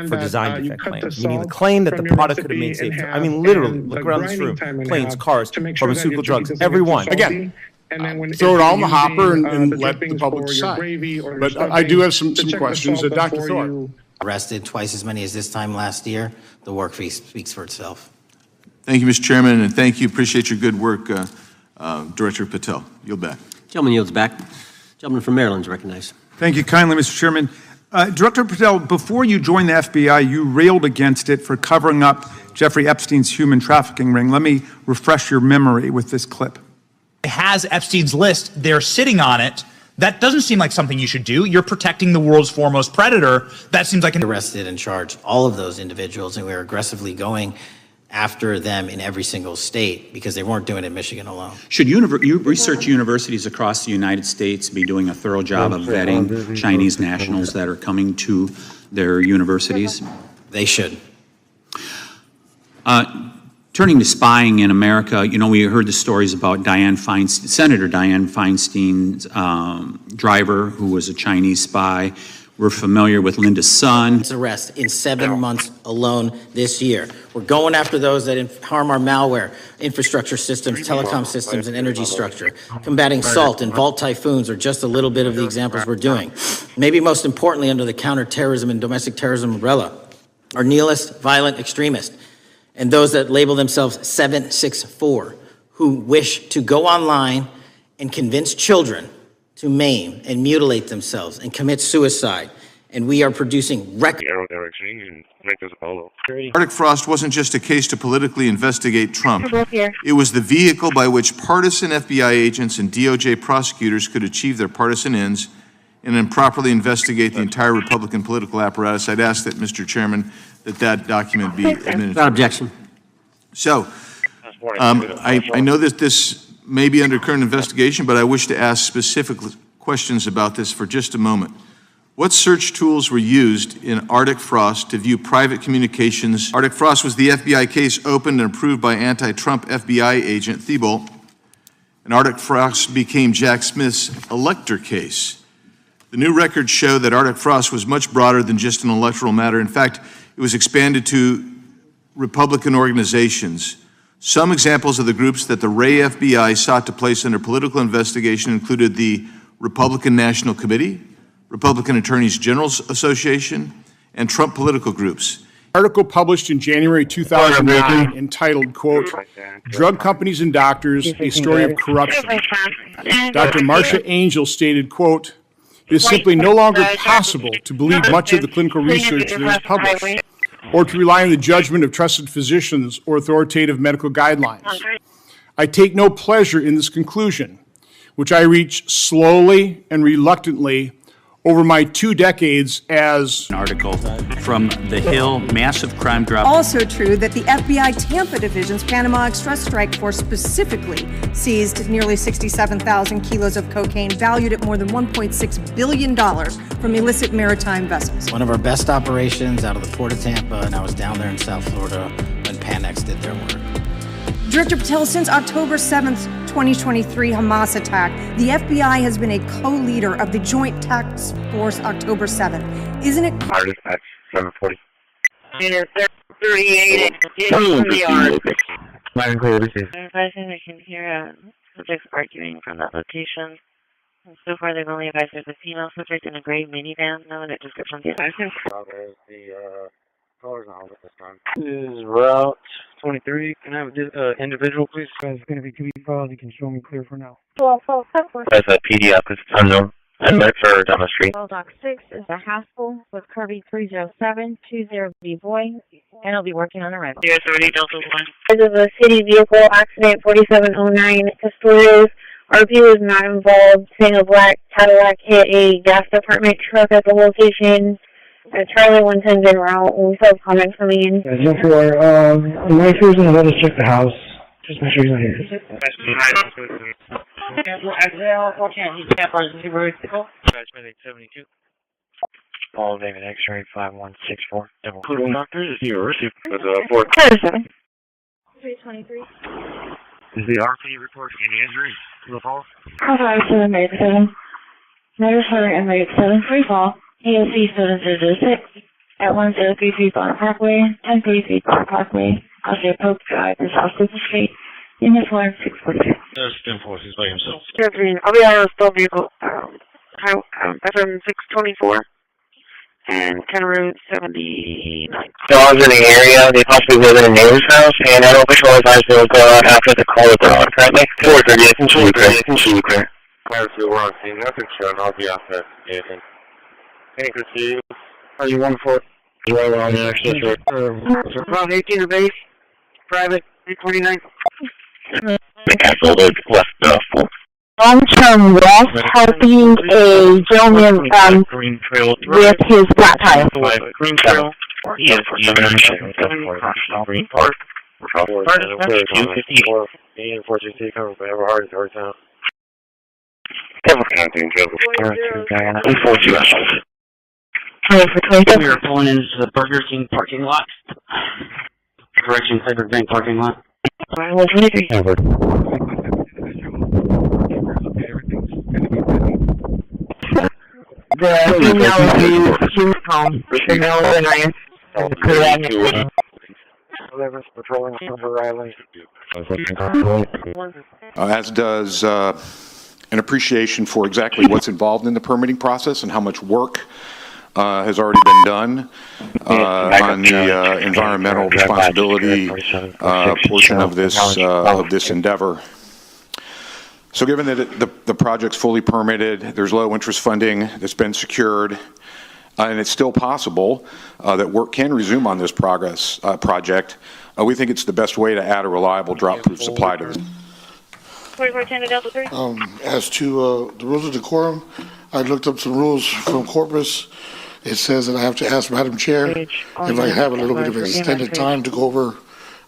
for design defect claims, meaning the claim that the product could have made safe. I mean, literally, look around this room, planes, cars, pharmaceutical drugs, every one. Again, throw it all in the hopper and let the public decide. But I do have some questions. Dr. Thorpe. Arrested twice as many as this time last year. The work speaks for itself. Thank you, Mr. Chairman, and thank you. Appreciate your good work, Director Patel. Yield back. Gentleman yields back. Gentleman from Maryland is recognized. Thank you kindly, Mr. Chairman. Director Patel, before you joined the FBI, you railed against it for covering up Jeffrey Epstein's human trafficking ring. Let me refresh your memory with this clip. Has Epstein's list, they're sitting on it. That doesn't seem like something you should do. You're protecting the world's foremost predator. That seems like arrested and charged all of those individuals, and we're aggressively going after them in every single state because they weren't doing it in Michigan alone. Should research universities across the United States be doing a thorough job of vetting Chinese nationals that are coming to their universities? They should. Turning to spying in America, you know, we heard the stories about Senator Dianne Feinstein's driver, who was a Chinese spy. We're familiar with Linda Sun. Arrest in 7 months alone this year. We're going after those that harm our malware, infrastructure systems, telecom systems, and energy structure. Combating SALT and Vault Typhoons are just a little bit of the examples we're doing. Maybe most importantly, under the counterterrorism and domestic terrorism umbrella, are nihilist, violent extremists, and those that label themselves 764, who wish to go online and convince children to maim and mutilate themselves and commit suicide. And we are producing record. Arctic Frost wasn't just a case to politically investigate Trump. It was the vehicle by which partisan FBI agents and DOJ prosecutors could achieve their partisan ends and improperly investigate the entire Republican political apparatus. I'd ask that, Mr. Chairman, that document be administered. Without objection. So, I know that this may be under current investigation, but I wish to ask specific questions about this for just a moment. What search tools were used in Arctic Frost to view private communications? Arctic Frost was the FBI case opened and approved by anti-Trump FBI agent Thibault and Arctic Frost became Jack Smith's elector case. The new records show that Arctic Frost was much broader than just an electoral matter. In fact, it was expanded to Republican organizations. Some examples of the groups that the Ray FBI sought to place under political investigation included the Republican National Committee, Republican Attorneys General's Association, and Trump political groups. Article published in January 2009 entitled, quote, "Drug Companies and Doctors, A Story of Corruption." Dr. Marcia Angel stated, quote, "It is simply no longer possible to believe much of the clinical research that is published, or to rely on the judgment of trusted physicians or authoritative medical guidelines. I take no pleasure in this conclusion, which I reach slowly and reluctantly over my 2 decades as..." An article from The Hill, massive crime drop. Also true that the FBI Tampa Division's Panama Express Strike Force specifically seized nearly 67,000 kilos of cocaine valued at more than $1.6 billion from illicit maritime vessels. One of our best operations out of the Port of Tampa, and I was down there in South Florida when Panex did their work. Director Patel, since October 7th, 2023 Hamas attack, the FBI has been a co-leader of the Joint Task Force October 7th. Isn't it... Dispatch 740. 38 from the yard. Advising we can hear subjects arguing from that location. And so far, they've only advised there's a female subject in a gray minivan. No one description. There's the colors on this time. This is Route 23. Can I have an individual, please? It's going to be 2 files. You can show me clear for now. That's a PD up. It's unknown. I'm right for down the street. Doc 6 is a Haskell with Kirby 30720B boy, and I'll be working on a arrival. Yes, 38 Delta 1. This is a city vehicle accident 4709 Castorios. RP was not involved. Saying a black Cadillac hit a gas department truck at the location. Charlie 110's en route. We still have comments coming in. 04, my fears and let us check the house. Just make sure he's not here. Paul David X-ray 5164. Double Poodle Doctor is yours. With 323. Is the RP report any injuries to the fall? Alright, 787. Notifier and 73 fall. AOC 706 at 1033 Bonner Parkway, 1033 Bonner Parkway, Oscar Pope Drive in South Cooper Street, uniform 642. There's Spin Force, he's by himself. I'll be on a still vehicle, FM 624 and 10 Road 79. Dogs in the area, they possibly live in a neighbor's house, and I don't patrol advised they'll go out after the call of the dog, currently. 430, I can see you clear. Clear to we're on scene, nothing shown, I'll be off there, anything. Any Christi, are you 1-4? You are on the access road. Route 18 to base, private, 829. The castle left 4. Long-term west helping a gentleman with his flat tire. Green Trail. Yes, you mentioned Green Park. 254. And 460 cover by Everhard, Georgetown. Everything, Diana. 42 vessels. For 22. We are pulling into the Burger King parking lot. Correction, Cyber Bank parking lot. 23. Over. The female is home. The female is in Ryan. Patrolling Silver Island. As does an appreciation for exactly what's involved in the permitting process and how much work has already been done on the environmental responsibility portion of this endeavor. So given that the project's fully permitted, there's low interest funding that's been secured, and it's still possible that work can resume on this project, we think it's the best way to add a reliable drought-proof supply to this. 4410 Delta 3. As to the rules of decorum, I looked up some rules from Corpus. It says that I have to ask Madam Chair if I have a little bit of extended time to go over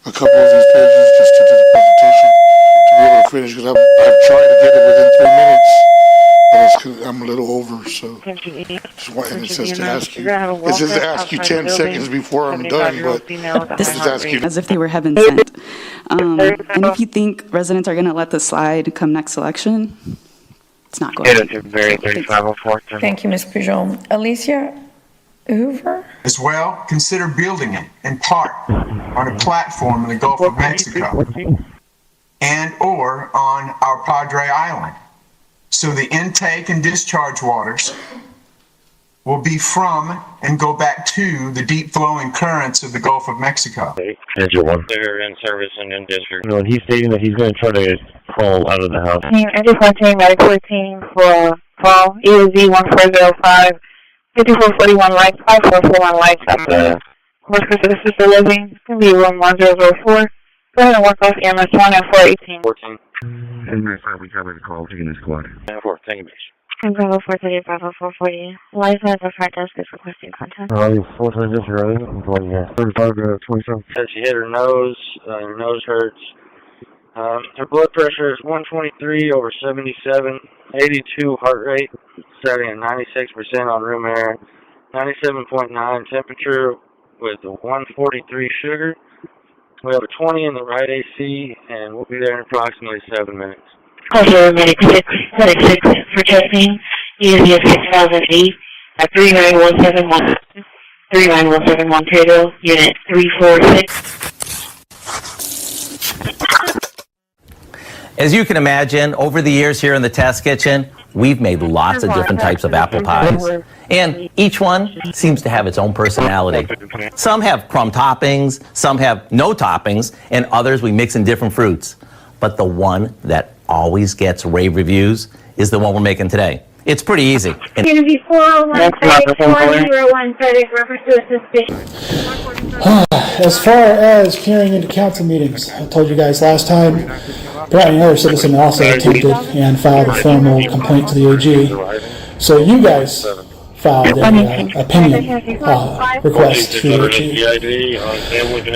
a couple of these pages just to do the presentation to be able to finish, because I've tried to get it within 3 minutes, I'm a little over, so just want, and it says to ask you. It says to ask you 10 seconds before I'm done, but this is asking. As if they were heaven sent. And if you think residents are going to let this slide come next election, it's not going to. Thank you, Ms. Pujol. Alicia Hoover? As well, consider building it in part on a platform in the Gulf of Mexico and or on our Padre Island. So the intake and discharge waters will be from and go back to the deep flowing currents of the Gulf of Mexico. They're in service and in district. No, and he's stating that he's going to try to crawl out of the house. I just want to medical team for call EOZ 1405 5441 lights 5441 lights at the Corpus Assisted Living. It's going to be room 1004. Go ahead and work off EMS 1 at 418. 14. And we covered the call to the squad. 4, thank you, bitch. Bravo 430, Bravo 440. Live at the front desk is requesting contact. 4 times this early. 35 to 27. Said she hit her nose hurts. Her blood pressure is 123 over 77, 82 heart rate, starting at 96% on room air, 97.9 temperature with a 143 sugar. We have a 20 in the right AC, and we'll be there in approximately 7 minutes. Also, medical 6 for testing. ESV 6008 at 39171. 39171 Pedro, unit 346. As you can imagine, over the years here in the test kitchen, we've made lots of different types of apple pies. And each one seems to have its own personality. Some have crumb toppings, some have no toppings, and others we mix in different fruits. But the one that always gets rave reviews is the one we're making today. It's pretty easy. It's going to be 401 401 reference to a suspicion. As far as carrying into council meetings, I told you guys last time, apparently another citizen also attempted and filed a formal complaint to the AG. So you guys filed an opinion request to the AG.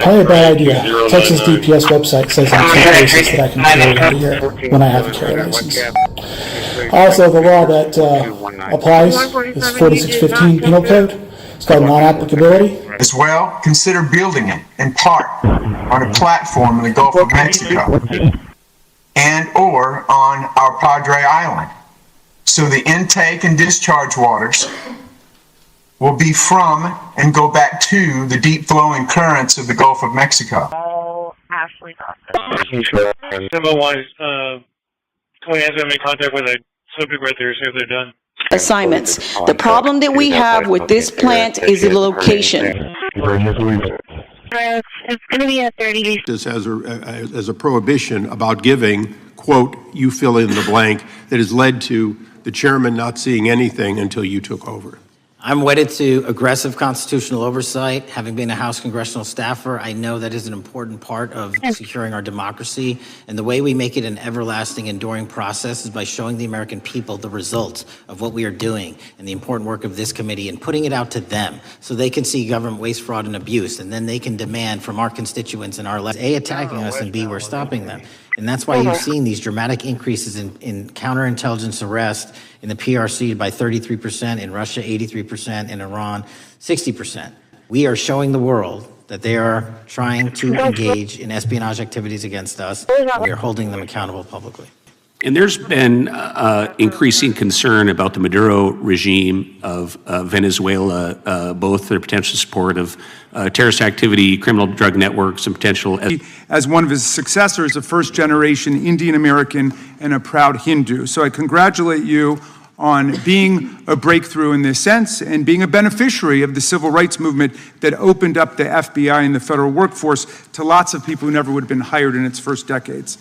Probably a bad idea. Texas DPS website says on two places that I can carry a year when I have a carry license. Also, the law that applies is 4615 Penal Code. It's called non-applicability. As well, consider building it in part on a platform in the Gulf of Mexico and or on our Padre Island. So the intake and discharge waters will be from and go back to the deep flowing currents of the Gulf of Mexico. Oh, Ashley. Symbol-wise, can we have them in contact with a subject right there, see if they're done? Assignments. The problem that we have with this plant is the location. It's going to be a 30. This as a prohibition about giving, quote, you fill in the blank, that has led to the chairman not seeing anything until you took over. I'm wedded to aggressive constitutional oversight. Having been a House congressional staffer, I know that is an important part of securing our democracy. And the way we make it an everlasting, enduring process is by showing the American people the results of what we are doing and the important work of this committee and putting it out to them so they can see government waste, fraud, and abuse. And then they can demand from our constituents and our elected, A, attacking us, and B, we're stopping them. And that's why you've seen these dramatic increases in counterintelligence arrest in the PRC by 33%, in Russia 83%, in Iran 60%. We are showing the world that they are trying to engage in espionage activities against us. We are holding them accountable publicly. And there's been increasing concern about the Maduro regime of Venezuela, both their potential support of terrorist activity, criminal drug networks, and potential. As one of his successors, a first-generation Indian American and a proud Hindu. So I congratulate you on being a breakthrough in this sense and being a beneficiary of the civil rights movement that opened up the FBI and the federal workforce to lots of people who never would have been hired in its first decades.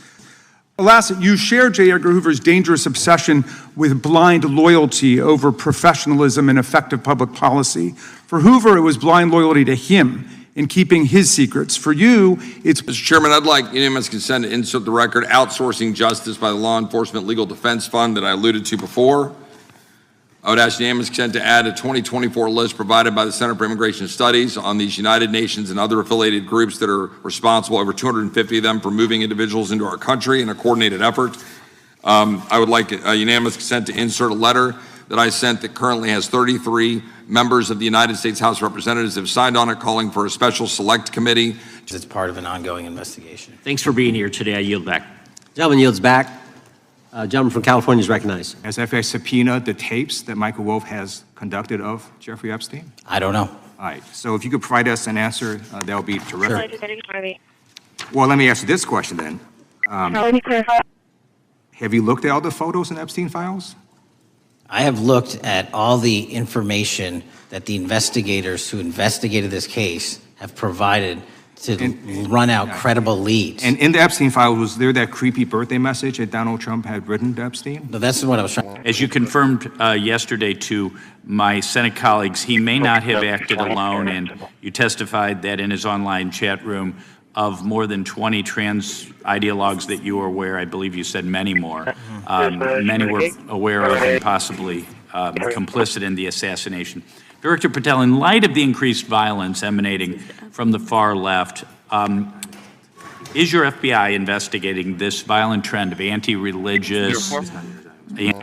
Alas, you share J. Edgar Hoover's dangerous obsession with blind loyalty over professionalism and effective public policy. For Hoover, it was blind loyalty to him in keeping his secrets. For you, it's... Mr. Chairman, I'd like unanimous consent to insert the record outsourcing justice by the Law Enforcement Legal Defense Fund that I alluded to before. I would ask unanimous consent to add a 2024 list provided by the Center for Immigration Studies on these United Nations and other affiliated groups that are responsible, over 250 of them, for moving individuals into our country in a coordinated effort. I would like unanimous consent to insert a letter that I sent that currently has 33 members of the United States House of Representatives have signed on it, calling for a special select committee. It's part of an ongoing investigation. Thanks for being here today. I yield back. Gentleman yields back. Gentleman from California is recognized. Has FBI subpoenaed the tapes that Michael Wolff has conducted of Jeffrey Epstein? I don't know. All right, so if you could provide us an answer, that would be terrific. Sure. Well, let me ask you this question then. Let me clarify. Have you looked at all the photos in Epstein files? I have looked at all the information that the investigators who investigated this case have provided to run out credible leads. And in the Epstein file, was there that creepy birthday message that Donald Trump had written to Epstein? No, that's what I was trying. As you confirmed yesterday to my Senate colleagues, he may not have acted alone, and you testified that in his online chat room of more than 20 trans ideologues that you were aware, I believe you said many more, many were aware of and possibly complicit in the assassination. Director Patel, in light of the increased violence emanating from the far left, is your FBI investigating this violent trend of anti-religious?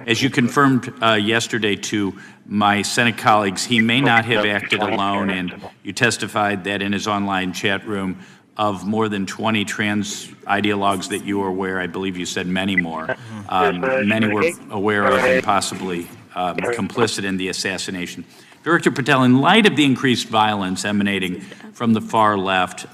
As you confirmed yesterday to my Senate colleagues, he may not have acted alone, and you testified that in his online chat room of more than 20 trans ideologues that you were aware, I believe you said many more, many were aware of and possibly complicit in the assassination. Director Patel, in light of the increased violence emanating from the far left,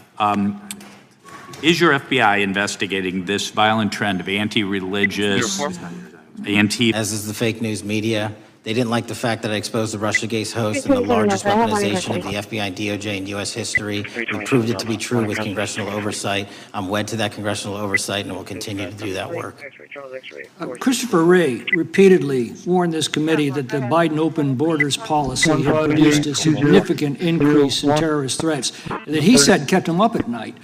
is your FBI investigating this violent trend of anti-religious, As is the fake news media. They didn't like the fact that I exposed the Russiagate host and the largest weaponization of the FBI, DOJ, and U.S. history. We proved it to be true with congressional oversight. I'm wed to that congressional oversight and will continue to do that work. Christopher Wray repeatedly warned this committee that the Biden open borders policy had produced a significant increase in terrorist threats, and that he said kept him up at night.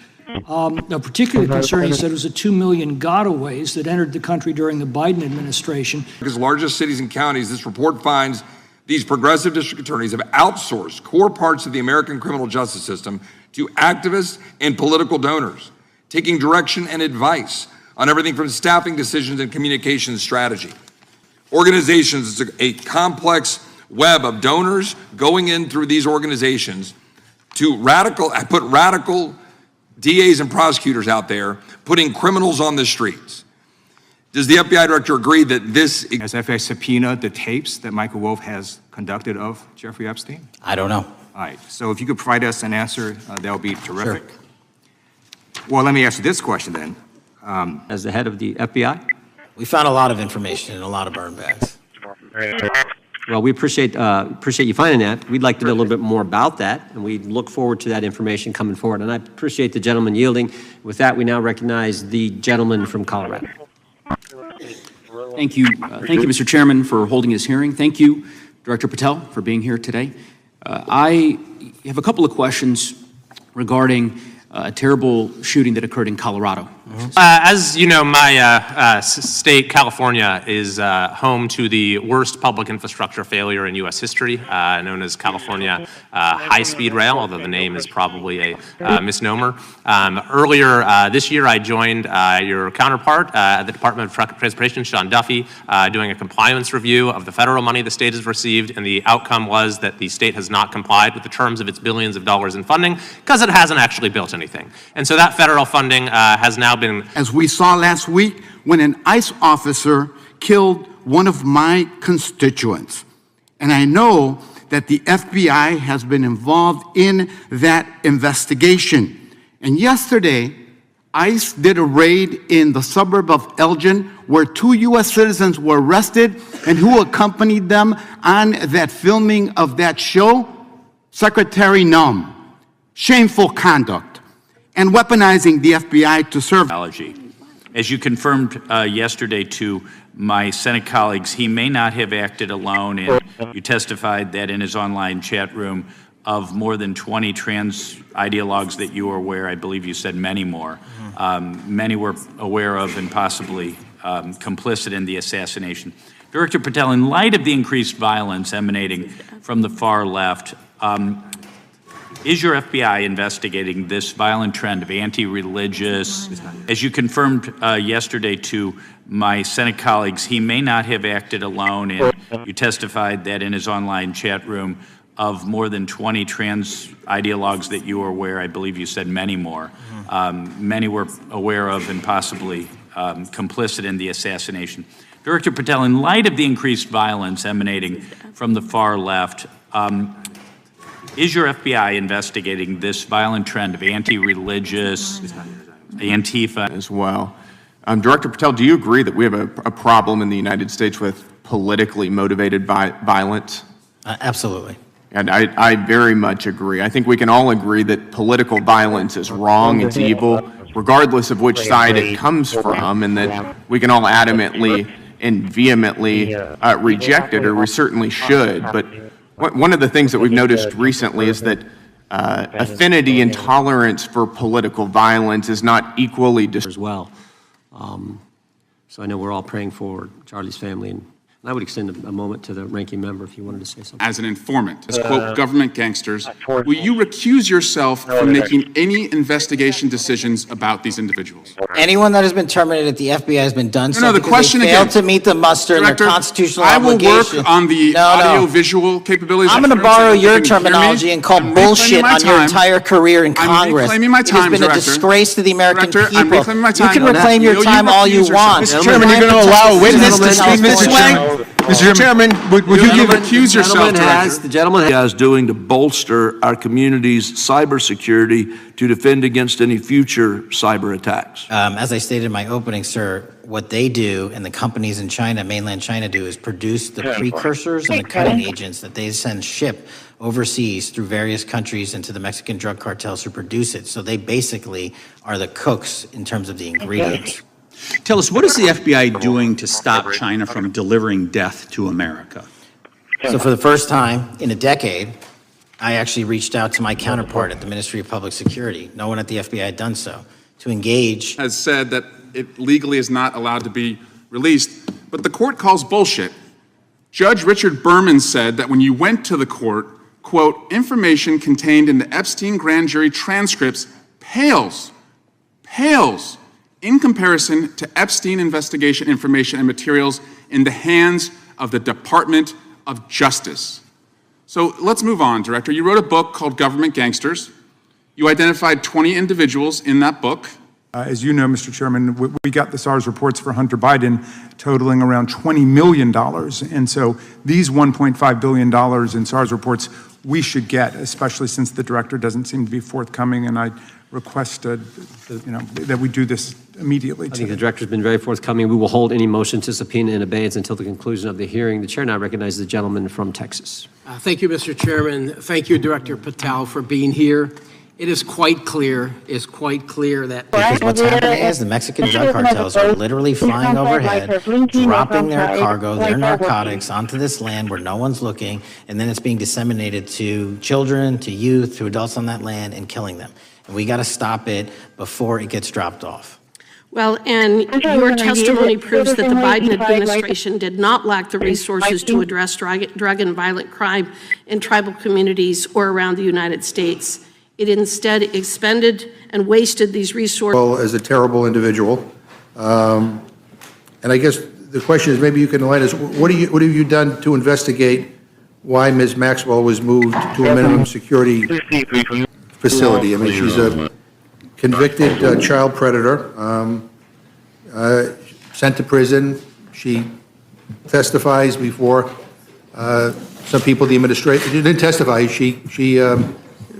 Now, particularly concerning, he said it was the 2 million gotaways that entered the country during the Biden administration. America's largest cities and counties, this report finds these progressive district attorneys have outsourced core parts of the American criminal justice system to activists and political donors, taking direction and advice on everything from staffing decisions and communication strategy. Organizations, it's a complex web of donors going in through these organizations to put radical DAs and prosecutors out there putting criminals on the streets. Does the FBI director agree that this... Has FBI subpoenaed the tapes that Michael Wolff has conducted of Jeffrey Epstein? I don't know. All right, so if you could provide us an answer, that would be terrific. Sure. Well, let me ask you this question then. As the head of the FBI? We found a lot of information in a lot of burn bags. Well, we appreciate you finding that. We'd like to know a little bit more about that, and we look forward to that information coming forward. And I appreciate the gentleman yielding. With that, we now recognize the gentleman from Colorado. Thank you. Thank you, Mr. Chairman, for holding this hearing. Thank you, Director Patel, for being here today. I have a couple of questions regarding a terrible shooting that occurred in Colorado. As you know, my state, California, is home to the worst public infrastructure failure in U.S. history, known as California High-Speed Rail, although the name is probably a misnomer. Earlier this year, I joined your counterpart at the Department of Transportation, Sean Duffy, doing a compliance review of the federal money the state has received, and the outcome was that the state has not complied with the terms of its billions of dollars in funding because it hasn't actually built anything. And so that federal funding has now been... As we saw last week when an ICE officer killed one of my constituents. And I know that the FBI has been involved in that investigation. And yesterday, ICE did a raid in the suburb of Elgin where 2 U.S. citizens were arrested, and who accompanied them on that filming of that show? Secretary Nunn. Shameful conduct. And weaponizing the FBI to serve. As you confirmed yesterday to my Senate colleagues, he may not have acted alone, and you testified that in his online chat room of more than 20 trans ideologues that you were aware, I believe you said many more, many were aware of and possibly complicit in the assassination. Director Patel, in light of the increased violence emanating from the far left, Is your FBI investigating this violent trend of anti-religious? As you confirmed yesterday to my Senate colleagues, he may not have acted alone, and you testified that in his online chat room of more than 20 trans ideologues that you were aware, I believe you said many more, many were aware of and possibly complicit in the assassination. Director Patel, in light of the increased violence emanating from the far left, is your FBI investigating this violent trend of anti-religious, Antifa as well? Director Patel, do you agree that we have a problem in the United States with politically motivated violence? Absolutely. And I very much agree. I think we can all agree that political violence is wrong, it's evil, regardless of which side it comes from, and that we can all adamantly and vehemently reject it, or we certainly should. But one of the things that we've noticed recently is that affinity and tolerance for political violence is not equally as well. So I know we're all praying for Charlie's family, and I would extend a moment to the ranking member if you wanted to say something. As an informant, as quote, government gangsters, will you recuse yourself from making any investigation decisions about these individuals? Anyone that has been terminated at the FBI has been done so the because question they failed again, to meet the muster in their Director, constitutional I will obligation. work on the audio-visual capabilities. I'm going to borrow your terminology and call bullshit on your entire career in Congress. reclaiming my time, It has been Director. a disgrace to the American Director, I'm people. reclaiming my You time. can reclaim your time all you want. Mr. Chairman, you're going to allow a witness to speak this way? Mr. Chairman, would you recuse yourself, Director? The gentleman is doing to bolster our community's cybersecurity to defend against any future cyber attacks? As I stated in my opening, sir, what they do and the companies in China, mainland China do, is produce the precursors and the cutting agents that they send ship overseas through various countries into the Mexican drug cartels who produce it. So they basically are the cooks in terms of the ingredients. Tell us, what is the FBI doing to stop China from delivering death to America? So for the first time in a decade, I actually reached out to my counterpart at the Ministry of Public Security. No one at the FBI had done so, to engage. Has said that it legally is not allowed to be released, but the court calls bullshit. Judge Richard Berman said that when you went to the court, quote, information contained in the Epstein grand jury transcripts pales in comparison to Epstein investigation information and materials in the hands of the Department of Justice. So let's move on, Director. You wrote a book called Government Gangsters. You identified 20 individuals in that book. As you know, Mr. Chairman, we got the SARS reports for Hunter Biden totaling around $20 million. And so these $1.5 billion in SARS reports we should get, especially since the director doesn't seem to be forthcoming, and I request that we do this immediately. I think the director's been very forthcoming. We will hold any motion to subpoena in abeyance until the conclusion of the hearing. The chair now recognizes the gentleman from Texas. Thank you, Mr. Chairman. Thank you, Director Patel, for being here. It is quite clear, that... Because what's happening is the Mexican drug cartels are literally flying overhead, dropping their cargo, their narcotics onto this land where no one's looking, and then it's being disseminated to children, to youth, to adults on that land, and killing them. And we got to stop it before it gets dropped off. Well, and your testimony proves that the Biden administration did not lack the resources to address drug and violent crime in tribal communities or around the United States. It instead expended and wasted these resources. As a terrible individual. And I guess the question is, maybe you can enlighten us, what have you done to investigate why Ms. Maxwell was moved to a minimum security facility? I mean, she's a convicted child predator, sent to prison. She testifies before some people in the administration. She didn't testify. She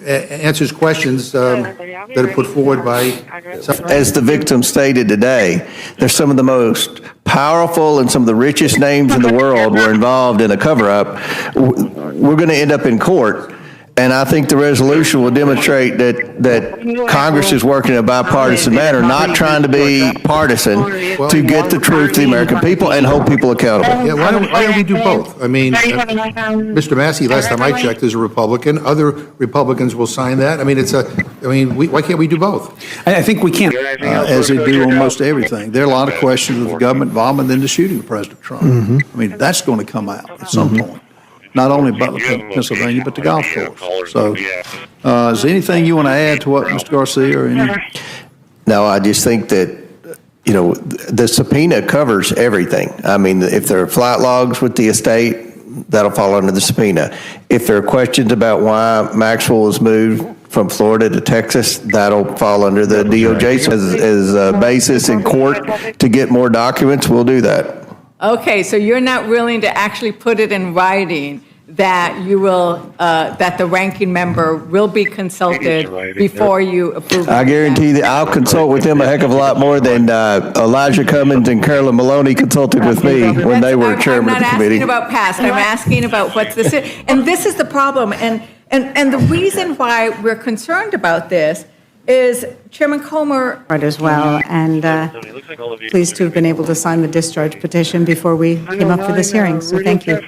answers questions that are put forward by some. As the victim stated today, there's some of the most powerful and some of the richest names in the world were involved in a cover-up. We're going to end up in court. And I think the resolution will demonstrate that Congress is working in a bipartisan manner, not trying to be partisan, to get the truth to the American people and hold people accountable. Yeah, why don't we do both? I mean, Mr. Massey, last time I checked, is a Republican. Other Republicans will sign that. I mean, why can't we do both? I think we can. As they do on most everything. There are a lot of questions of the government involvement in the shooting of President Trump. I mean, that's going to come out at some point. not only Butler, Pennsylvania, but the golf course. So, is there anything you want to add to what Mr. Garcia or any? No, I just think that, you know, the subpoena covers everything. I mean, if there are flight logs with the estate, that'll fall under the subpoena. If there are questions about why Maxwell was moved from Florida to Texas, that'll fall under the DOJ as a basis in court to get more documents. We'll do that. Okay, so you're not willing to actually put it in writing that you will, that the ranking member will be consulted before you approve? I guarantee that I'll consult with him a heck of a lot more than Elijah Cummings and Carolyn Maloney consulted with me when they were chairman of the committee. I'm not asking about past, I'm asking about what's this, and this is the problem, and the reason why we're concerned about this is Chairman Comer. As well, and pleased to have been able to sign the discharge petition before we came up for this hearing, so thank you.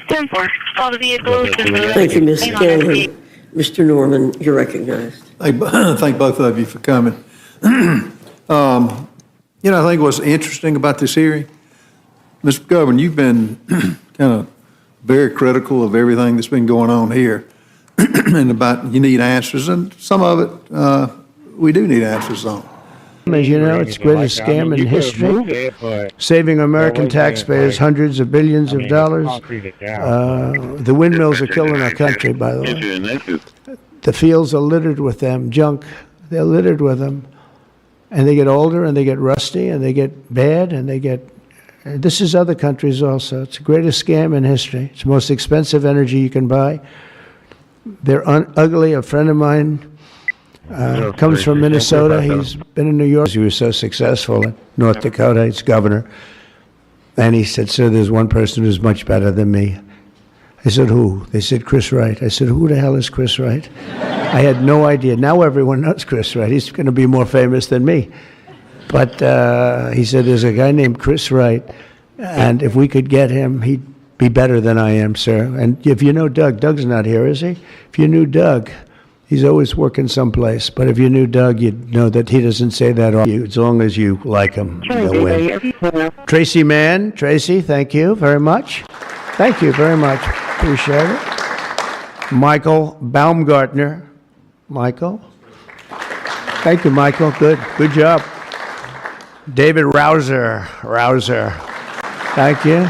Thank you, Ms. Scanlon. Mr. Norman, you're recognized. Thank both of you for coming. You know, I think what's interesting about this hearing, Mr. Governor, you've been kind of very critical of everything that's been going on here and about you need answers, and some of it we do need answers on. As you know, it's the greatest scam in history, saving American taxpayers hundreds of billions of dollars. The windmills are killing our country, by the way. The fields are littered with them, junk. They're littered with them. And they get older, and they get rusty, and they get bad, and they get... This is other countries also. It's the greatest scam in history. It's the most expensive energy you can buy. They're ugly. A friend of mine comes from Minnesota. He's been in New York. He was so successful in North Dakota. He's governor. And he said, sir, there's one person who's much better than me. I said, who? They said, Chris Wright. I said, who the hell is Chris Wright? I had no idea. Now everyone knows Chris Wright. He's going to be more famous than me. But he said, there's a guy named Chris Wright, and if we could get him, he'd be better than I am, sir. And if you know Doug, Doug's not here, is he? If you knew Doug, he's always working someplace. But if you knew Doug, you'd know that he doesn't say that all you. As long as you like him, he'll win. Tracy Mann. Tracy, thank you very much. Thank you very much. Appreciate it. Michael Baumgartner. Michael. Thank you, Michael. Good job. David Rouser. Thank you.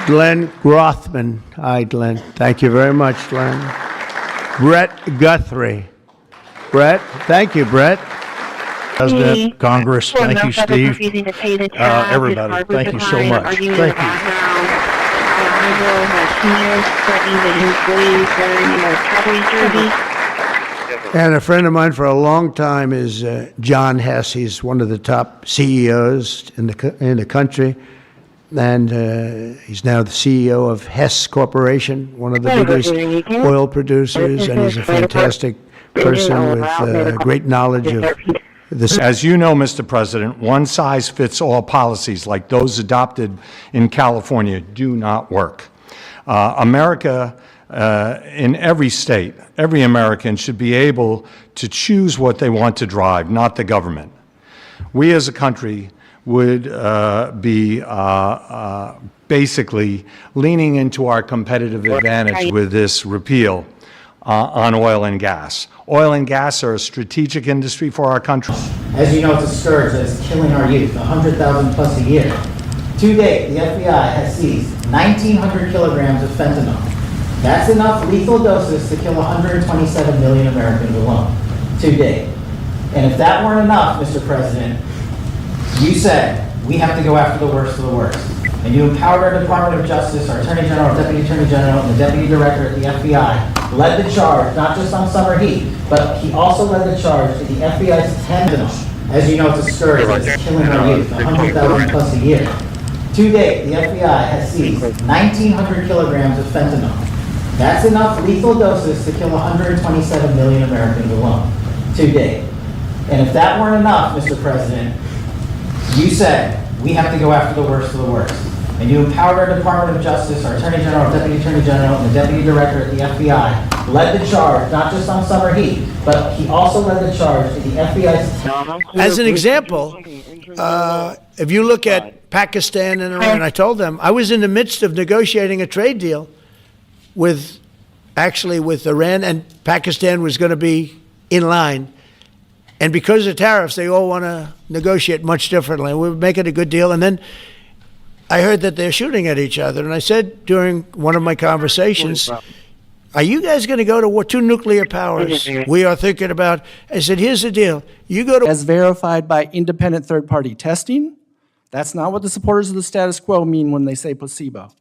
Glenn Grothman. Hi, Glenn. Thank you very much, Glenn. Brett Guthrie. Brett. Thank you, Brett. President, Congress, thank you, Steve. Everybody, thank you so much. Thank you. And a friend of mine for a long time is John Hess. He's one of the top CEOs in the country, and he's now the CEO of Hess Corporation, one of the biggest oil producers, and he's a fantastic person with great knowledge of this. As you know, Mr. President, one-size-fits-all policies like those adopted in California do not work. America, in every state, every American should be able to choose what they want to drive, not the government. We as a country would be basically leaning into our competitive advantage with this repeal on oil and gas. Oil and gas are a strategic industry for our country. As you know, it's a scourge that's killing our youth, 100,000 plus a year. To date, the FBI has seized 1,900 kilograms of fentanyl. That's enough lethal doses to kill 127 million Americans alone, to date. And if that weren't enough, Mr. President, you said we have to go after the worst of the worst. And you empowered our Department of Justice, our Attorney General, our Deputy Attorney General, and the Deputy Director at the FBI, led the charge, not just on summer heat, but he also led the charge to the FBI's fentanyl. As you know, it's a scourge that's killing our youth, 100,000 plus a year. To date, the FBI has seized 1,900 kilograms of fentanyl. That's enough lethal doses to kill 127 million Americans alone, to date. And if that weren't enough, Mr. President, you said we have to go after the worst of the worst. And you empowered our Department of Justice, our Attorney General, our Deputy Attorney General, and the Deputy Director at the FBI, led the charge, not just on summer heat, but he also led the charge to the FBI's... As an example, if you look at Pakistan and Iran, I told them, I was in the midst of negotiating a trade deal, with Iran, and Pakistan was going to be in line. And because of tariffs, they all want to negotiate much differently. We're making a good deal. And then I heard that they're shooting at each other. And I said during one of my conversations, are you guys going to go to war? 2 nuclear powers we are thinking about. I said, here's the deal. You go to... As verified by independent third-party testing, that's not what the supporters of the status quo mean when they say placebo.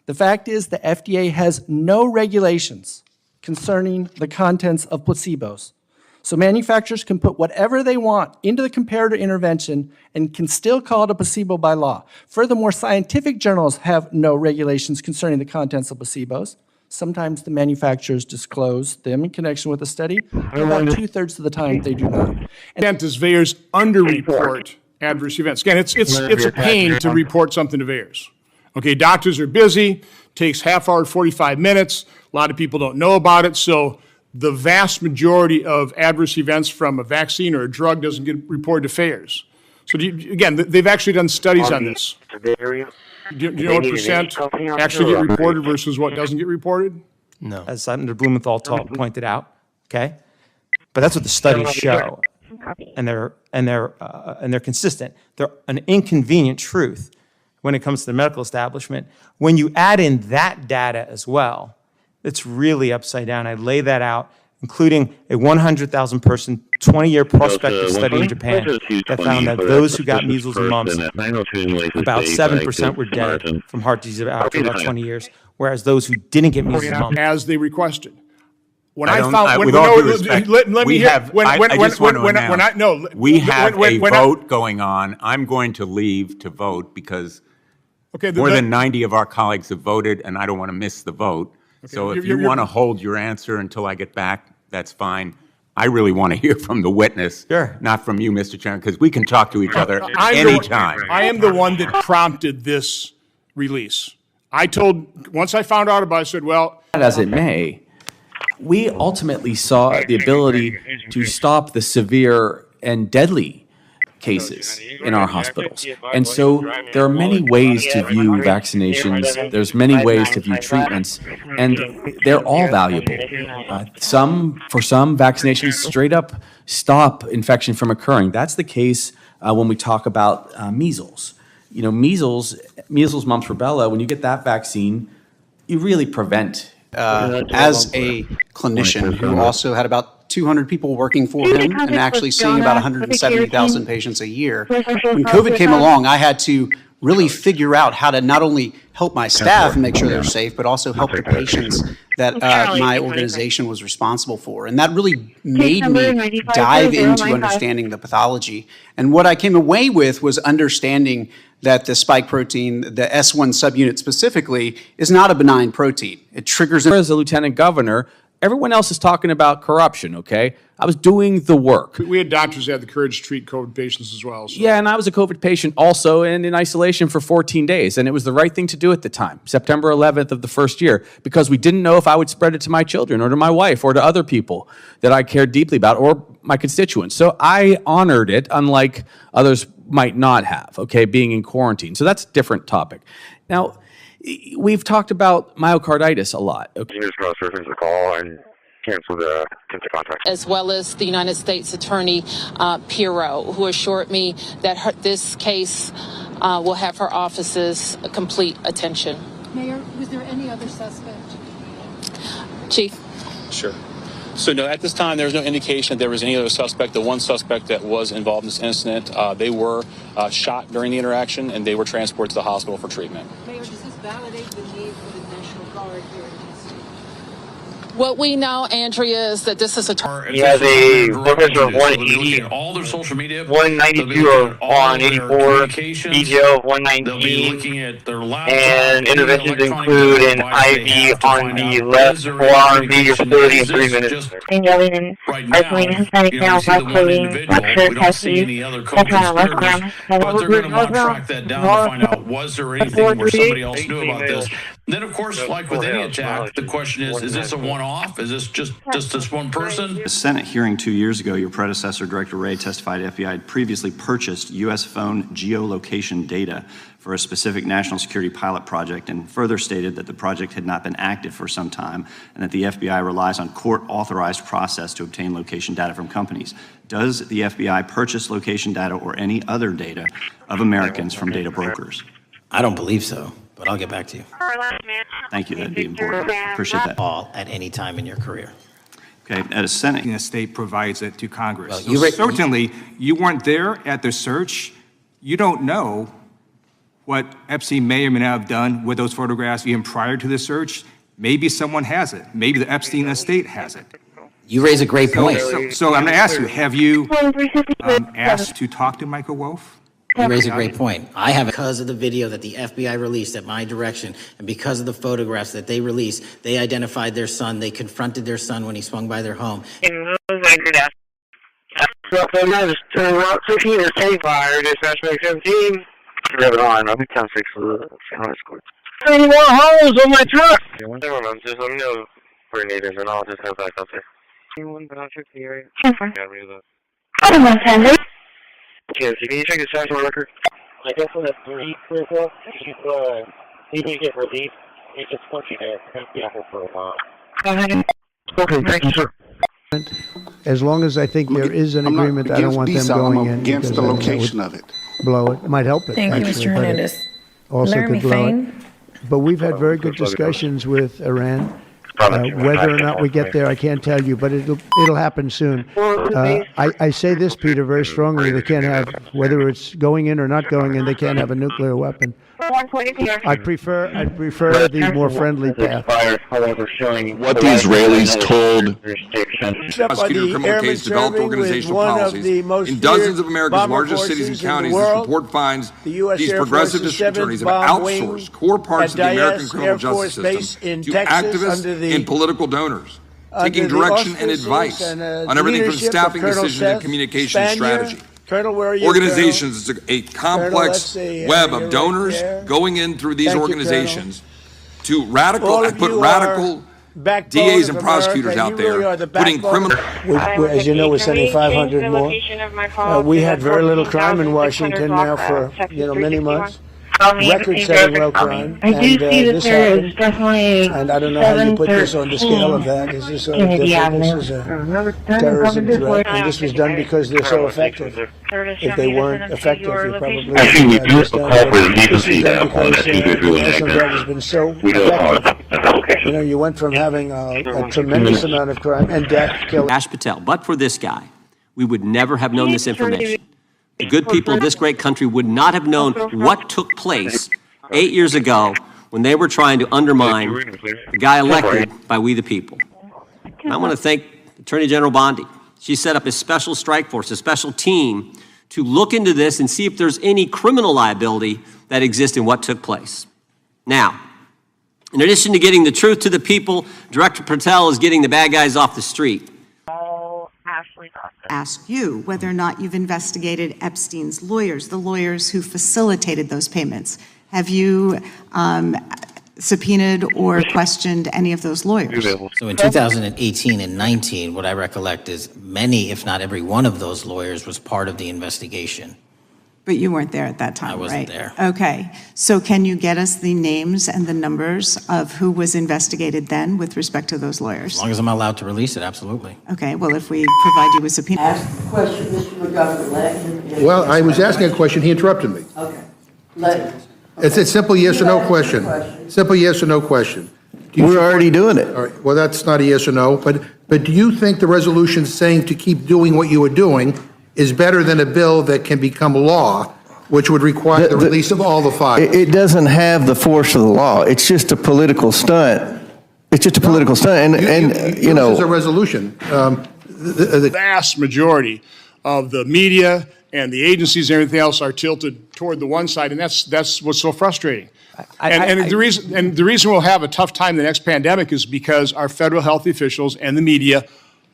The fact is the FDA has no regulations concerning the contents of placebos. So manufacturers can put whatever they want into the comparator intervention and can still call it a placebo by law. Furthermore, scientific journals have no regulations concerning the contents of placebos. Sometimes the manufacturers disclose them in connection with a study, but about 2/3 of the time they do not. And does VAERS underreport adverse events? Again, it's a pain to report something to VAERS. Okay, doctors are busy, takes half hour, 45 minutes. A lot of people don't know about it, so the vast majority of adverse events from a vaccine or a drug doesn't get reported to VAERS. So again, they've actually done studies on this. Do you know what percent actually get reported versus what doesn't get reported? No. As Senator Blumenthal pointed out, okay? But that's what the studies show. And they're consistent. They're an inconvenient truth when it comes to the medical establishment. When you add in that data as well, it's really upside down. I lay that out, including a 100,000 person, 20-year prospective study in Japan that found that those who got measles and mumps, about 7% were dead from heart disease after about 20 years, whereas those who didn't get measles and mumps. As they requested. When I I found, with all due respect, let me we hear, have, when I just want to announce, we have a when vote going on. I'm going to leave to vote because more than 90 of our colleagues have voted, and I don't want to miss the vote. So if you want to hold your answer until I get back, that's fine. I really want to hear from the witness, not from you, Mr. Chairman, because we can talk to each other anytime. I am the one that prompted this release. Once I found out about it, I said, well. As it may, we ultimately saw the ability to stop the severe and deadly cases in our hospitals. And so there are many ways to view vaccinations. There's many ways to view treatments, and they're all valuable. For some, vaccinations straight up stop infection from occurring. That's the case when we talk about measles. You know, measles, mumps, rubella, when you get that vaccine, you really prevent. As a clinician who also had about 200 people working for him and actually seeing about 170,000 patients a year. When COVID came along, I had to really figure out how to not only help my staff and make sure they're safe, but also help the patients that my organization was responsible for. And that really made me dive into understanding the pathology. And what I came away with was understanding that the spike protein, the S1 subunit specifically, is not a benign protein. It triggers... As a lieutenant governor, everyone else is talking about corruption, okay? I was doing the work. We had doctors that had the courage to treat COVID patients as well. So. Yeah, and I was a COVID patient also and in isolation for 14 days. And it was the right thing to do at the time, September 11th of the first year, because we didn't know if I would spread it to my children or to my wife or to other people that I cared deeply about or my constituents. So I honored it, unlike others might not have, okay, being in quarantine. So that's a different topic. Now, we've talked about myocarditis a lot. Okay. The call and cancel the contract. As well as the United States Attorney Pirro, who assured me that this case will have her office's complete attention. Mayor, was there any other suspect? Chief. Sure. So no, at this time, there's no indication that there was any other suspect. The one suspect that was involved in this incident, they were shot during the interaction, and they were transported to the hospital for treatment. Mayor, does this validate the need for the National Guard here in D.C.? What we know, Andrea, is that this is a... He has a blood pressure of 180, all their social media, 192 of 184, BGO of 119, and interventions include an IV on the left forearm, the facility in 3 minutes. Right now, you know, we see the one individual. We don't see any other co-conspirators, but they're going to want to track that down to find out, was there anything where somebody else knew about this? Then, of course, like with any attack, the question is this a one-off? Is this just this one person? The Senate hearing 2 years ago, your predecessor, Director Wray, testified FBI had previously purchased U.S. phone geolocation data for a specific national security pilot project and further stated that the project had not been active for some time and that the FBI relies on court-authorized process to obtain location data from companies. Does the FBI purchase location data or any other data of Americans from data brokers? I don't believe so, but I'll get back to you. Thank you, that'd be important. Appreciate that. All at any time in your career. Okay, at a Senate. The state provides it to Congress. Well, So certainly, you weren't there at the search. You don't know what Epstein may or may not have done with those photographs even prior to the search. Maybe someone has it. Maybe the Epstein estate has it. You raise a great point. So I'm going to ask you, have you asked to talk to Michael Wolff? You raise a great point. I have, because of the video that the FBI released at my direction, and because of the photographs that they released, they identified their son. They confronted their son when he swung by their home. Any more holes on my truck? Never mind, just let me know where it is and I'll just head back up there. Okay, so can you check the size of my record? I guess on the 3 profile, you can get relief. It's just once you there. It's be out for a while. Okay, thank you, sir. As long as I think there is an agreement, I don't want them going in. Against the location of it. Blow it. Might help it. Thank you, actually, Mr. but it Hernandez. Also Laramie could blow it. Fain. But we've had very good discussions with Iran. Whether or not we get there, I can't tell you, but it'll happen soon. I say this, Peter, very strongly. They can't have, whether it's going in or not going in, they can't have a nuclear weapon. I'd prefer the more friendly path. What the Israelis told prosecutor criminal case developed organizational policies in dozens of America's largest cities and counties. This report finds these progressive district attorneys have outsourced core parts of the American criminal justice system to activists and political donors, taking direction and advice on everything from staffing decisions and communication strategy. Colonel, where are you, Organizations, it's a complex web of donors going in through these organizations to radical DAs and prosecutors out there putting criminal. As you know, we're sending 500 more. We had very little crime in Washington now for many months. Record-setting low crime, and this happened. And I don't know how you put this on the scale of that. Is this different? This is a terrorism threat, and this was done because they're so effective. If they weren't effective, you probably I think we do a corporate agency that because has been so effective. You went from having a tremendous amount of crime and death, killing. Ash Patel, but for this guy, we would never have known this information. The good people of this great country would not have known what took place 8 years ago when they were trying to undermine the guy elected by we the people. And I want to thank Attorney General Bondi. She set up a special strike force, a special team to look into this and see if there's any criminal liability that exists in what took place. Now, in addition to getting the truth to the people, Director Patel is getting the bad guys off the street. Ask you whether or not you've investigated Epstein's lawyers, the lawyers who facilitated those payments. Have you subpoenaed or questioned any of those lawyers? So in 2018 and 19, what I recollect is many, if not every one of those lawyers was part of the investigation. But you weren't there at that time, right? I wasn't there. Okay. So can you get us the names and the numbers of who was investigated then with respect to those lawyers? As long as I'm allowed to release it, absolutely. Okay. Well, if we provide you with subpoena. Ask the question, Mr. McGovern. Let him. Well, I was asking a question. He interrupted me. Okay. It's a simple yes or no question. Simple yes or no question. We're already doing it. All right. Well, that's not a yes or no. But do you think the resolution saying to keep doing what you are doing is better than a bill that can become law, which would require the release of all the files? It doesn't have the force of the law. It's just a political stunt. It's just a political stunt. And this is a resolution. The vast majority of the media and the agencies and everything else are tilted toward the one side, and that's what's so frustrating. The reason we'll have a tough time the next pandemic is because our federal health officials and the media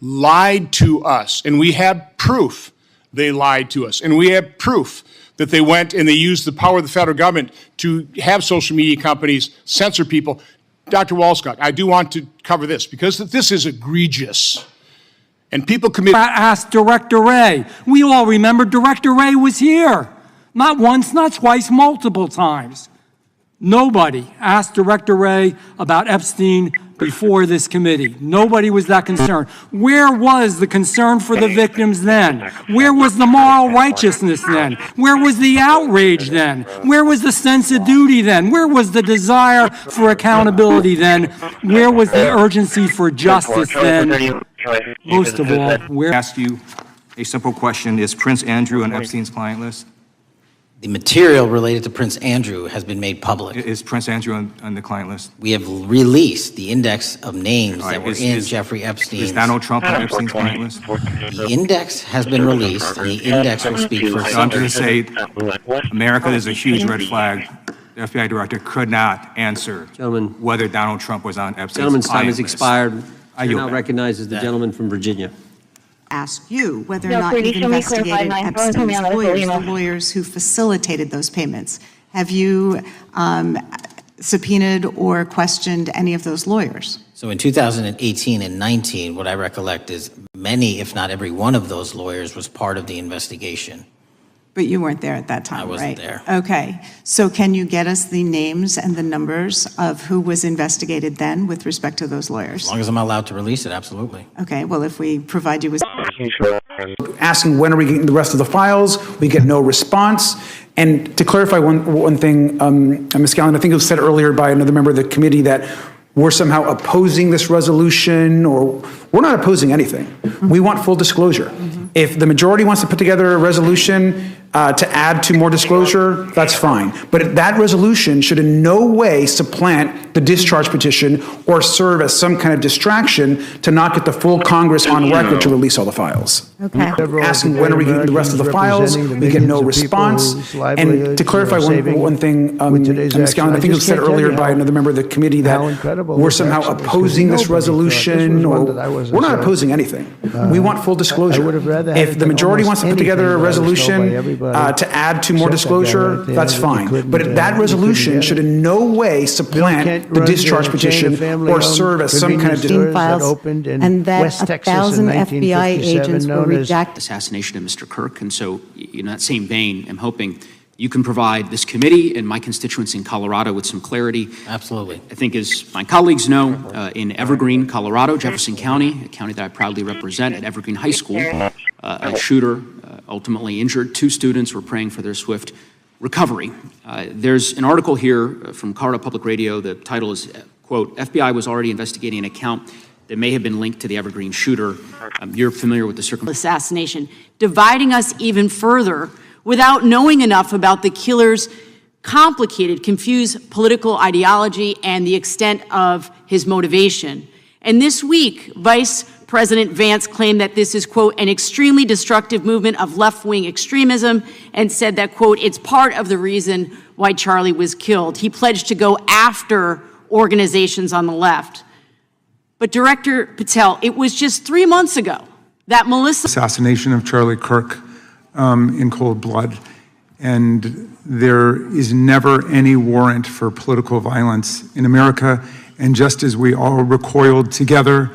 lied to us, and we have proof they lied to us. And we have proof that they went and they used the power of the federal government to have social media companies censor people. Dr. Walskog, I do want to cover this because this is egregious. And people commit. Ask Director Wray. We all remember Director Wray was here. Not once, not twice, multiple times. Nobody asked Director Wray about Epstein before this committee. Nobody was that concerned. Where was the concern for the victims then? Where was the moral righteousness then? Where was the outrage then? Where was the sense of duty then? Where was the desire for accountability then? Where was the urgency for justice then? Most of all, where... I ask you a simple question. Is Prince Andrew on Epstein's client list? The material related to Prince Andrew has been made public. Is Prince Andrew on the client list? We have released the index of names that were in Jeffrey Epstein's. Is Donald Trump on Epstein's client list? The index has been released, and the index will speak for itself. I'm going to say America is a huge red flag. The FBI director could not answer whether Donald Trump was on Epstein's Gentleman's time has client list. expired. I Now yield back. recognizes the gentleman from Virginia. Ask you whether or not you've investigated Epstein's lawyers, the lawyers who facilitated those payments. Have you subpoenaed or questioned any of those lawyers? So in 2018 and 19, what I recollect is many, if not every one of those lawyers was part of the investigation. But you weren't there at that time, I wasn't right? there. Okay. So can you get us the names and the numbers of who was investigated then with respect to those lawyers? As long as I'm allowed to release it, absolutely. Okay. Well, if we provide you with... Asking when are we getting the rest of the files, we get no response. And to clarify one thing, Ms. Gallant, I think it was said earlier by another member of the committee that we're somehow opposing this resolution, or we're not opposing anything. We want full disclosure. If the majority wants to put together a resolution to add to more disclosure, that's fine. But that resolution should in no way supplant the discharge petition or serve as some kind of distraction to not get the full Congress on record to release all the files. Okay. Asking when are we getting the rest of the files, we get no response. And to clarify one thing, Ms. Gallant, I think it was said earlier by another member of the committee that we're somehow opposing this resolution, or we're not opposing anything. We want full disclosure. If the majority wants to put together a resolution to add to more disclosure, that's fine. But that resolution should in no way supplant the discharge petition or serve as some kind of files, and that 1,000 FBI agents were redacted. Assassination of Mr. Kirk. And so, in that same vein, I'm hoping you can provide this committee and my constituents in Colorado with some clarity. Absolutely. I think, as my colleagues know, in Evergreen, Colorado, Jefferson County, a county that I proudly represent, at Evergreen High School, a shooter ultimately injured. 2 students were praying for their swift recovery. There's an article here from Colorado Public Radio. The title is, quote, FBI was already investigating an account that may have been linked to the Evergreen shooter. You're familiar with the circumstances. Assassination, dividing us even further without knowing enough about the killer's complicated, confused political ideology and the extent of his motivation. And this week, Vice President Vance claimed that this is, quote, an extremely destructive movement of left-wing extremism, and said that, quote, it's part of the reason why Charlie was killed. He pledged to go after organizations on the left. But Director Patel, it was just 3 months ago that Melissa... Assassination of Charlie Kirk in cold blood. And there is never any warrant for political violence in America. And just as we all recoiled together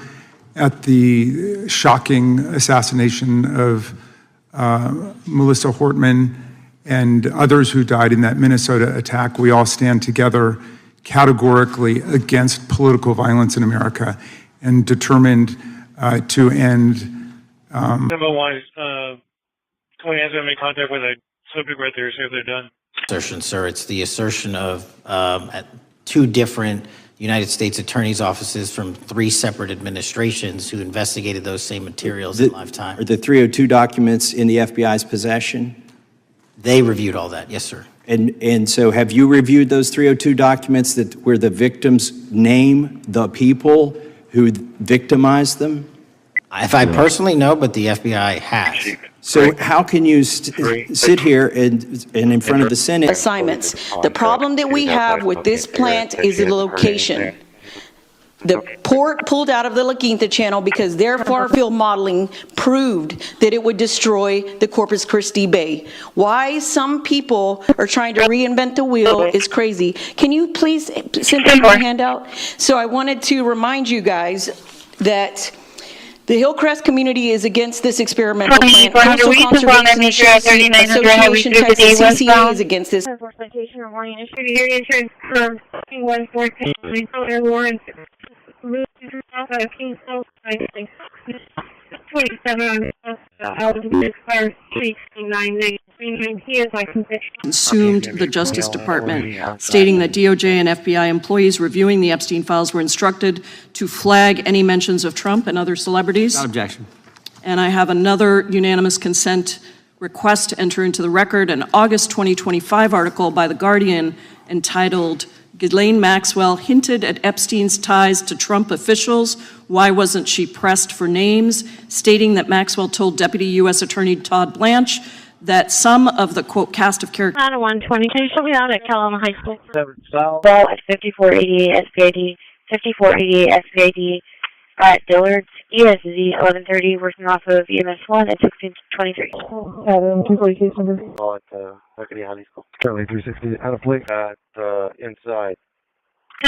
at the shocking assassination of Melissa Hortman and others who died in that Minnesota attack, we all stand together categorically against political violence in America and determined to end. Number one, can we answer make contact with a subject right there, see if they're done? Assertion, sir. It's the assertion of 2 different United States attorneys' offices from 3 separate administrations who investigated those same materials in lifetime. Are the 302 documents in the FBI's possession? They reviewed all that, yes, sir. And so have you reviewed those 302 documents that where the victims name the people who victimized them? If I personally know, but the FBI has. So how can you sit here and in front of the Senate? Assignments. The problem that we have with this plant is the location. The port pulled out of the La Quinta channel because their far field modeling proved that it would destroy the Corpus Christi Bay. Why some people are trying to reinvent the wheel is crazy. Can you please send me my handout? So I wanted to remind you guys that the Hillcrest community is against this experimental plan. Coastal Conservation Association, Texas CCA is against this. Consumed the Justice Department, stating that DOJ and FBI employees reviewing the Epstein files were instructed to flag any mentions of Trump and other celebrities. Without objection. And I have another unanimous consent request to enter into the record an August 2025 article by The Guardian entitled, Ghislaine Maxwell hinted at Epstein's ties to Trump officials. Why wasn't she pressed for names? Stating that Maxwell told Deputy U.S. Attorney Todd Blanche that some of the, quote, cast of characters. Out of 120, can you show me out at Calhoun High School? Well, at 5488 SPID, 5488 SPID at Dillard's, ESZ 1130, working off of EMS 1 at 1623. Employee case number. Call at Beckett High School. Currently 360 out of place at inside.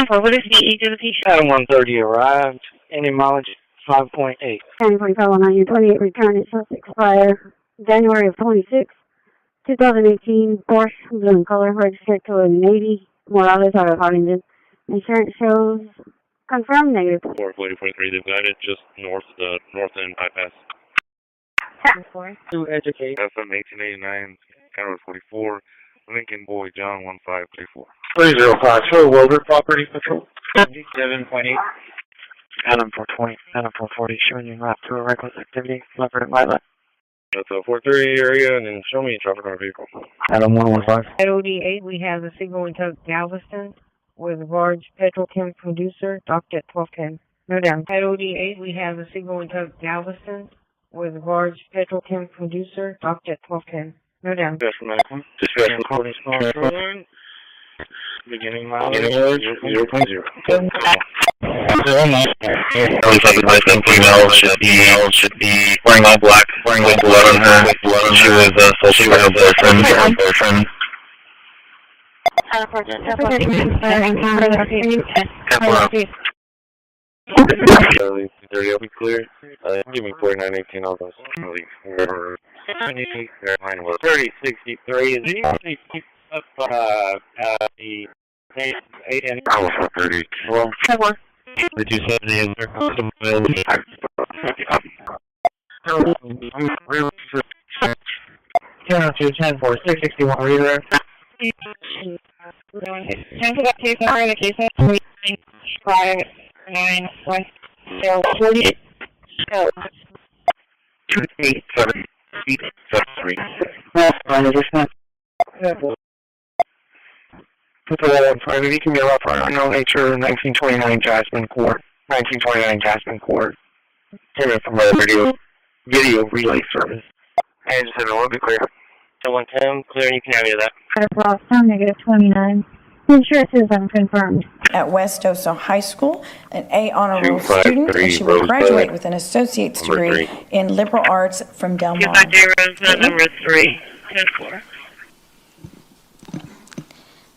What is the age of the patient? At 130 arrived. Any mileage 5.8. 1045 on your 28 return. It says expire January of 26, 2018. Porsche, blue in color, registered to a Navy. Morales out of Harlingen. Insurance shows confirmed negative. 443 divided just north of the north end bypass. To educate. FM 1889, Counter 44, Lincoln Boy John 1534. 305, show Wilbur Property Patrol. 7.8. Adam 420, Adam 440, showing you map to a reckless activity, leopard and violet. That's a 430 area, and then show me traffic on a vehicle. Adam 115. At OD8, we have a single in Galveston with large petrochem producer, docked at 1210. No down. At OD8, we have a single in Galveston with large petrochem producer, docked at 1210. No down. Dispatch from Corpus, shoreline. Beginning mileage 0.0. Female should be wearing all black, wearing with blood on her. She was associated with her boyfriend. Charlie, 30, I'll be clear. Give me 4918, all those. 3063 is the 8 and 30. Did you say the availability? 10 for 661, are you there? 10 for that case number in the case number 359 West 048. 287 873. Put the wall in front of it. You can be a rough unknown nature 1929 Jasmine Court. 1929 Jasmine Court. Came in from a video relay service. I just have a little bit clear. So 110, clear, and you can have that. Boston, negative 29. Insurance is unconfirmed. At West Oso High School, an A honor roll student, and she will graduate with an associate's degree in liberal arts from Del Mar. 250 number 3, 10-4.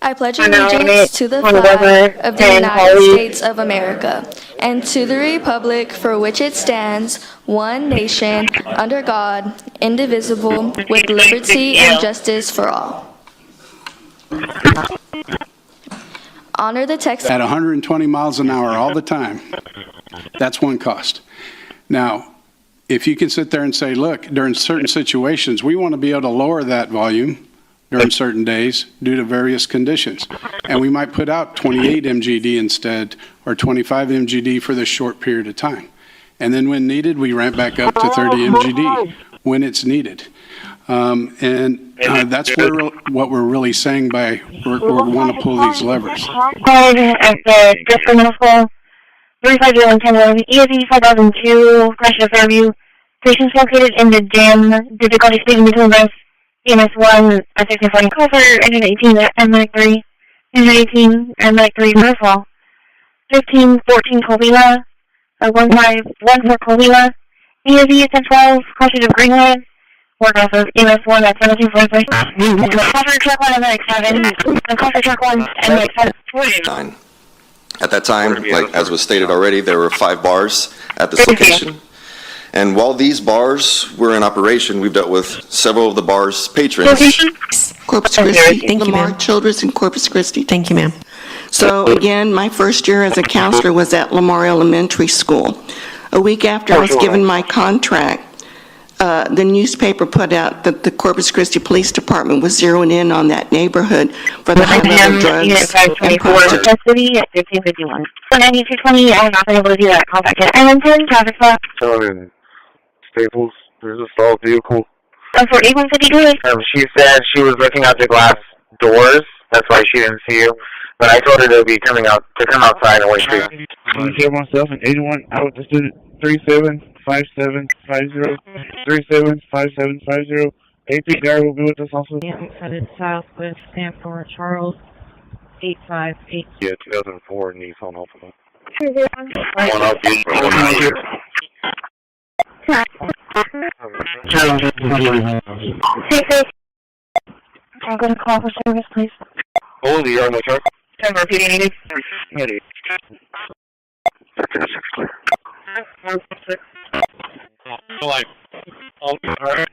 I pledge allegiance to the flag of the United States of America and to the republic for which it stands, one nation, under God, indivisible, with liberty and justice for all. Honor the text. At 120 miles an hour all the time. That's one cost. Now, if you can sit there and say, look, during certain situations, we want to be able to lower that volume during certain days due to various conditions. And we might put out 28 MGD instead, or 25 MGD for this short period of time. And then when needed, we ramp back up to 30 MGD when it's needed. That's what we're really saying by we want to pull these levers. At the Bristol Middle School, 35010 ESE 5002, Question of Fairview. Patients located in the gym, difficulty speaking between breaths. EMS 1, a 64 cover, engine 18, and like 3, engine 18, and like 3, Murphal. 1514 Colvilla, 1514 Colvilla, ESE 1012, crossing of Greenwood, work off of EMS 1 at 1743. Coffee truck 1 and like 7, and coffee truck 1 and like 7. At that time, like as was stated already, there were 5 bars at this location. And while these bars were in operation, we've dealt with several of the bar's patrons. Corpus Christi. Thank you, ma'am. Children's in Corpus Christi. Thank you, ma'am. So again, my first year as a counselor was at Lamar Elementary School. A week after I was given my contract, the newspaper put out that the Corpus Christi Police Department was zeroing in on that neighborhood for the high level of drugs and prostitution. Custody at 1551. 9220, I was not able to do that. Contact at Edmonton, traffic stop. Staples, there's a stalled vehicle. For 8152. She said she was looking out the glass doors. That's why she didn't see you. But I told her to come outside and wait for you. I killed myself in 81. I was just 375750. 375750. AP guard will be with us also. Headed southwest, Stanford, Charles, 858. Yeah, 2004 Nissan Altima. One up, I'm going to call for service, please. Holy, you're on the truck? Denver, PD needed. Ready. Like, alright.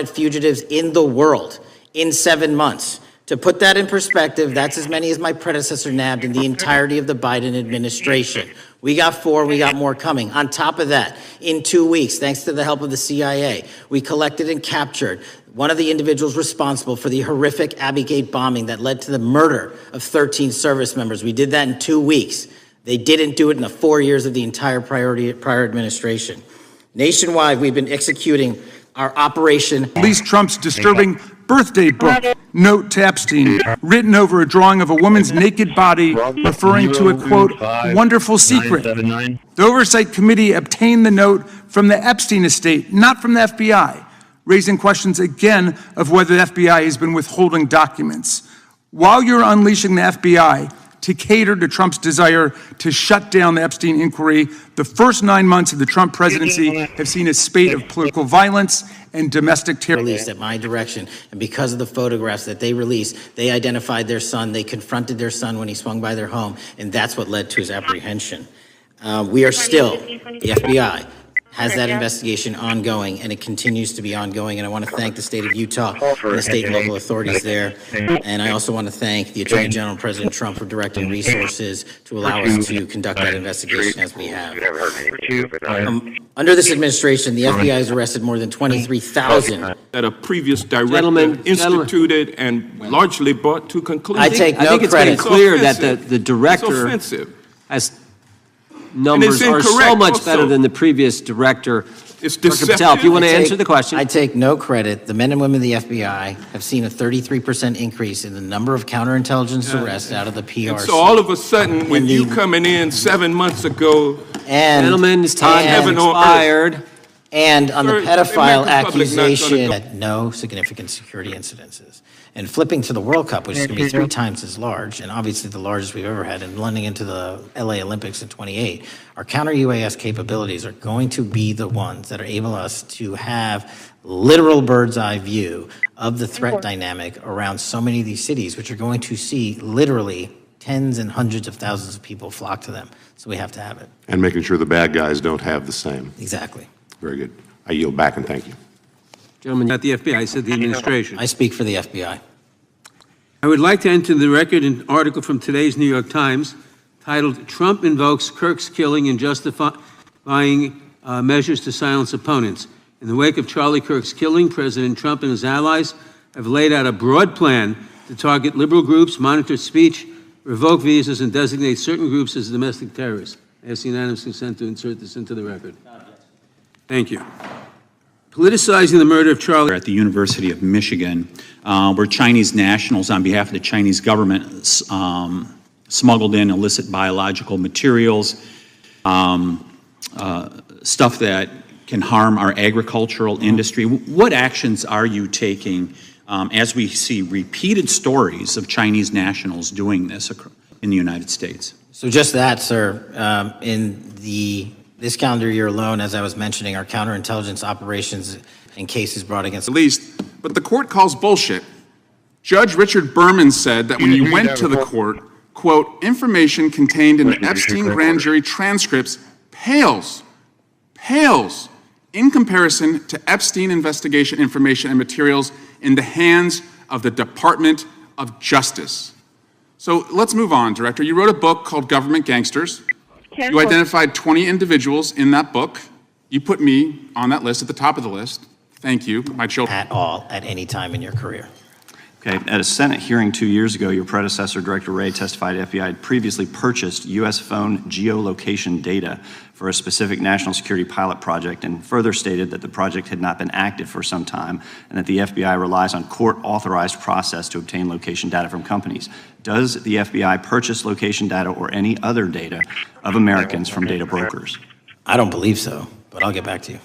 Fugitives in the world in 7 months. To put that in perspective, that's as many as my predecessor nabbed in the entirety of the Biden administration. We got 4, we got more coming. On top of that, in 2 weeks, thanks to the help of the CIA, we collected and captured one of the individuals responsible for the horrific Abbey Gate bombing that led to the murder of 13 service members. We did that in 2 weeks. They didn't do it in the 4 years of the entire prior administration. Nationwide, we've been executing our operation. Release Trump's disturbing birthday book, Note to Epstein, written over a drawing of a woman's naked body, referring to a, quote, wonderful secret. The Oversight Committee obtained the note from the Epstein estate, not from the FBI, raising questions again of whether the FBI has been withholding documents. While you're unleashing the FBI to cater to Trump's desire to shut down the Epstein inquiry, the first 9 months of the Trump presidency have seen a spate of political violence and domestic terror. Released at my direction, and because of the photographs that they released, they identified their son, they confronted their son when he swung by their home, and that's what led to his apprehension. We are still, the FBI has that investigation ongoing, and it continues to be ongoing. And I want to thank the state of Utah and the state and local authorities there. And I also want to thank the Attorney General and President Trump for directing resources to allow us to conduct that investigation as we have. Under this administration, the FBI has arrested more than 23,000. That a previous director instituted and largely brought to conclusion. I take no I think it's credit. been clear that the director has numbers are so much better than the previous director. It's Patel, if you want to answer the question. I take no credit. The men and women of the FBI have seen a 33% increase in the number of counterintelligence arrests out of the PRC. And so all of a sudden, when you coming in 7 months ago, gentlemen, his time has expired. And on the pedophile accusation, had no significant security incidences. And flipping to the World Cup, which is going to be 3 times as large, and obviously the largest we've ever had, and blending into the LA Olympics in 28, our counter-UAS capabilities are going to be the ones that are able us to have literal bird's eye view of the threat dynamic around so many of these cities, which are going to see literally tens and hundreds of thousands of people flock to them. So we have to have it. And making sure the bad guys don't have the same. Exactly. Very good. I yield back and thank you. Gentlemen, not the FBI, I said the administration. I speak for the FBI. I would like to enter the record an article from today's New York Times titled, Trump Invokes Kirk's Killing and Justifying Measures to Silence Opponents. In the wake of Charlie Kirk's killing, President Trump and his allies have laid out a broad plan to target liberal groups, monitor speech, revoke visas, and designate certain groups as domestic terrorists. I ask unanimous consent to insert this into the record. Thank you. Politicizing the murder of Charlie. At the University of Michigan, where Chinese nationals, on behalf of the Chinese government, smuggled in illicit biological materials, stuff that can harm our agricultural industry. What actions are you taking as we see repeated stories of Chinese nationals doing this in the United States? So just that, sir. This calendar year alone, as I was mentioning, our counterintelligence operations and cases brought against Least, but the court calls bullshit. Judge Richard Berman said that when you went to the court, quote, information contained in the Epstein grand jury transcripts pales in comparison to Epstein investigation information and materials in the hands of the Department of Justice. So let's move on, Director. You wrote a book called Government Gangsters. You identified 20 individuals in that book. You put me on that list, at the top of the list. Thank you, my children. at all at any time in your career. Okay, at a Senate hearing 2 years ago, your predecessor, Director Wray, testified FBI had previously purchased U.S. phone geolocation data for a specific national security pilot project and further stated that the project had not been active for some time and that the FBI relies on court-authorized process to obtain location data from companies. Does the FBI purchase location data or any other data of Americans from data brokers? I don't believe so, but I'll get back to you.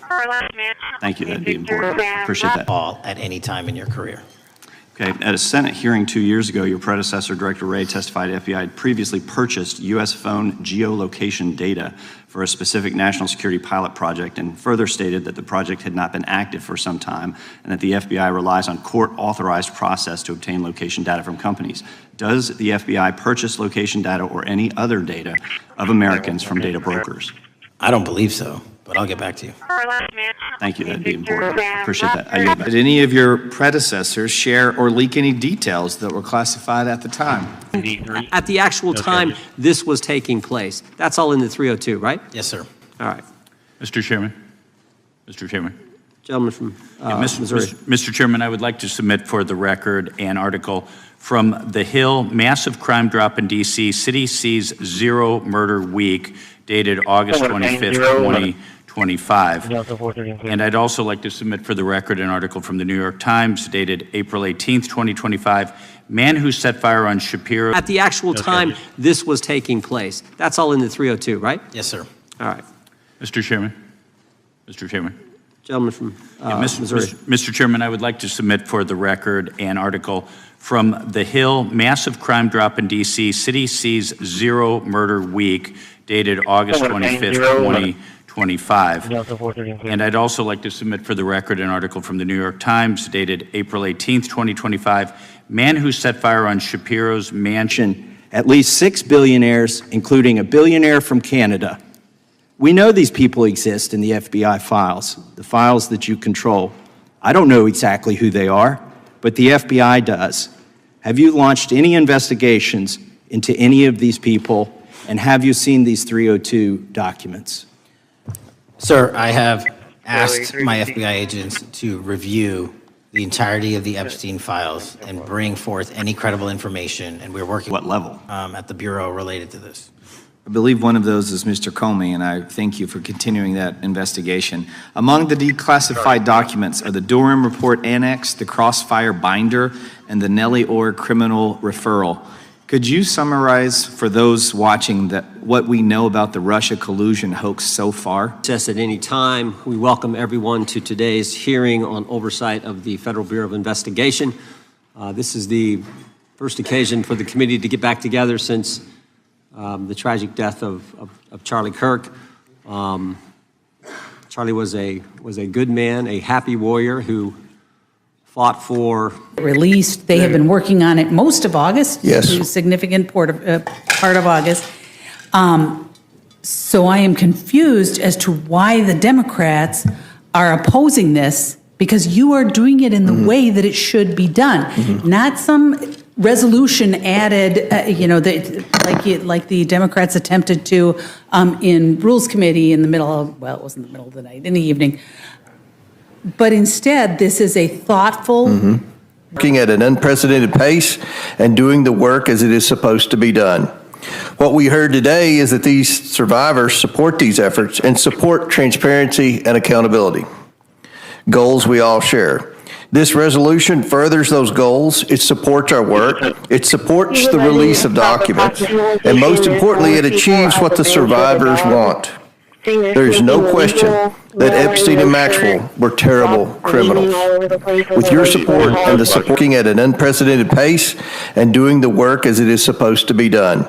Thank you, that'd be important. Appreciate that. All at any time in your career. Okay, at a Senate hearing 2 years ago, your predecessor, Director Wray, testified FBI had previously purchased U.S. phone geolocation data for a specific national security pilot project and further stated that the project had not been active for some time and that the FBI relies on court-authorized process to obtain location data from companies. Does the FBI purchase location data or any other data of Americans from data brokers? I don't believe so, but I'll get back to you. Thank you, that'd be important. Appreciate that. I yield back. Did any of your predecessors share or leak any details that were classified at the time? At the actual time this was taking place. That's all in the 302, right? Yes, sir. All right. Mr. Chairman. Mr. Chairman. Gentleman from Missouri. Mr. Chairman, I would like to submit for the record an article from The Hill, Massive Crime Drop in D.C., City Sees Zero Murder Week, dated August 25th, 2025. And I'd also like to submit for the record an article from the New York Times, dated April 18th, 2025, Man Who Set Fire on Shapiro. At the actual time this was taking place. That's all in the 302, right? Yes, sir. All right. Mr. Chairman. Mr. Chairman. Gentleman from Missouri. Mr. Chairman, I would like to submit for the record an article from The Hill, Massive Crime Drop in D.C., City Sees Zero Murder Week, dated August 25th, 2025. And I'd also like to submit for the record an article from the New York Times, dated April 18th, 2025, Man Who Set Fire on Shapiro's mansion. At least 6 billionaires, including a billionaire from Canada. We know these people exist in the FBI files, the files that you control. I don't know exactly who they are, but the FBI does. Have you launched any investigations into any of these people, and have you seen these 302 documents? Sir, I have asked my FBI agents to review the entirety of the Epstein files and bring forth any credible information, and we're working What level? At the Bureau related to this. I believe one of those is Mr. Comey, and I thank you for continuing that investigation. Among the declassified documents are the Durham Report Annex, the Crossfire Binder, and the Nellie Orr Criminal Referral. Could you summarize for those watching what we know about the Russia collusion hoax so far? Just at any time, we welcome everyone to today's hearing on oversight of the Federal Bureau of Investigation. This is the first occasion for the committee to get back together since the tragic death of Charlie Kirk. Charlie was a good man, a happy warrior who fought for released. They have been working on it most of August. Yes. A significant part of August. So I am confused as to why the Democrats are opposing this, because you are doing it in the way that it should be done, not some resolution added, like the Democrats attempted to in Rules Committee in the middle of, well, it wasn't the middle of the night, in the evening. But instead, this is a thoughtful. Working at an unprecedented pace and doing the work as it is supposed to be done. What we heard today is that these survivors support these efforts and support transparency and accountability. Goals we all share. This resolution furthers those goals. It supports our work. It supports the release of documents. And most importantly, it achieves what the survivors want. There is no question that Epstein and Maxwell were terrible criminals. With your support and the supporting at an unprecedented pace and doing the work as it is supposed to be done.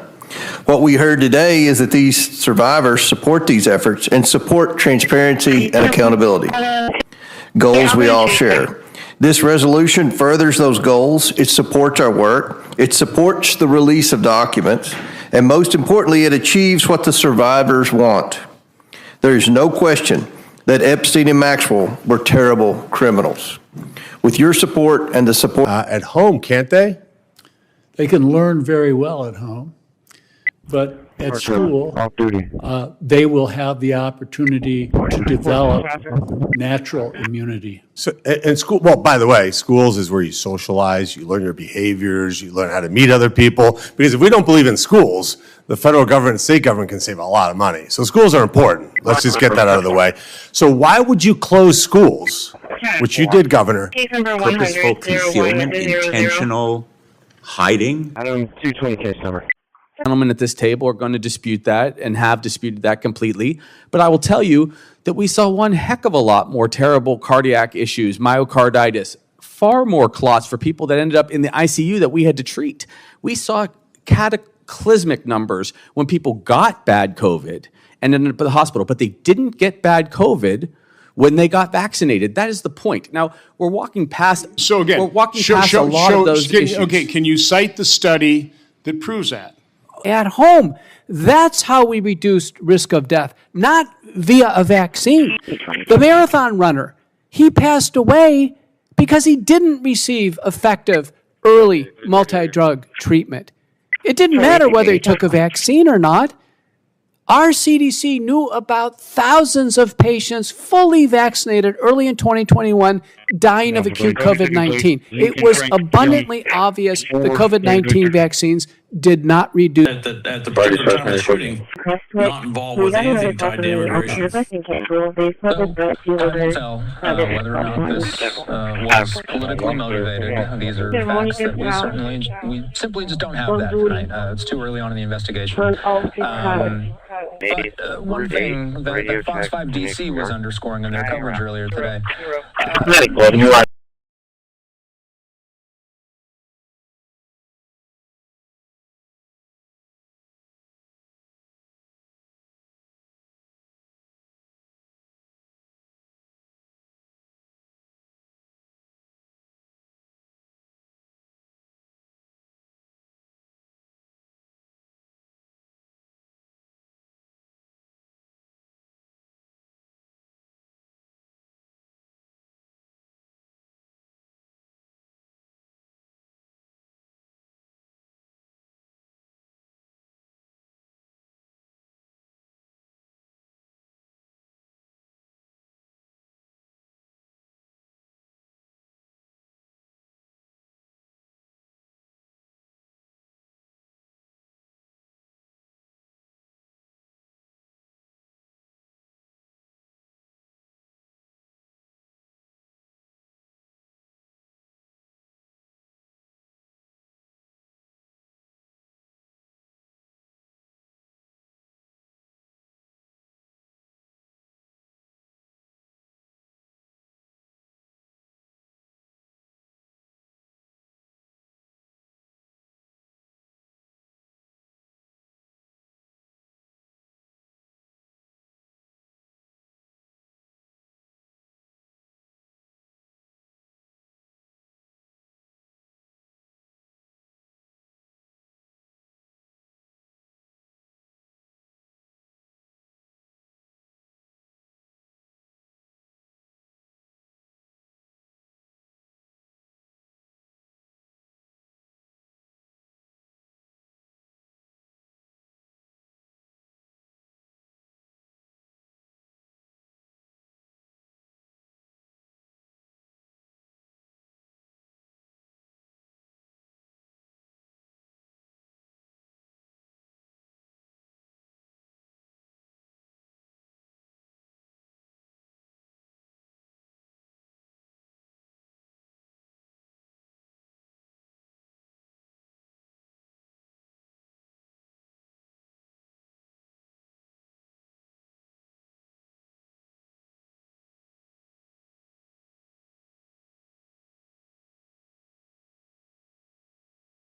What we heard today is that these survivors support these efforts and support transparency and accountability. Goals we all share. This resolution furthers those goals. It supports our work. It supports the release of documents. And most importantly, it achieves what the survivors want. There is no question that Epstein and Maxwell were terrible criminals. With your support and the support at home, can't they? They can learn very well at home, but at school, they will have the opportunity to develop natural immunity. So, and school, well, by the way, schools is where you socialize, you learn your behaviors, you learn how to meet other people. Because if we don't believe in schools, the federal government and state government can save a lot of money. So schools are important. Let's just get that out of the way. So why would you close schools, which you did, Governor? Purposeful concealment, intentional hiding. Item 220 case number. Gentlemen at this table are going to dispute that and have disputed that completely. But I will tell you that we saw one heck of a lot more terrible cardiac issues, myocarditis, far more clots for people that ended up in the ICU that we had to treat. We saw cataclysmic numbers when people got bad COVID and ended up at the hospital, but they didn't get bad COVID when they got vaccinated. That is the point. Now, we're walking past, So again, we're walking past a lot of those issues. Okay, can you cite the study that proves that? At home. That's how we reduced risk of death, not via a vaccine. The marathon runner, he passed away because he didn't receive effective early multi-drug treatment. It didn't matter whether he took a vaccine or not. Our CDC knew about thousands of patients fully vaccinated early in 2021 dying of acute COVID-19. It was abundantly obvious the COVID-19 vaccines did not reduce. At the particular time of the shooting, not involved with anything tied to immigration. So, time will tell whether or not this was politically motivated. These are facts that we simply just don't have that tonight. It's too early on in the investigation. But one thing that Fox 5 DC was underscoring in their coverage earlier today.